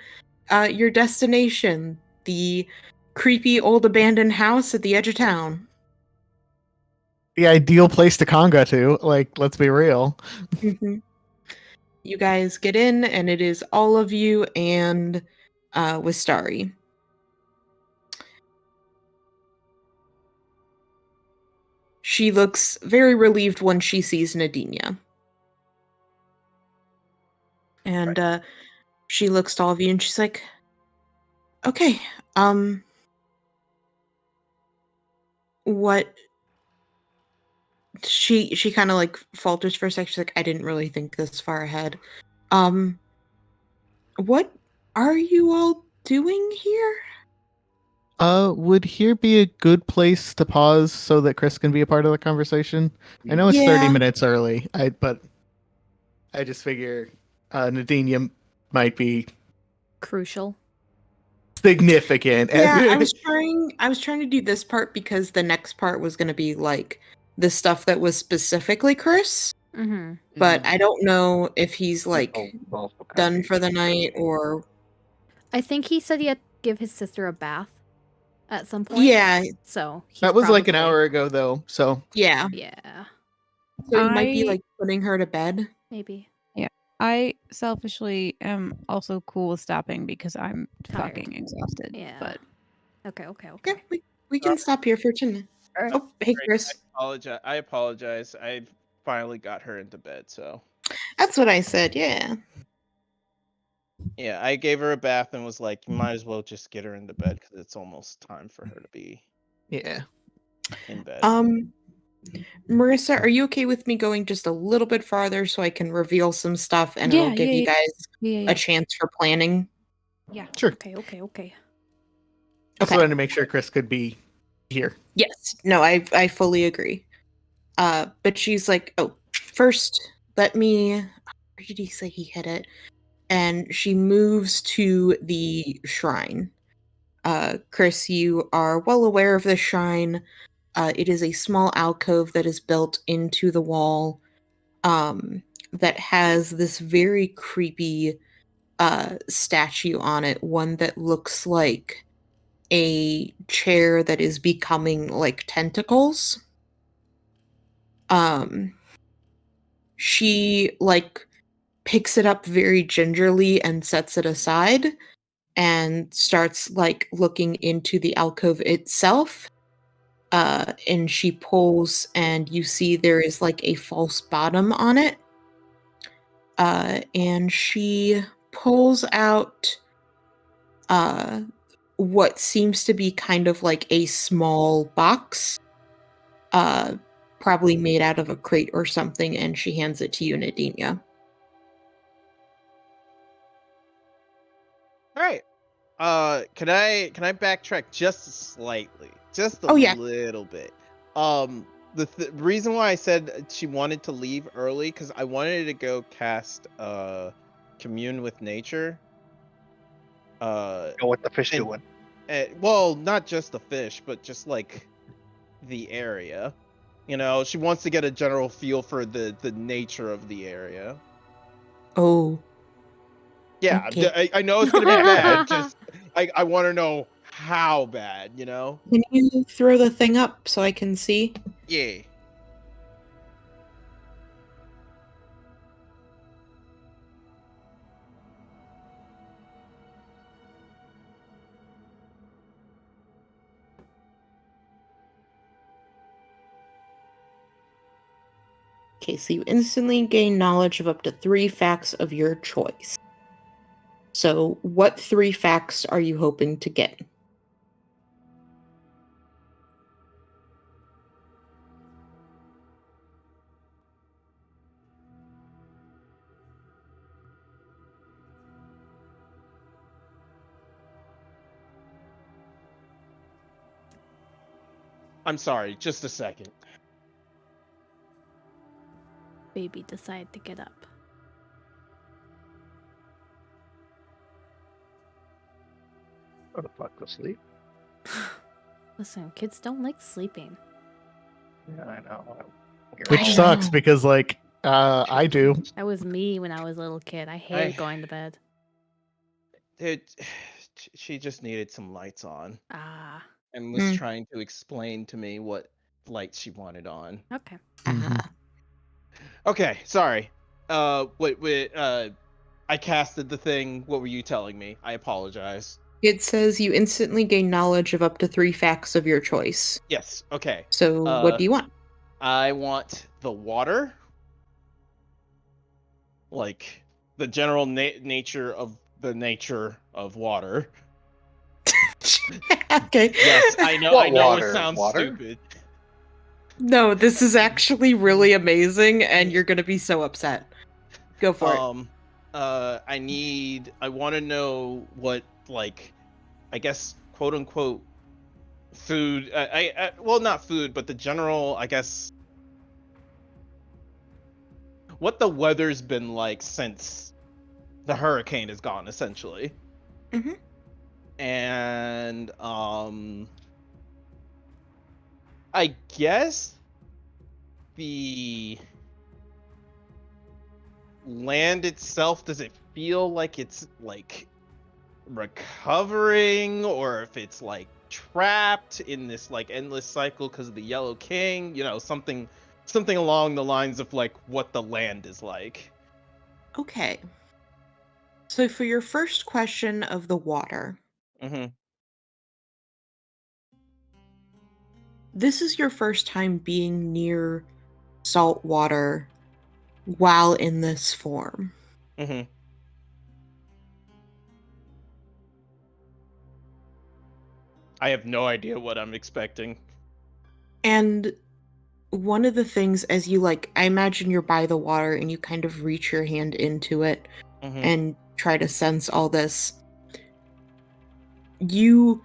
your destination, the creepy old abandoned house at the edge of town. The ideal place to conga to. Like, let's be real. You guys get in, and it is all of you and Wastari. She looks very relieved when she sees Nadinia. And she looks to all of you and she's like, okay, what? She kind of like falters for a sec. She's like, I didn't really think this far ahead. What are you all doing here? Would here be a good place to pause so that Chris can be a part of the conversation? I know it's 30 Yeah. minutes early, but I just figure Nadinia might be Crucial. significant. Yeah, I was trying to do this part because the next part was going to be like the stuff that was specifically Chris, Mm-hmm. but I don't know if he's like Also kind of done for the night or I think he said he had to give his sister a bath at some point. yeah, So he's That was like an probably- hour ago, though. So yeah. Yeah, So he might be I- like putting her to bed. maybe. I selfishly am also cool with stopping because I'm Tired. fucking exhausted. Yeah. But Okay. Yeah, we can stop here for 10 minutes. Alright. Oh, hey Great. Chris. I apologize. I finally got her into bed, so That's what I said. Yeah. yeah, I gave her a bath and was like, you might as well just get her into bed because it's almost time for her to be yeah. in bed. Marissa, are you okay with me going just a little bit farther so I can reveal some stuff and Yeah, it'll give yeah, you guys yeah. a chance for planning? Sure. Okay. Just Okay. wanted to make sure Chris could be here. Yes. No, I fully agree. But she's like, oh, first, let me. Where did he say he hid it? And she moves to the shrine. Chris, you are well aware of the shrine. It is a small alcove that is built into the wall that has this very creepy statue on it, one that looks like a chair that is becoming like tentacles. She like picks it up very gingerly and sets it aside and starts like looking into the alcove itself. And she pulls and you see there is like a false bottom on it. And she pulls out what seems to be kind of like a small box, probably made out of a crate or something, and she hands it to you, Nadinia. All right. Can I backtrack just slightly, just a Oh, yeah. little bit? The reason why I said she wanted to leave early because I wanted to go cast commune with nature. Know what the fish and- doing? Well, not just the fish, but just like the area. You know, she wants to get a general feel for the nature of the area. Oh, Yeah, Okay. I know it's gonna be bad. Just I want to know how bad. You know? can you throw the thing up so I can see? Yeah. Okay, so you instantly gain knowledge of up to 3 facts of your choice. So, what 3 facts are you hoping to get? I'm sorry. Just a second. Baby decided to get up. Go the fuck to sleep. Listen, kids don't like sleeping. Yeah, I know. Which I sucks know. because, like, I do. That was me when I was a little kid. I hated going to bed. Dude, she just needed some lights on Ah, and was Hmm. trying to explain to me what lights she wanted on. okay. Okay, sorry. Wait, I casted the thing. What were you telling me? I apologize. It says you instantly gain knowledge of up to 3 facts of your choice. Yes, okay. So, what do you want? I want the water. Like, the general nature of the nature of water. Okay. Yes, I know, What I know water? it sounds Water? stupid. No, this is actually really amazing, and you're gonna be so upset. Go for it. I want to know what, like, I guess, quote unquote, food. Well, not food, but the general, I guess, what the weather's been like since the hurricane is gone essentially. Mhm. And I guess the land itself, does it feel like it's like recovering, or if it's like trapped in this like endless cycle because of the Yellow King, you know, something along the lines of like what the land is like. Okay. So for your first question of the water, Mm-hmm. this is your first time being near salt water while in this form. Mm-hmm. I have no idea what I'm expecting. And one of the things, as you like, I imagine you're by the water and you kind of reach your hand into it Mm-hmm. and try to sense all this. You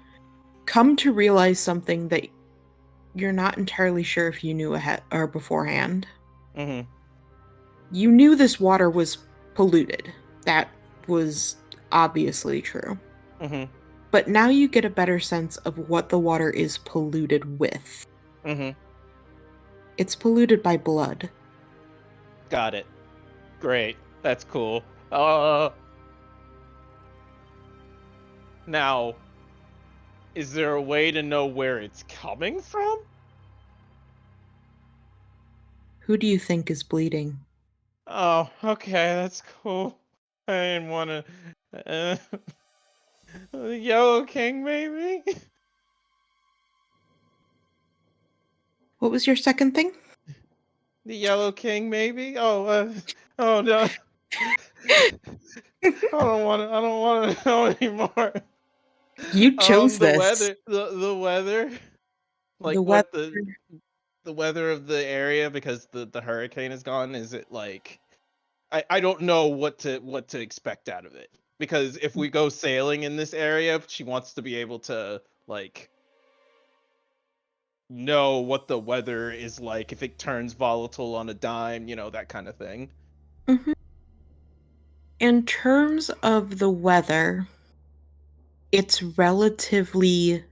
come to realize something that you're not entirely sure if you knew ahead or beforehand. Mm-hmm. You knew this water was polluted. That was obviously true. Mm-hmm. But now you get a better sense of what the water is polluted with. Mm-hmm. It's polluted by blood. Got it. Great. That's cool. Now, is there a way to know where it's coming from? Who do you think is bleeding? Oh, okay, that's cool. I didn't want to. The Yellow King, maybe? What was your second thing? The Yellow King, maybe? Oh no. I don't want to know anymore. You chose The this. weather, the weather, like The what weather. the weather of the area, because the hurricane is gone. Is it like I don't know what to expect out of it, because if we go sailing in this area, she wants to be able to like know what the weather is like, if it turns volatile on a dime, you know, that kind of thing. Mhm. In terms of the weather, it's relatively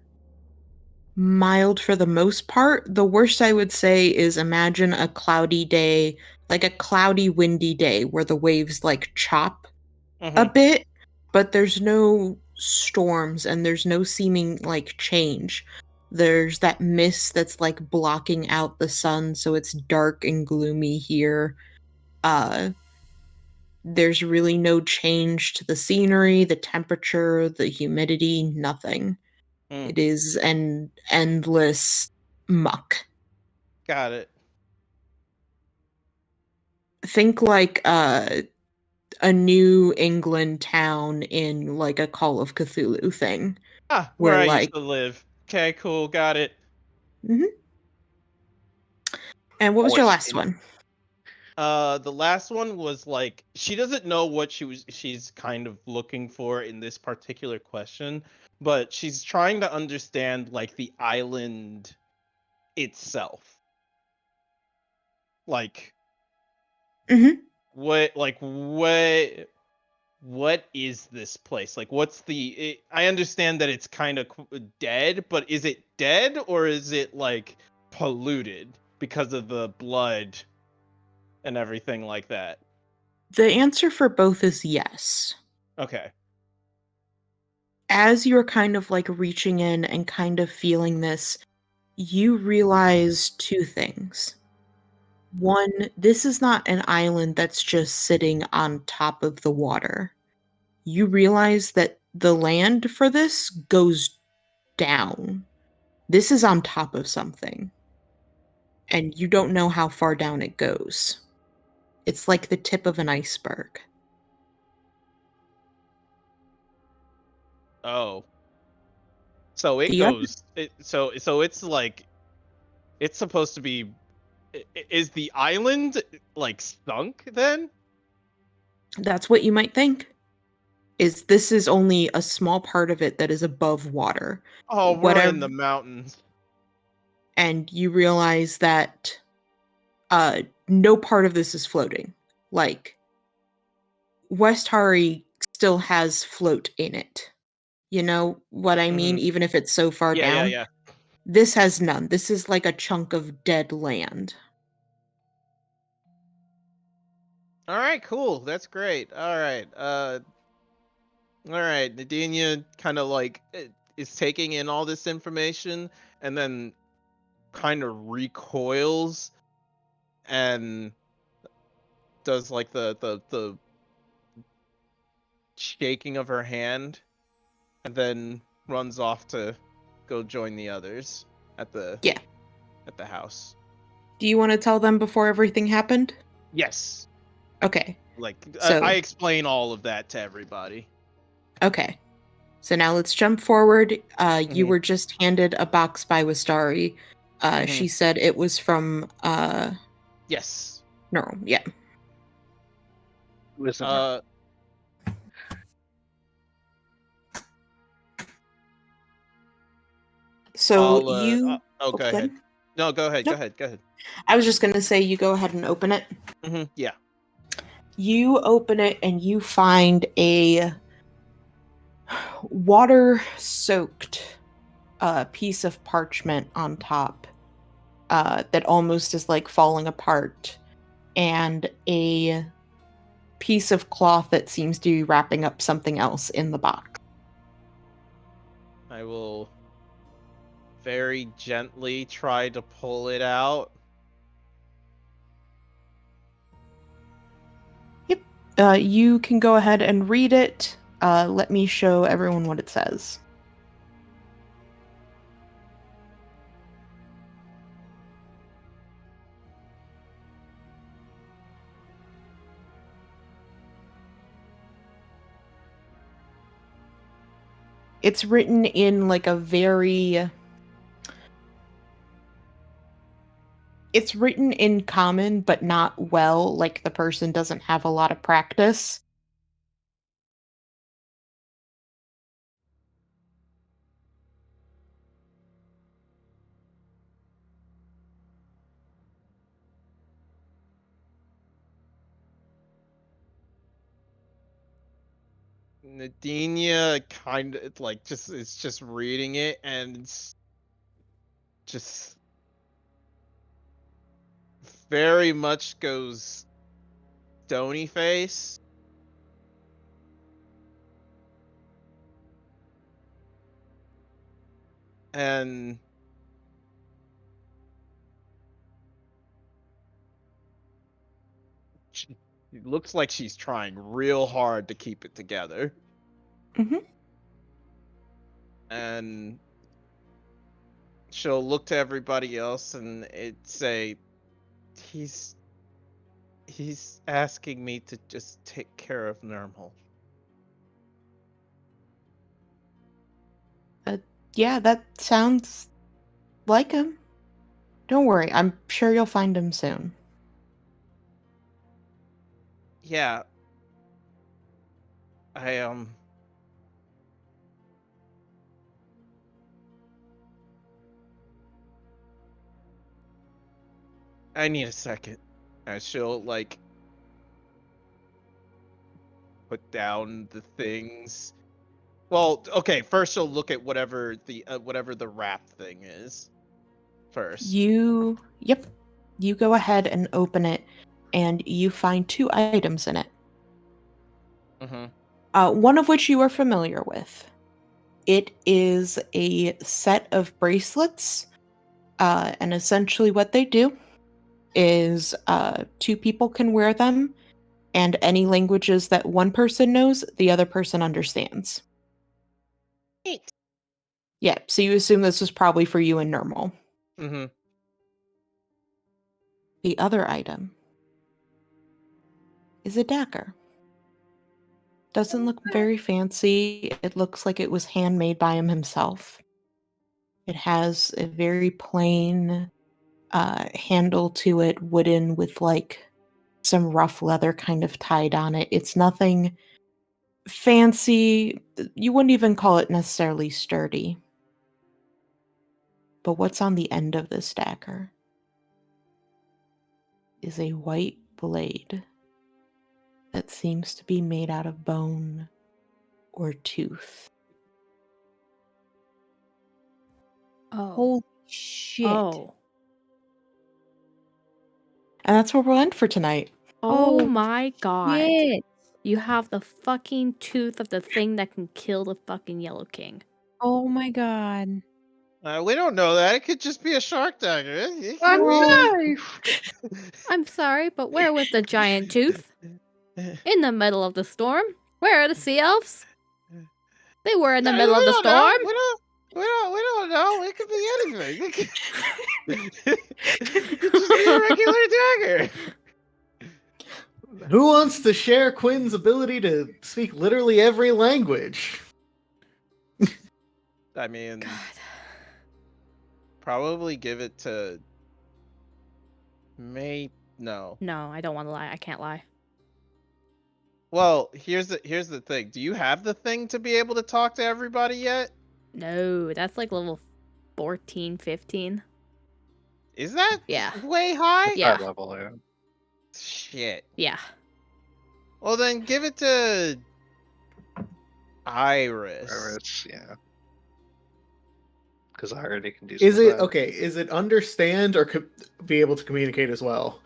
mild for the most part. The worst I would say is imagine a cloudy day, like a cloudy, windy day where the waves like chop a Mm-hmm. bit, but there's no storms and there's no seeming like change. There's that mist that's like blocking out the sun, so it's dark and gloomy here. Uh there's really no change to the scenery, the temperature, the humidity, nothing. Mm, It is an endless muck. got it. Think like a New England town in like a Call of Cthulhu thing, Ah, where where I used like to live. Okay, cool, got it. mhm. And what was Oh, your it's last one? The last one was like she doesn't know what she's kind of looking for in this particular question, but she's trying to understand like the island itself. Like Mhm. what is this place? Like what's I understand that it's kind of dead, but is it dead or is it like polluted because of the blood and everything like that? The answer for both is yes. Okay. As you're kind of like reaching in and kind of feeling this, you realize two things. One, this is not an island that's just sitting on top of the water. You realize that the land for this goes down. This is on top of something, and you don't know how far down it goes. It's like the tip of an iceberg. Oh. So it The other goes. So it's like it's supposed to be. Is the island like sunk then? That's what you might think. Is this is only a small part of it that is above water. Oh, we're Whatever, in the mountains. and you realize that no part of this is floating. Like West Hari still has float in it. You know what I mean? Even if it's so far Yeah, down. yeah. This has none. This is like a chunk of dead land. All right, cool. That's great. All right. Nadinia kind of like is taking in all this information and then kind of recoils and does like the shaking of her hand and then runs off to go join the others at the Yeah. house. Do you want to tell them before everything happened? Yes. Okay. Like So- I explain all of that to everybody. Okay. So now let's jump forward. You Mhm. were just handed a box by Wistari. Mhm. She said it was from Yes. Neural. Yeah. Listen, So I'll, you go go ahead. No, go ahead. Nope. Go ahead. I was just gonna say you go ahead and open it. Yeah. You open it and you find a water-soaked piece of parchment on top that almost is like falling apart, and a piece of cloth that seems to be wrapping up something else in the box. I will very gently try to pull it out. You can go ahead and read it. Let me show everyone what it says. It's written in like a very... It's written in common, but not well, like the person doesn't have a lot of practice. Nadinia kind of like it's just reading it and it's just very much goes stony face. And it looks like she's trying real hard to keep it together. Mhm. And she'll look to everybody else and it say, he's asking me to just take care of Nermal. Yeah, that sounds like him. Don't worry, I'm sure you'll find him soon. Yeah. I need a second. And she'll like put down the things. Well, okay, first she'll look at whatever the wrap thing is first. Yep. You go ahead and open it, and you find 2 items in it. One of which you are familiar with. It is a set of bracelets, and essentially what they do is 2 people can wear them, and any languages that one person knows, the other person understands. Neat. Yeah, so you assume this was probably for you and Normal. Mm-hmm. The other item is a dagger. Doesn't look very fancy. It looks like it was handmade by him himself. It has a very plain handle to it, wooden with like some rough leather kind of tied on it. It's nothing fancy. You wouldn't even call it necessarily sturdy. But what's on the end of this dagger is a white blade that seems to be made out of bone or tooth. Oh. Holy shit. Oh. And that's where we'll end for tonight. Oh Oh, my god. Shit. You have the fucking tooth of the thing that can kill the fucking Yellow King. Oh my god. We don't know that. It could just be a shark dagger. A knife! I'm sorry, but where was the giant tooth? In the middle of the storm? Where are the sea elves? They were in the middle of the storm. We don't know. It could be anything. It could just be a regular dagger. Who wants to share Quinn's ability to speak literally every language? I mean, God. probably give it to May. No. No, I don't want to lie. I can't lie. Well, here's the thing. Do you have the thing to be able to talk to everybody yet? No, that's like level 14, 15. Is that Yeah. way high? Yeah. High level, yeah. Shit. Yeah. Well, then give it to Iris. Iris, yeah. Because I already can do Is some it of that. okay? Is it understand or be able to communicate as well?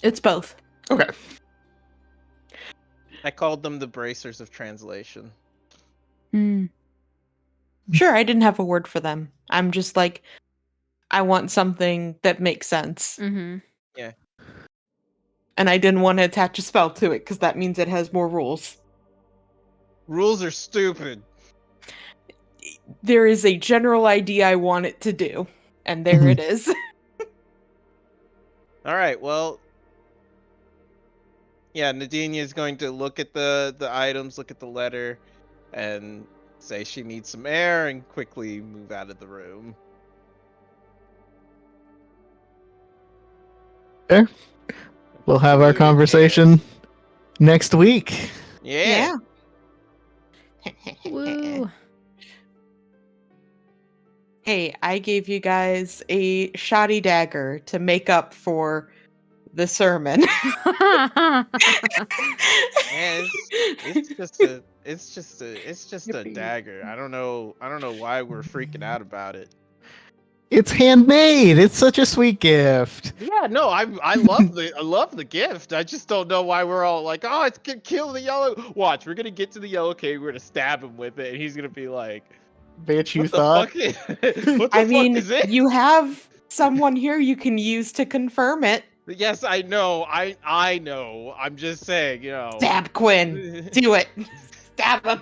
It's both. Okay. I called them the bracers of translation. Hmm. Sure, I didn't have a word for them. I'm just like, I want something that makes sense. Mm-hmm. And I didn't want to attach a spell to it because that means it has more rules. Rules are stupid. There is a general idea I want it to do. And there it is. All right. Well, yeah. Nadinia is going to look at the items, look at the letter, and say she needs some air, and quickly move out of the room. There. We'll have our conversation next week. Yeah. Woo. Hey, I gave you guys a shoddy dagger to make up for the sermon. Man, it's just a Yippee. dagger. I don't know why we're freaking out about it. It's handmade. It's such a sweet gift. Yeah, no, I love the gift. I just don't know why we're all like, oh, it's gonna kill the yellow. Watch, we're gonna get to the Yellow King, we're gonna stab him with it, and he's gonna be like, Bitch, you what thought? the fuck is, what the I fuck mean, is it? you have someone here you can use to confirm it. Yes, I know. I know. I'm just saying, Stab Quinn. Do it. Stab him.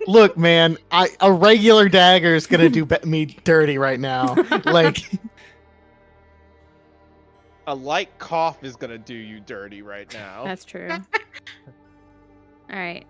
Look, man, a regular dagger is gonna do me dirty right now. Like, A light cough is gonna do you dirty right now. That's true. All right.